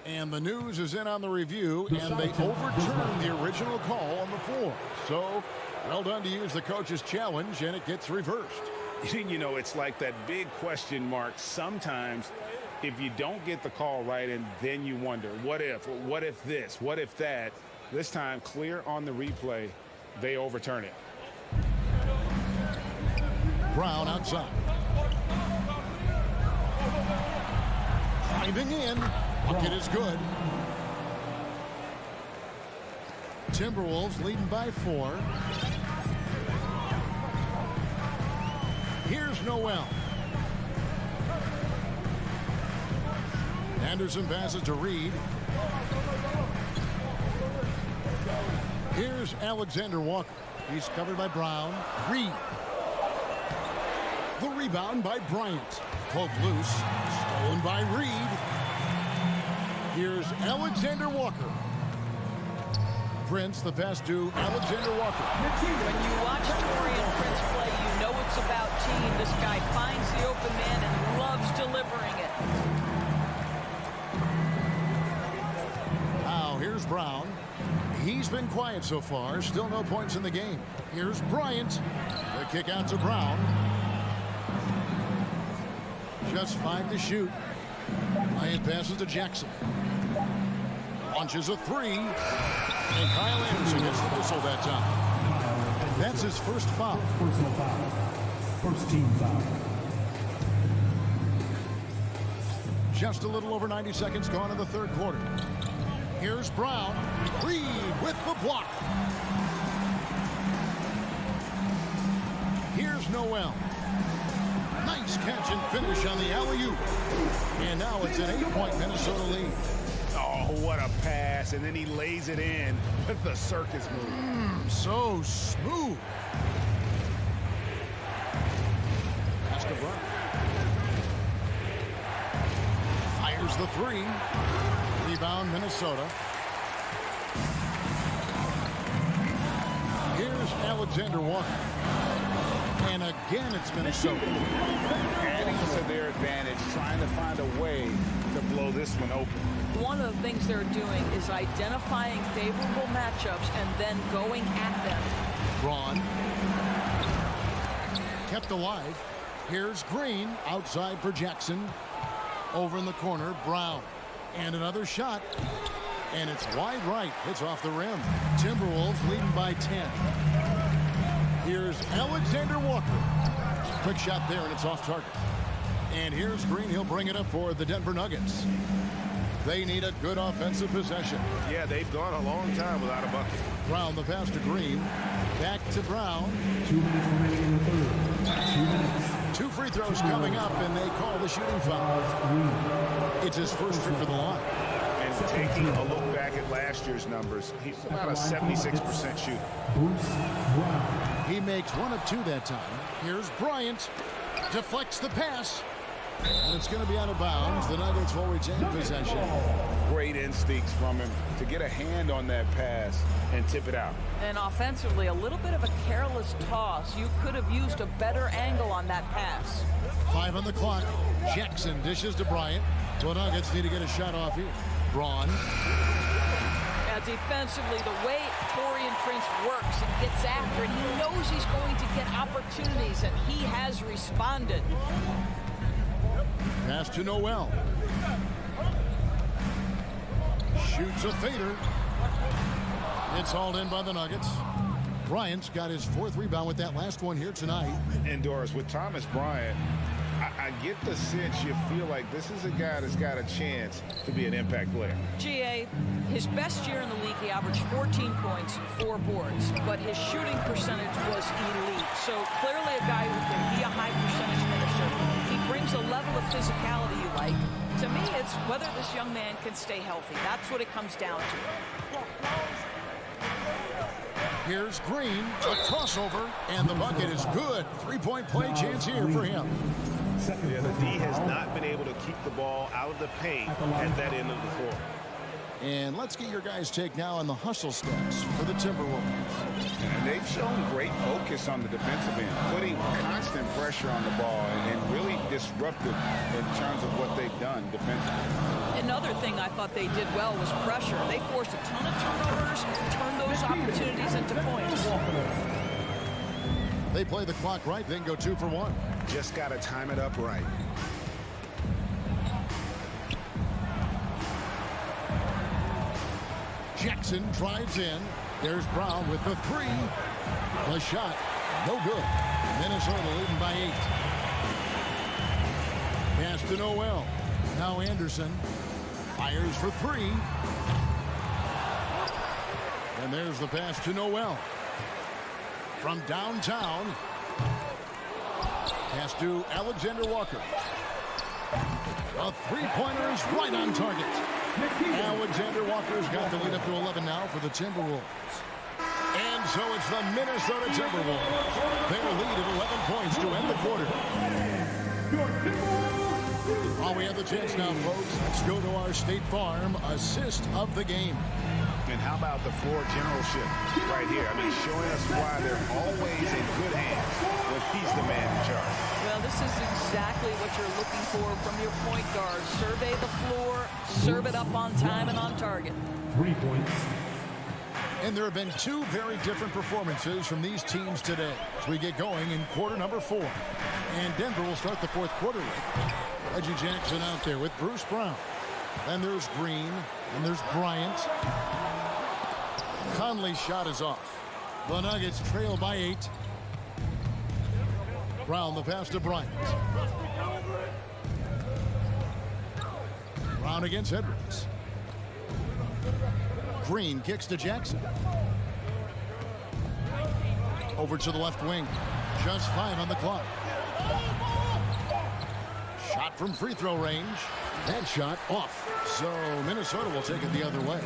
And the news is in on the review, and they overturn the original call on the floor. So, well done to use the coach's challenge, and it gets reversed. You know, it's like that big question mark sometimes if you don't get the call right, and then you wonder, what if this, what if that? This time, clear on the replay, they overturn it. Brown outside. Driving in. Bucket is good. Timberwolves leading by 4. Here's Noel. Anderson passes to Reed. Here's Alexander Walker. He's covered by Brown. Reed. The rebound by Bryant. Poke loose. Stolen by Reed. Here's Alexander Walker. Prince, the pass to Alexander Walker. When you watch Torian Prince play, you know it's about team. This guy finds the open man and loves delivering it. Now here's Brown. He's been quiet so far. Still no points in the game. Here's Bryant. The kick out to Brown. Just 5 to shoot. Bryant passes to Jackson. Launches a 3. And Kyle Anderson gets the whistle that time. That's his first foul. Personal foul. First team foul. Just a little over 90 seconds gone in the third quarter. Here's Brown. Reed with the block. Here's Noel. Nice catch and finish on the alley-oop. And now it's an 8-point Minnesota lead. Oh, what a pass. And then he lays it in with the circus move. So smooth. Pass to Brown. Fires the 3. Rebound, Minnesota. Here's Alexander Walker. And again, it's Minnesota. Adding to their advantage, trying to find a way to blow this one open. One of the things they're doing is identifying favorable matchups and then going at them. Braun. Kept alive. Here's Green outside for Jackson. Over in the corner, Brown. And another shot. And it's wide right. It's off the rim. Timberwolves leading by 10. Here's Alexander Walker. Quick shot there, and it's off target. And here's Green. He'll bring it up for the Denver Nuggets. They need a good offensive possession. Yeah, they've gone a long time without a bucket. Brown, the pass to Green. Back to Brown. 2 minutes remaining in the third. 2 minutes. 2 free throws coming up, and they call the shooting foul. It's his first trip to the line. And taking a look back at last year's numbers, he's about a 76% shooter. He makes 1 of 2 that time. Here's Bryant. Deflects the pass. And it's going to be out of bounds. The Nuggets will retain possession. Great instincts from him to get a hand on that pass and tip it out. And offensively, a little bit of a careless toss. You could have used a better angle on that pass. 5 on the clock. Jackson dishes to Bryant. So the Nuggets need to get a shot off here. Braun. Now defensively, the way Torian Prince works and gets after it, he knows he's going to get opportunities, and he has responded. Pass to Noel. Shoots a fader. It's hauled in by the Nuggets. Bryant's got his 4th rebound with that last one here tonight. And Doris, with Thomas Bryant, I get the sense you feel like this is a guy that's got a chance to be an impact player. GA, his best year in the league, he averaged 14 points and 4 boards, but his shooting percentage was elite. So clearly a guy who can be a high percentage finisher. He brings a level of physicality you like. To me, it's whether this young man can stay healthy. That's what it comes down to. Here's Green, a crossover, and the bucket is good. 3-point play chance here for him. Yeah, the D has not been able to keep the ball out of the paint at that end of the floor. And let's get your guys' take now on the hustle stats for the Timberwolves. And they've shown great focus on the defensive end, putting constant pressure on the ball and really disruptive in terms of what they've done defensively. Another thing I thought they did well was pressure. They forced a ton of turnovers, turned those opportunities into points. They play the clock right, then go 2 for 1. Just got to time it up right. Jackson drives in. There's Brown with the 3. The shot, no good. Minnesota leading by 8. Pass to Noel. Now Anderson fires for 3. And there's the pass to Noel. From downtown. Pass to Alexander Walker. A 3-pointer is right on target. Alexander Walker's got the lead up to 11 now for the Timberwolves. And so it's the Minnesota Timberwolves. Their lead at 11 points to end the quarter. Your Timberwolves Oh, we have the chance now, folks. Let's go to our State Farm assist of the game. And how about the floor generalship right here? I mean, showing us why they're always in good hands when he's the man in charge. Well, this is exactly what you're looking for from your point guard. Survey the floor, serve it up on time and on target. 3 points. And there have been two very different performances from these teams today as we get going in quarter number 4. And Denver will start the fourth quarter with Reggie Jackson out there with Bruce Brown. Then there's Green, and there's Bryant. Conley's shot is off. The Nuggets trail by 8. Brown the pass to Bryant. Brown against Edwards. Green kicks to Jackson. Over to the left wing. Just 5 on the clock. Shot from free throw range. That shot off. So Minnesota will take it the other way.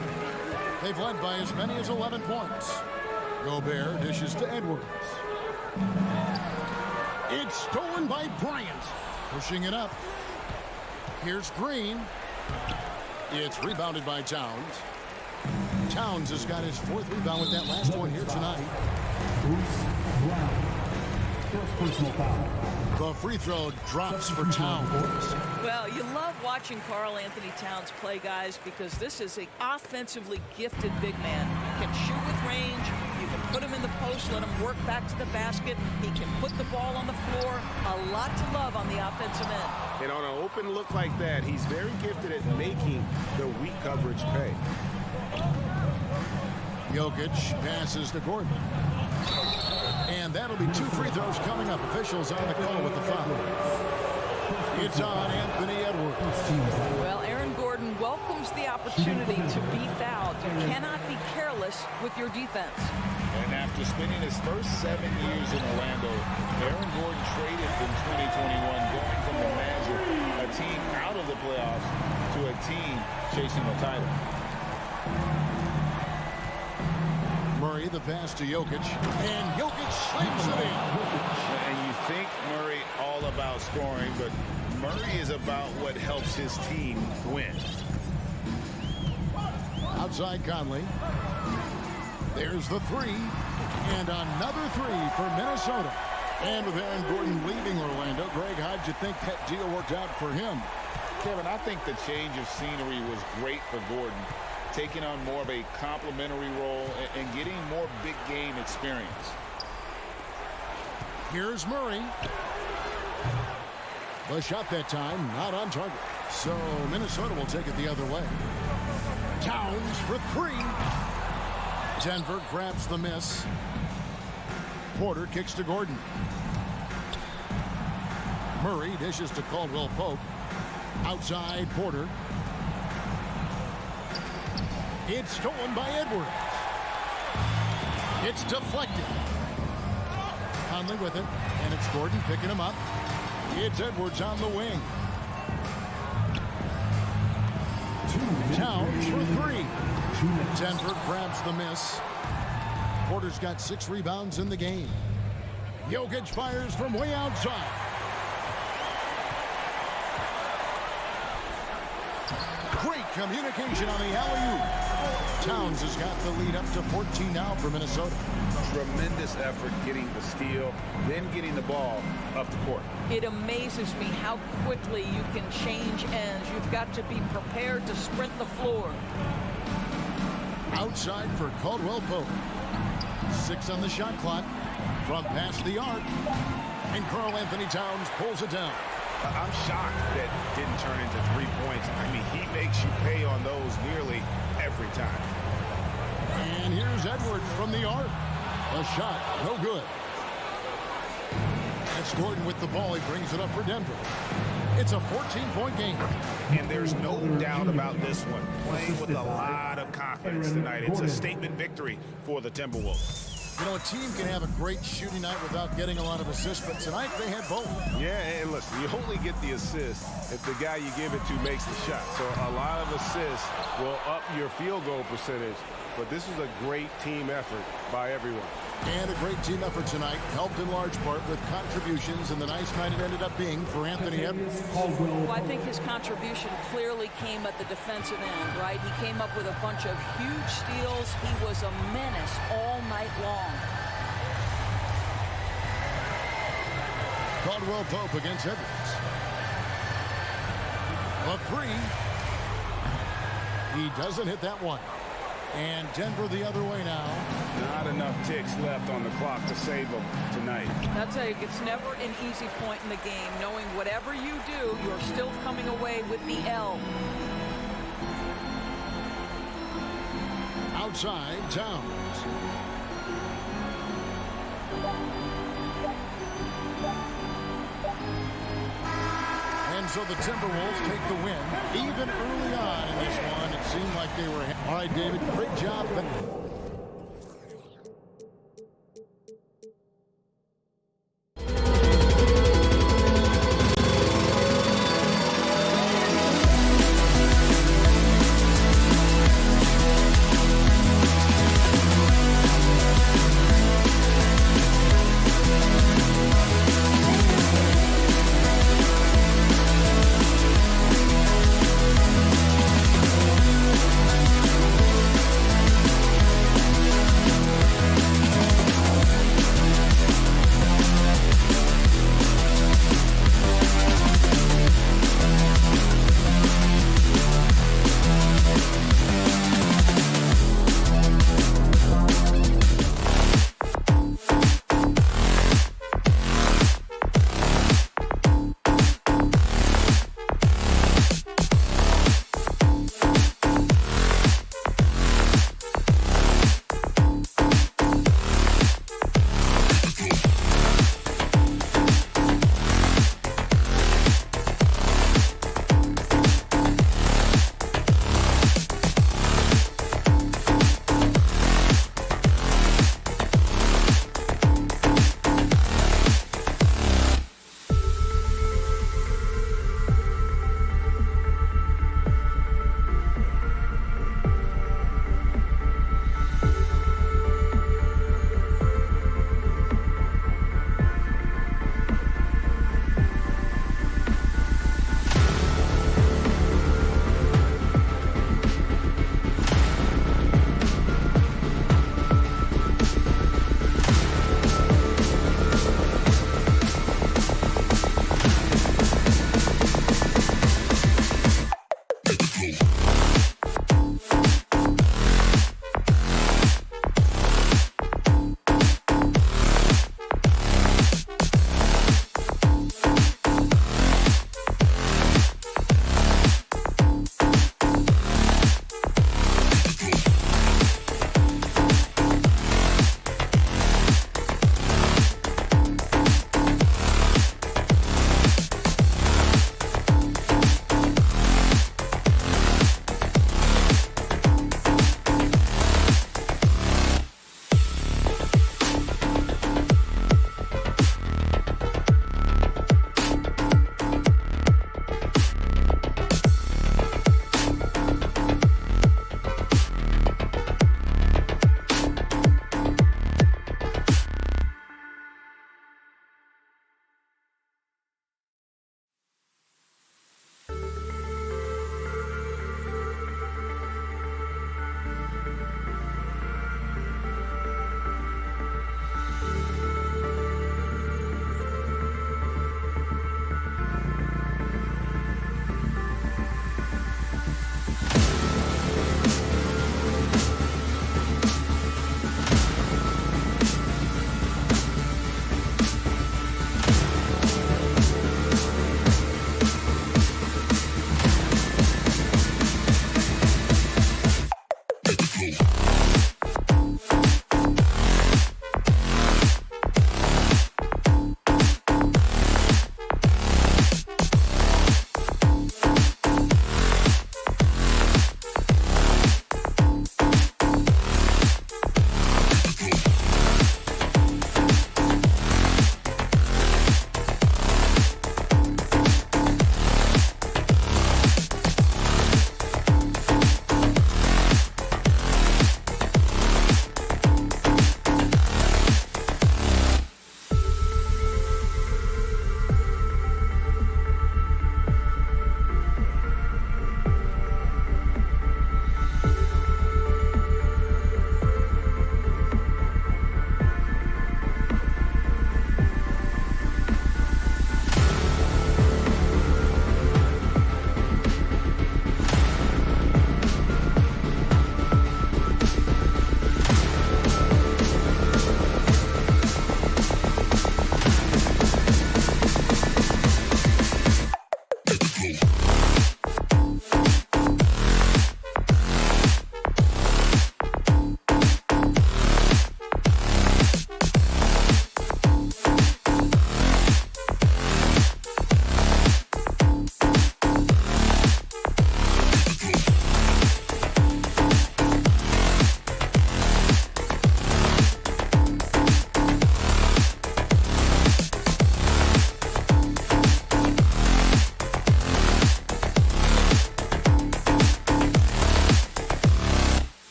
They've led by as many as 11 points. Gobert dishes to Edwards. It's stolen by Bryant. Pushing it up. Here's Green. It's rebounded by Towns. Towns has got his 4th rebound with that last one here tonight. Bruce Brown. First personal foul. The free throw drops for Towns. Well, you love watching Karl Anthony Towns play, guys, because this is an offensively gifted big man. He can shoot with range. You can put him in the post, let him work back to the basket. He can put the ball on the floor. A lot to love on the offensive end. And on an open look like that, he's very gifted at making the weak coverage pay. Jokic passes to Gordon. And that'll be 2 free throws coming up. Officials on the call with the foul. It's on Anthony Edwards. Well, Aaron Gordon welcomes the opportunity to be fouled. You cannot be careless with your defense. And after spending his first 7 years in Orlando, Aaron Gordon traded in 2021, going from the Magic, a team out of the playoffs, to a team chasing the title. Murray, the pass to Jokic, and Jokic slams it in. And you think Murray all about scoring, but Murray is about what helps his team win. Outside Conley. There's the 3, and another 3 for Minnesota. And with Aaron Gordon leaving Orlando, Greg, how'd you think that deal worked out for him? Kevin, I think the change of scenery was great for Gordon, taking on more of a complimentary role and getting more big game experience. Here's Murray. The shot that time, not on target. So Minnesota will take it the other way. Towns for 3. Denver grabs the miss. Porter kicks to Gordon. Murray dishes to Caldwell Pope. Outside Porter. It's stolen by Edwards. It's deflected. Conley with it, and it's Gordon picking him up. It's Edwards on the wing. Towns for 3. Denver grabs the miss. Porter's got 6 rebounds in the game. Jokic fires from way outside. Great communication on the alley-oop. Towns has got the lead up to 14 now for Minnesota. Tremendous effort getting the steal, then getting the ball up the court. It amazes me how quickly you can change ends. You've got to be prepared to sprint the floor. Outside for Caldwell Pope. 6 on the shot clock. From past the arc. And Karl Anthony Towns pulls it down. I'm shocked that didn't turn into 3 points. I mean, he makes you pay on those nearly every time. And here's Edwards from the arc. A shot, no good. That's Gordon with the ball. He brings it up for Denver. It's a 14-point game. And there's no doubt about this one. Playing with a lot of confidence tonight. It's a statement victory for the Timberwolves. You know, a team can have a great shooting night without getting a lot of assists, but tonight they had both. Yeah, and listen, you only get the assist if the guy you give it to makes the shot. So a lot of assists will up your field goal percentage, but this is a great team effort by everyone. And a great team effort tonight, helped in large part with contributions, and the nice night it ended up being for Anthony Edwards. Well, I think his contribution clearly came at the defensive end, right? He came up with a bunch of huge steals. He was a menace all night long. Caldwell Pope against Edwards. A three. He doesn't hit that one. And Denver the other way now. Not enough ticks left on the clock to save them tonight. That's it's never an easy point in the game, knowing whatever you do, you're still coming away with the L. Outside, Towns. And so the Timberwolves take the win. Even early on in this one, it seemed like they were... All right, David, great job.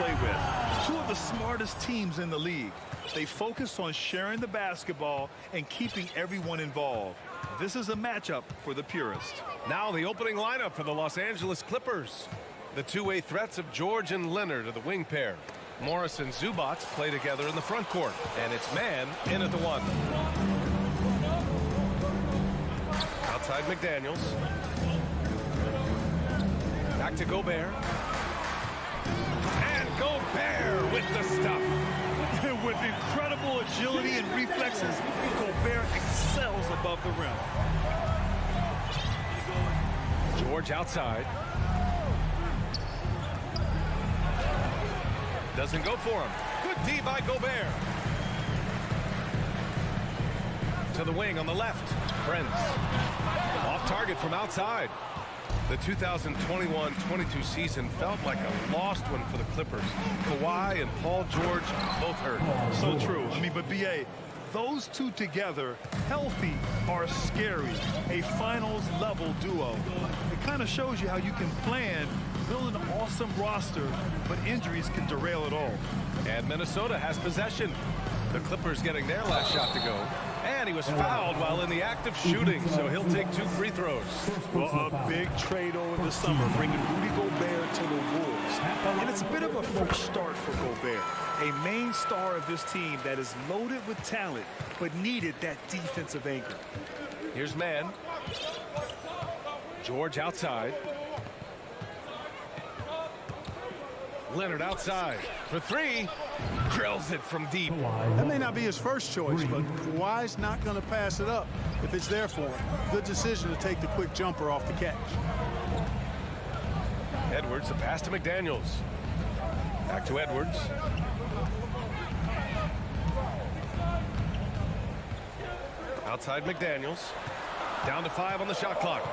play with. Two of the smartest teams in the league. They focus on sharing the basketball and keeping everyone involved. This is a matchup for the purist. Now the opening lineup for the Los Angeles Clippers. The two-way threats of George and Leonard are the wing pair. Morris and Zubac play together in the front court. And it's man in at the one. Outside McDaniels. Back to Gobert. And Gobert with the stuff. With incredible agility and reflexes, Gobert excels above the rim. George outside. Doesn't go for him. Good D by Gobert. To the wing on the left. Prince. Off target from outside. The 2021-22 season felt like a lost one for the Clippers. Kawhi and Paul George both hurt. So true. I mean, but B.A., those two together, healthy, are scary. A finals-level duo. It kind of shows you how you can plan, build an awesome roster, but injuries can derail it all. And Minnesota has possession. The Clippers getting their last shot to go. And he was fouled while in the act of shooting, so he'll take 2 free throws. Well, a big trade over the summer, bringing Rudy Gobert to the Wolves. And it's a bit of a fresh start for Gobert, a main star of this team that is loaded with talent, but needed that defensive anchor. Here's man. George outside. Leonard outside for 3. Drills it from deep. That may not be his first choice, but Kawhi's not going to pass it up if it's there for him. Good decision to take the quick jumper off the catch. Edwards, a pass to McDaniels. Back to Edwards. Outside McDaniels. Down to 5 on the shot clock.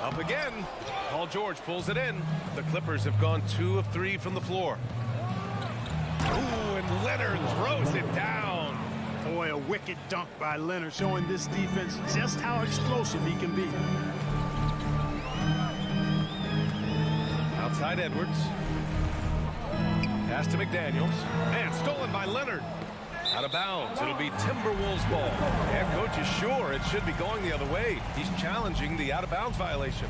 Up again. Paul George pulls it in. The Clippers have gone 2 of 3 from the floor. Ooh, and Leonard throws it down. Boy, a wicked dunk by Leonard, showing this defense just how explosive he can be. Outside Edwards. Pass to McDaniels. And stolen by Leonard. Out of bounds. It'll be Timberwolves ball. And coach is sure it should be going the other way. He's challenging the out-of-bounds violation.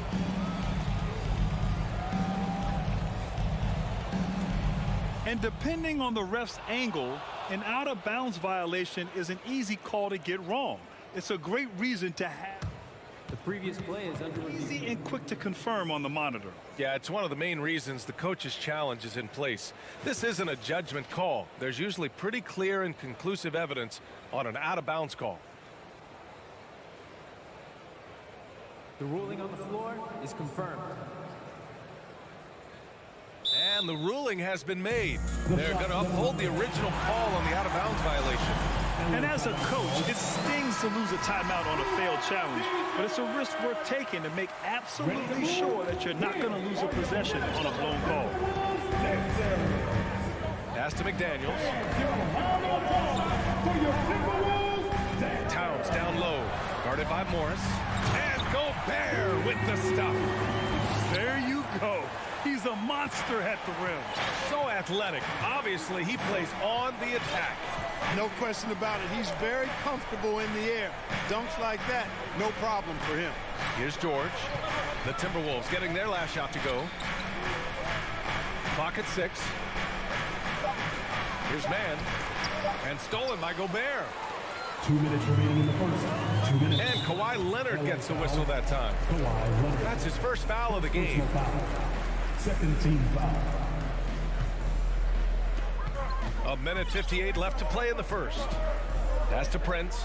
And depending on the ref's angle, an out-of-bounds violation is an easy call to get wrong. It's a great reason to have the previous play is under review. Easy and quick to confirm on the monitor. Yeah, it's one of the main reasons the coach's challenge is in place. This isn't a judgment call. There's usually pretty clear and conclusive evidence on an out-of-bounds call. The ruling on the floor is confirmed. And the ruling has been made. They're going to uphold the original call on the out-of-bounds violation. And as a coach, it stings to lose a timeout on a failed challenge, but it's a risk worth taking to make absolutely sure that you're not going to lose a possession on a blown call. Pass to McDaniels. Towns down low, guarded by Morris. And Gobert with the stuff. There you go. He's a monster at the rim. So athletic. Obviously, he plays on the attack. No question about it. He's very comfortable in the air. Dunks like that, no problem for him. Here's George. The Timberwolves getting their last shot to go. Clock at 6. Here's man. And stolen by Gobert. 2 minutes remaining in the first. 2 minutes. And Kawhi Leonard gets the whistle that time. That's his first foul of the game. Second team foul. A minute 58 left to play in the first. Pass to Prince.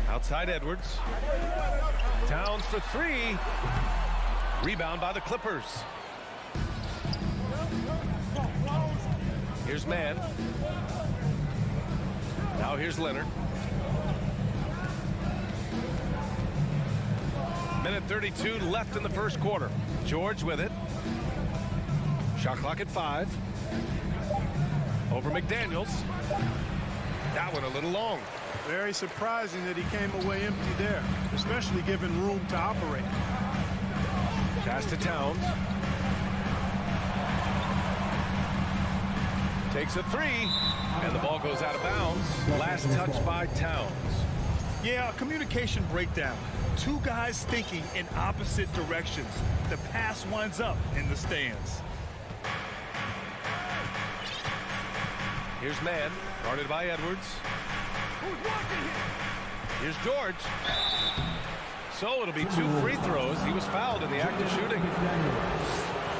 Outside Edwards. Towns for 3. Rebound by the Clippers. Here's man. Now here's Leonard. Minute 32 left in the first quarter. George with it. Shot clock at 5. Over McDaniels. That one a little long. Very surprising that he came away empty there, especially given room to operate. Pass to Towns. Takes a three, and the ball goes out of bounds. Last touch by Towns. Yeah, a communication breakdown. Two guys thinking in opposite directions. The pass winds up in the stands. Here's Mann, guarded by Edwards. Here's George. So it'll be 2 free throws. He was fouled in the act of shooting.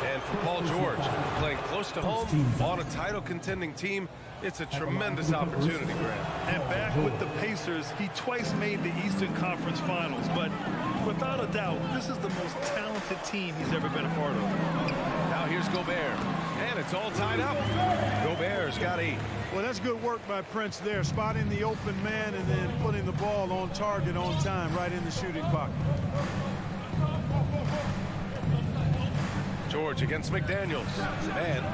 And for Paul George, playing close to home on a title contending team, it's a tremendous opportunity, Grant. And back with the Pacers, he twice made the Eastern Conference Finals. But without a doubt, this is the most talented team he's ever been a part of. Now here's Gobert. And it's all tied up. Gobert's got 8. Well, that's good work by Prince there, spotting the open man and then putting the ball on target on time, right in the shooting pocket. George against McDaniels. And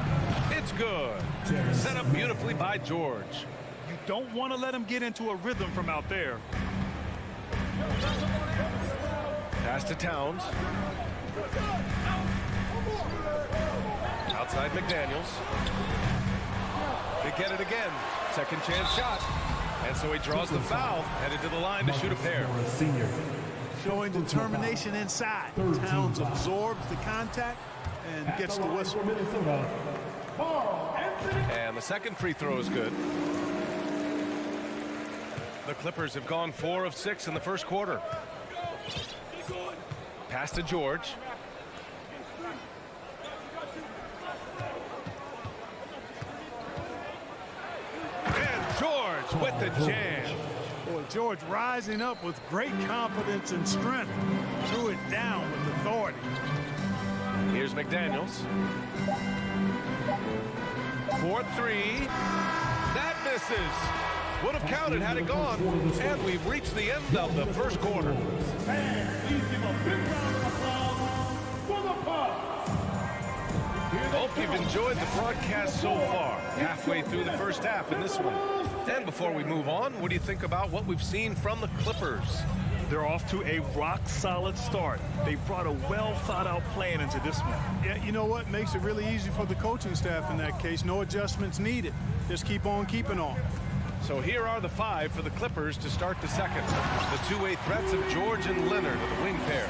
it's good. Set up beautifully by George. You don't want to let him get into a rhythm from out there. Pass to Towns. Outside McDaniels. They get it again. Second chance shot. And so he draws the foul, headed to the line to shoot a pair. Showing determination inside. Towns absorbs the contact and gets the whistle. And the second free throw is good. The Clippers have gone 4 of 6 in the first quarter. Pass to George. And George with the jam. Boy, George rising up with great confidence and strength. Threw it down with authority. Here's McDaniels. 4-3. That misses. Would have counted had it gone. And we've reached the end of the first quarter. And please give a big round of applause for the Bucks. Hope you've enjoyed the broadcast so far. Halfway through the first half in this one. And before we move on, what do you think about what we've seen from the Clippers? They're off to a rock-solid start. They brought a well-thought-out plan into this one. Yeah, you know what? Makes it really easy for the coaching staff in that case. No adjustments needed. Just keep on keeping on. So here are the 5 for the Clippers to start the second. The two-way threats of George and Leonard with the wing pair.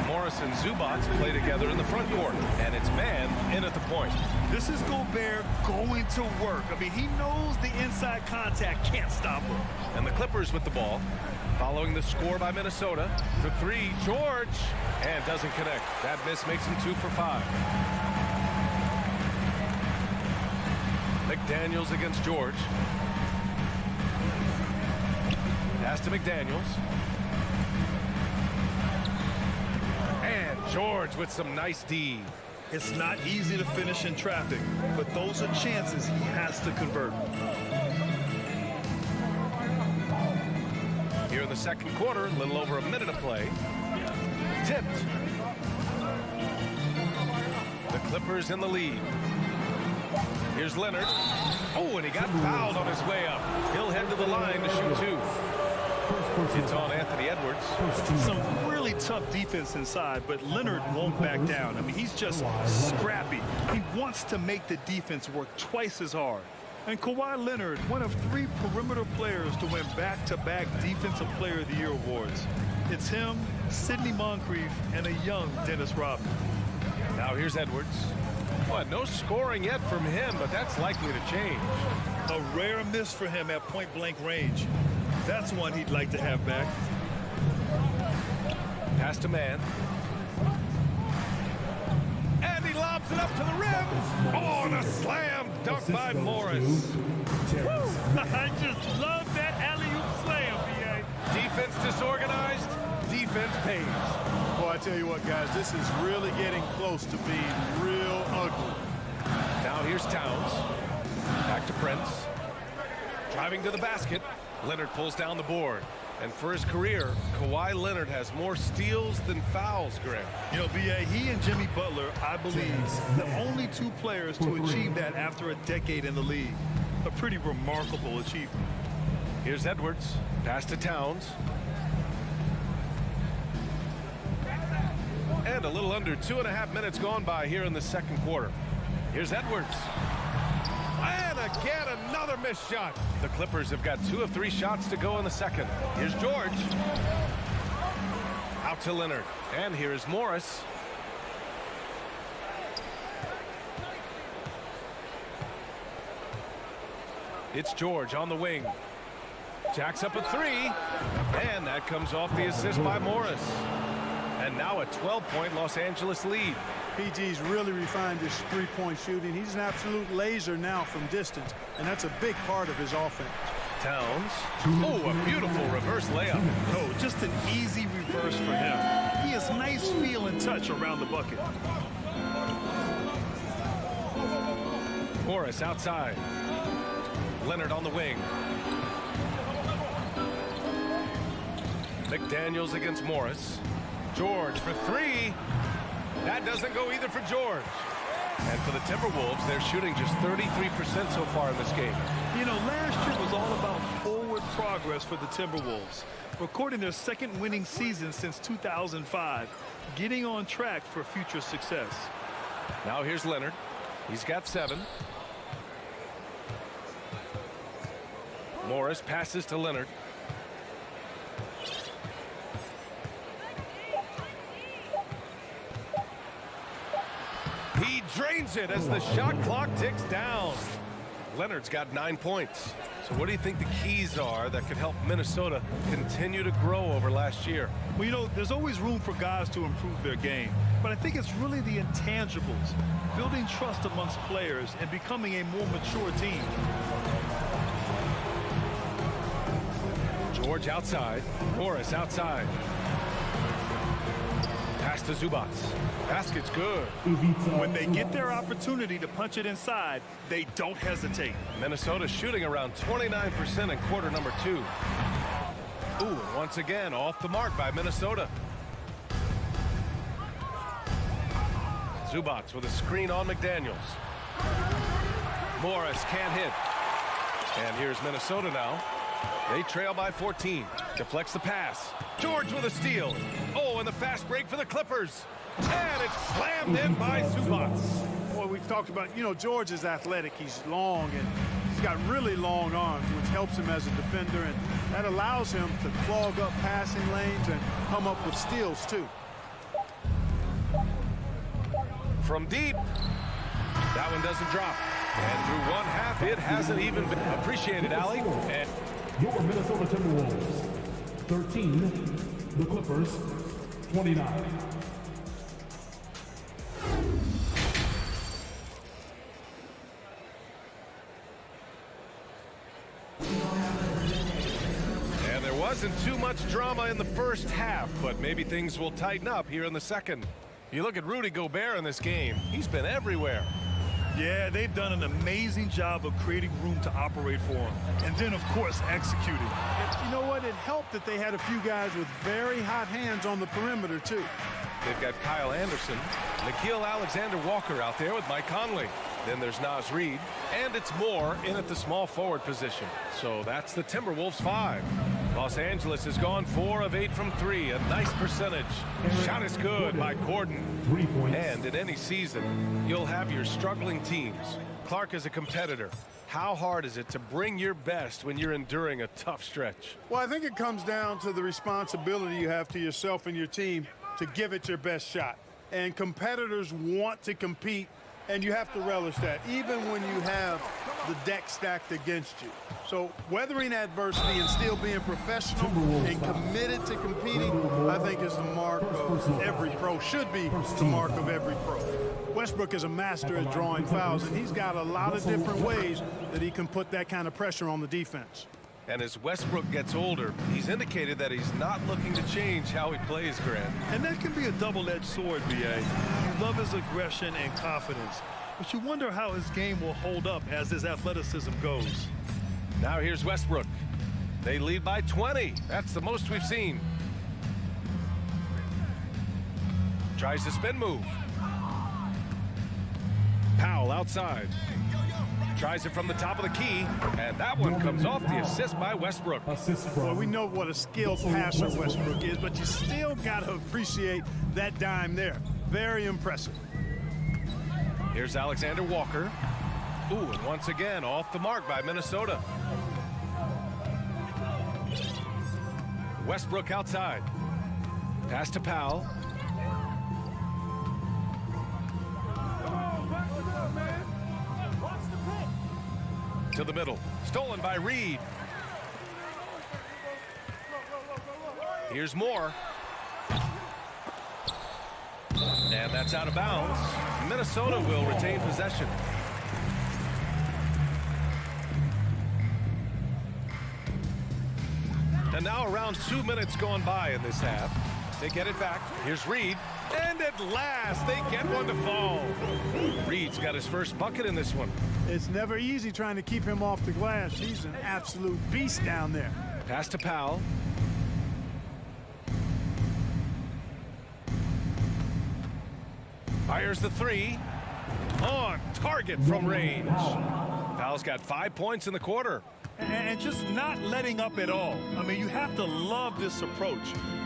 Morris and Zubac play together in the front court. And it's Mann in at the point. This is Gobert going to work. I mean, he knows the inside contact can't stop him. And the Clippers with the ball. Following the score by Minnesota. For 3, George. And doesn't connect. That miss makes him 2 for 5. McDaniels against George. Pass to McDaniels. And George with some nice D. It's not easy to finish in traffic, but those are chances he has to convert. Here in the second quarter, a little over a minute of play. Tipped. The Clippers in the lead. Here's Leonard. Oh, and he got fouled on his way up. He'll head to the line to shoot 2. It's on Anthony Edwards. Some really tough defense inside, but Leonard won't back down. I mean, he's just scrappy. He wants to make the defense work twice as hard. And Kawhi Leonard, one of 3 perimeter players to win back-to-back Defensive Player of the Year awards. It's him, Sidney Moncrief, and a young Dennis Rodman. Now here's Edwards. Well, no scoring yet from him, but that's likely to change. A rare miss for him at point-blank range. That's one he'd like to have back. Pass to Mann. And he lobs it up to the rim. Oh, and a slam dunk by Morris. I just love that alley-oop slam, B.A. Defense disorganized, defense pays. Boy, I tell you what, guys, this is really getting close to being real ugly. Now here's Towns. Back to Prince. Driving to the basket. Leonard pulls down the board. And for his career, Kawhi Leonard has more steals than fouls, Greg. You know, B.A., he and Jimmy Butler, I believe, the only 2 players to achieve that after a decade in the league. A pretty remarkable achievement. Here's Edwards. Pass to Towns. And a little under 2.5 minutes gone by here in the second quarter. Here's Edwards. And again, another missed shot. The Clippers have got 2 of 3 shots to go in the second. Here's George. Out to Leonard. And here is Morris. It's George on the wing. Jacks up a 3. And that comes off the assist by Morris. And now a 12-point Los Angeles lead. PG's really refined his three-point shooting. He's an absolute laser now from distance, and that's a big part of his offense. Towns. Oh, a beautiful reverse layup. Oh, just an easy reverse for him. He has nice feel and touch around the bucket. Morris outside. Leonard on the wing. McDaniels against Morris. George for 3. That doesn't go either for George. And for the Timberwolves, they're shooting just 33% so far in this game. You know, last year was all about forward progress for the Timberwolves, recording their second winning season since 2005, getting on track for future success. Now here's Leonard. He's got 7. Morris passes to Leonard. He drains it as the shot clock ticks down. Leonard's got 9 points. So what do you think the keys are that could help Minnesota continue to grow over last year? Well, you know, there's always room for guys to improve their game, but I think it's really the intangibles, building trust amongst players and becoming a more mature team. George outside. Morris outside. Pass to Zubac. Basket's good. When they get their opportunity to punch it inside, they don't hesitate. Minnesota shooting around 29% in quarter number 2. Ooh, and once again, off the mark by Minnesota. Zubac with a screen on McDaniels. Morris can't hit. And here's Minnesota now. They trail by 14. Deflects the pass. George with a steal. Oh, and the fast break for the Clippers. And it's slammed in by Zubac. Boy, we've talked about, you know, George is athletic. He's long, and he's got really long arms, which helps him as a defender, and that allows him to clog up passing lanes and come up with steals, too. From deep. That one doesn't drop. And through one half, it hasn't even been appreciated, Allie. And your Minnesota Timberwolves, 13. The Clippers, 29. And there wasn't too much drama in the first half, but maybe things will tighten up here in the second. You look at Rudy Gobert in this game. He's been everywhere. Yeah, they've done an amazing job of creating room to operate for him. And then, of course, executing. You know what? It helped that they had a few guys with very hot hands on the perimeter, too. They've got Kyle Anderson, Nickeil Alexander-Walker out there with Mike Conley. Then there's Naz Reid, and it's Moore in at the small forward position. So that's the Timberwolves 5. Los Angeles has gone 4 of 8 from 3, a nice percentage. Shot is good by Gordon. 3 points. And in any season, you'll have your struggling teams. Clark is a competitor. How hard is it to bring your best when you're enduring a tough stretch? Well, I think it comes down to the responsibility you have to yourself and your team to give it your best shot. And competitors want to compete, and you have to relish that, even when you have the deck stacked against you. So weathering adversity and still being professional and committed to competing, I think is the mark of every pro, should be the mark of every pro. Westbrook is a master at drawing fouls, and he's got a lot of different ways that he can put that kind of pressure on the defense. And as Westbrook gets older, he's indicated that he's not looking to change how he plays, Grant. And that can be a double-edged sword, B.A. You love his aggression and confidence, but you wonder how his game will hold up as his athleticism goes. Now here's Westbrook. They lead by 20. That's the most we've seen. Tries to spin move. Powell outside. Tries it from the top of the key, and that one comes off the assist by Westbrook. Well, we know what a skilled passer Westbrook is, but you still got to appreciate that dime there. Very impressive. Here's Alexander Walker. Ooh, and once again, off the mark by Minnesota. Westbrook outside. Pass to Powell. To the middle. Stolen by Reed. Here's Moore. And that's out of bounds. Minnesota will retain possession. And now around 2 minutes gone by in this half. They get it back. Here's Reed. And at last, they get one to fall. Reed's got his first bucket in this one. It's never easy trying to keep him off the glass. He's an absolute beast down there. Pass to Powell. Fires the three. On target from range. Powell's got 5 points in the quarter. And just not letting up at all. I mean, you have to love this approach.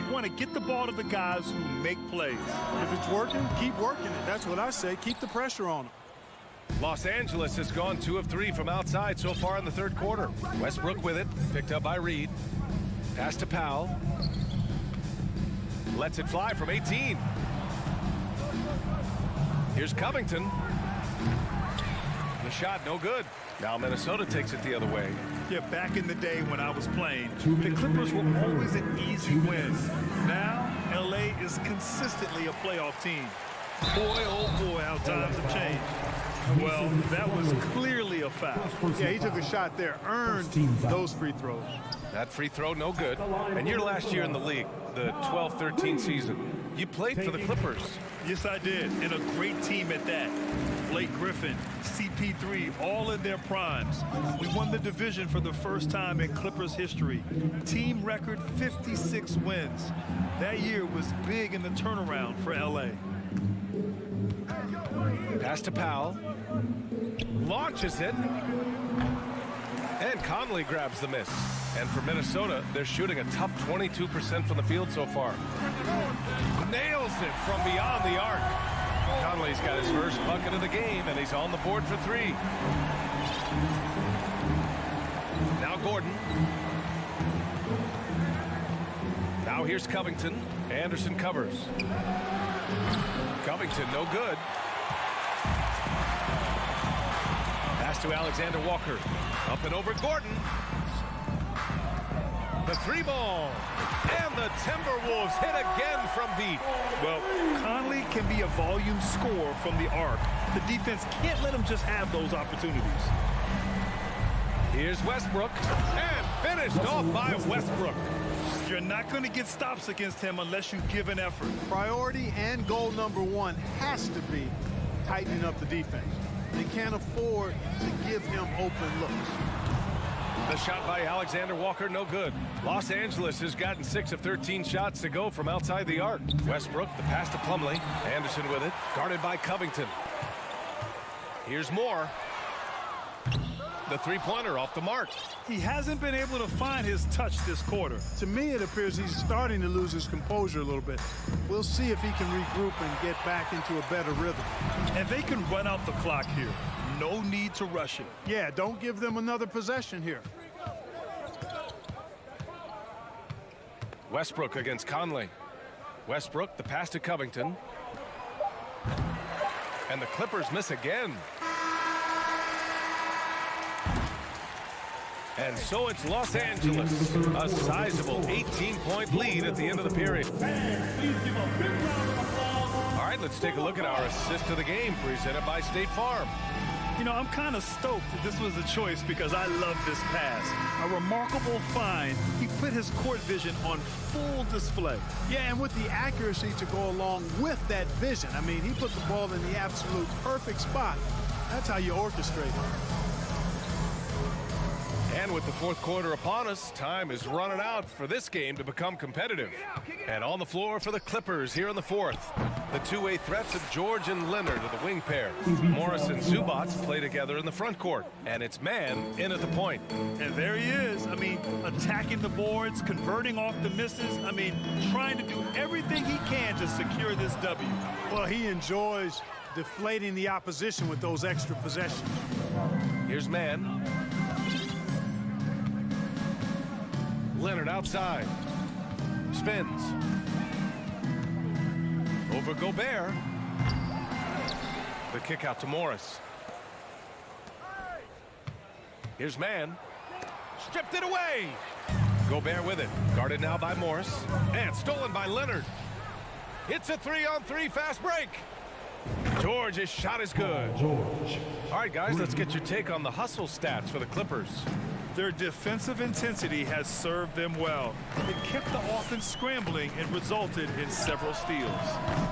You want to get the ball to the guys who make plays. If it's working, keep working it. That's what I say. Keep the pressure on them. Los Angeles has gone 2 of 3 from outside so far in the third quarter. Westbrook with it, picked up by Reed. Pass to Powell. Lets it fly from 18. Here's Covington. The shot no good. Now Minnesota takes it the other way. Yeah, back in the day when I was playing, the Clippers were always an easy win. Now, LA is consistently a playoff team. Boy, oh boy, how times have changed. Well, that was clearly a foul. Yeah, he took a shot there, earned those free throws. That free throw, no good. And your last year in the league, the 12-13 season, you played for the Clippers. Yes, I did, and a great team at that. Blake Griffin, CP3, all in their primes. We won the division for the first time in Clippers history. Team record 56 wins. That year was big in the turnaround for LA. Pass to Powell. Launches it. And Conley grabs the miss. And for Minnesota, they're shooting a tough 22% from the field so far. Nails it from beyond the arc. Conley's got his first bucket of the game, and he's on the board for 3. Now Gordon. Now here's Covington. Anderson covers. Covington, no good. Pass to Alexander Walker. Up and over Gordon. The 3-ball. And the Timberwolves hit again from deep. Well, Conley can be a volume scorer from the arc. The defense can't let him just have those opportunities. Here's Westbrook. And finished off by Westbrook. You're not going to get stops against him unless you give an effort. Priority and goal number 1 has to be tightening up the defense. They can't afford to give him open looks. The shot by Alexander Walker, no good. Los Angeles has gotten 6 of 13 shots to go from outside the arc. Westbrook, the pass to Plumlee. Anderson with it, guarded by Covington. Here's Moore. The three-pointer off the mark. He hasn't been able to find his touch this quarter. To me, it appears he's starting to lose his composure a little bit. We'll see if he can regroup and get back into a better rhythm. And they can run out the clock here. No need to rush it. Yeah, don't give them another possession here. Westbrook against Conley. Westbrook, the pass to Covington. And the Clippers miss again. And so it's Los Angeles, a sizable 18-point lead at the end of the period. All right, let's take a look at our assist of the game presented by State Farm. You know, I'm kind of stoked that this was a choice because I love this pass. A remarkable find. He put his court vision on full display. Yeah, and with the accuracy to go along with that vision. I mean, he put the ball in the absolute perfect spot. That's how you orchestrate it. And with the fourth quarter upon us, time is running out for this game to become competitive. And on the floor for the Clippers here in the fourth, the two-way threats of George and Leonard are the wing pair. Morris and Zubac play together in the front court, and it's man in at the point. And there he is. I mean, attacking the boards, converting off the misses. I mean, trying to do everything he can to secure this W. Well, he enjoys deflating the opposition with those extra possessions. Here's man. Leonard outside. Spins. Over Gobert. The kick out to Morris. Here's man. Stripped it away. Gobert with it. Guarded now by Morris. And stolen by Leonard. It's a 3-on-3 fast break. George's shot is good. All right, guys, let's get your take on the hustle stats for the Clippers. Their defensive intensity has served them well. It kept the offense scrambling and resulted in several steals.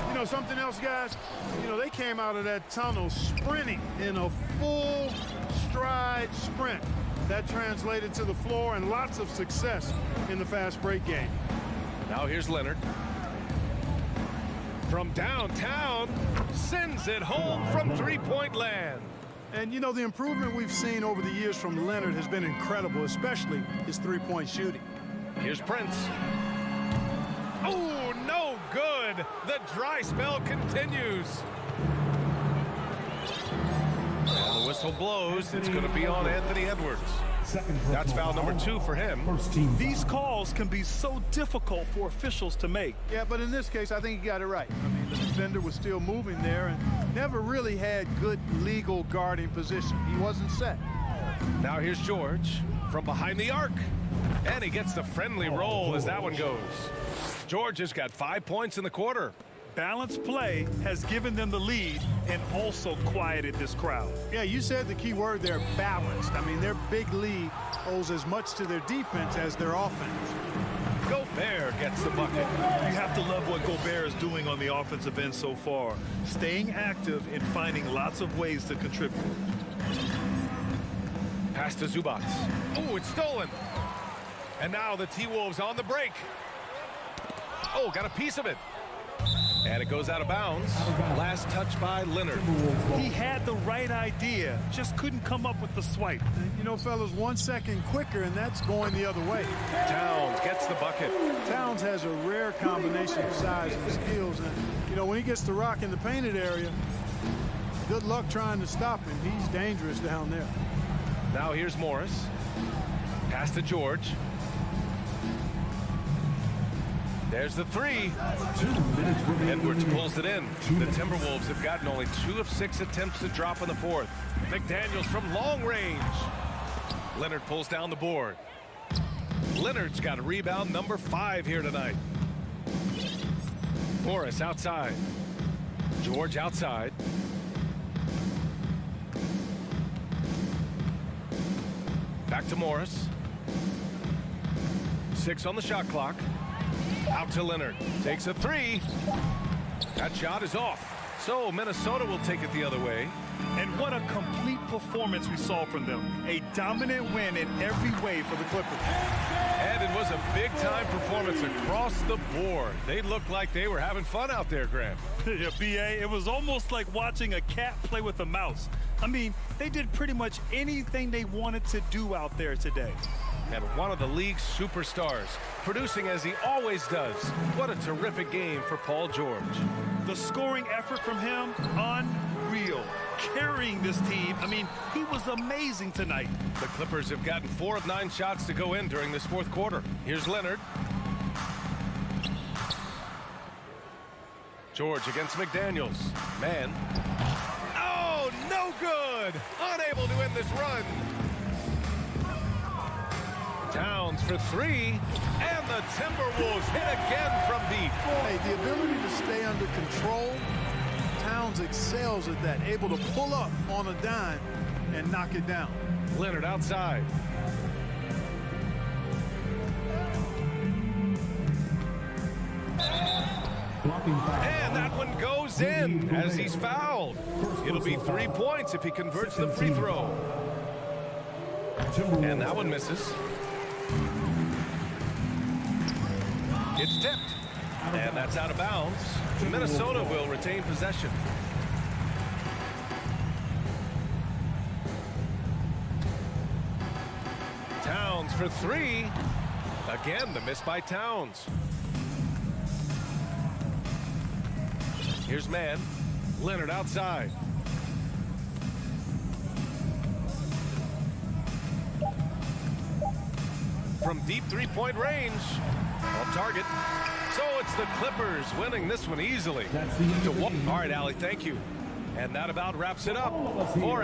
You know, something else, guys? You know, they came out of that tunnel sprinting in a full stride sprint. That translated to the floor and lots of success in the fast break game. Now here's Leonard. From downtown, sends it home from three-point land. And, you know, the improvement we've seen over the years from Leonard has been incredible, especially his three-point shooting. Here's Prince. Oh, no good. The dry spell continues. And the whistle blows. It's going to be on Anthony Edwards. That's foul number 2 for him. These calls can be so difficult for officials to make. Yeah, but in this case, I think he got it right. I mean, the defender was still moving there and never really had good legal guarding position. He wasn't set. Now here's George from behind the arc. And he gets the friendly roll as that one goes. George has got 5 points in the quarter. Balanced play has given them the lead and also quieted this crowd. Yeah, you said the key word there, balanced. I mean, their big lead owes as much to their defense as their offense. Gobert gets the bucket. You have to love what Gobert is doing on the offensive end so far. Staying active and finding lots of ways to contribute. Pass to Zubac. Oh, it's stolen. And now the T-Wolves on the break. Oh, got a piece of it. And it goes out of bounds. Last touch by Leonard. He had the right idea, just couldn't come up with the swipe. You know, fellas, 1 second quicker, and that's going the other way. Towns gets the bucket. Towns has a rare combination of size and skills. And, you know, when he gets the rock in the painted area, good luck trying to stop him. He's dangerous down there. Now here's Morris. Pass to George. There's the 3. Edwards pulls it in. The Timberwolves have gotten only 2 of 6 attempts to drop in the fourth. McDaniels from long range. Leonard pulls down the board. Leonard's got a rebound number 5 here tonight. Morris outside. George outside. Back to Morris. 6 on the shot clock. Out to Leonard. Takes a 3. That shot is off. So Minnesota will take it the other way. And what a complete performance we saw from them. A dominant win in every way for the Clippers. And it was a big-time performance across the board. They looked like they were having fun out there, Graham. Yeah, B.A., it was almost like watching a cat play with a mouse. I mean, they did pretty much anything they wanted to do out there today. And one of the league's superstars, producing as he always does. What a terrific game for Paul George. The scoring effort from him, unreal. Carrying this team, I mean, he was amazing tonight. The Clippers have gotten 4 of 9 shots to go in during this fourth quarter. Here's Leonard. George against McDaniels. Man. Oh, no good! Unable to end this run. Towns for 3, and the Timberwolves hit again from deep. Hey, the ability to stay under control, Towns excels at that, able to pull up on a dime and knock it down. Leonard outside. And that one goes in as he's fouled. It'll be 3 points if he converts the free throw. And that one misses. It's tipped. And that's out of bounds. Minnesota will retain possession. Towns for three. Again, the miss by Towns. Here's Mann. Leonard outside. From deep three-point range. Off target. So it's the Clippers winning this one easily. All right, Allie, thank you. And that about wraps it up for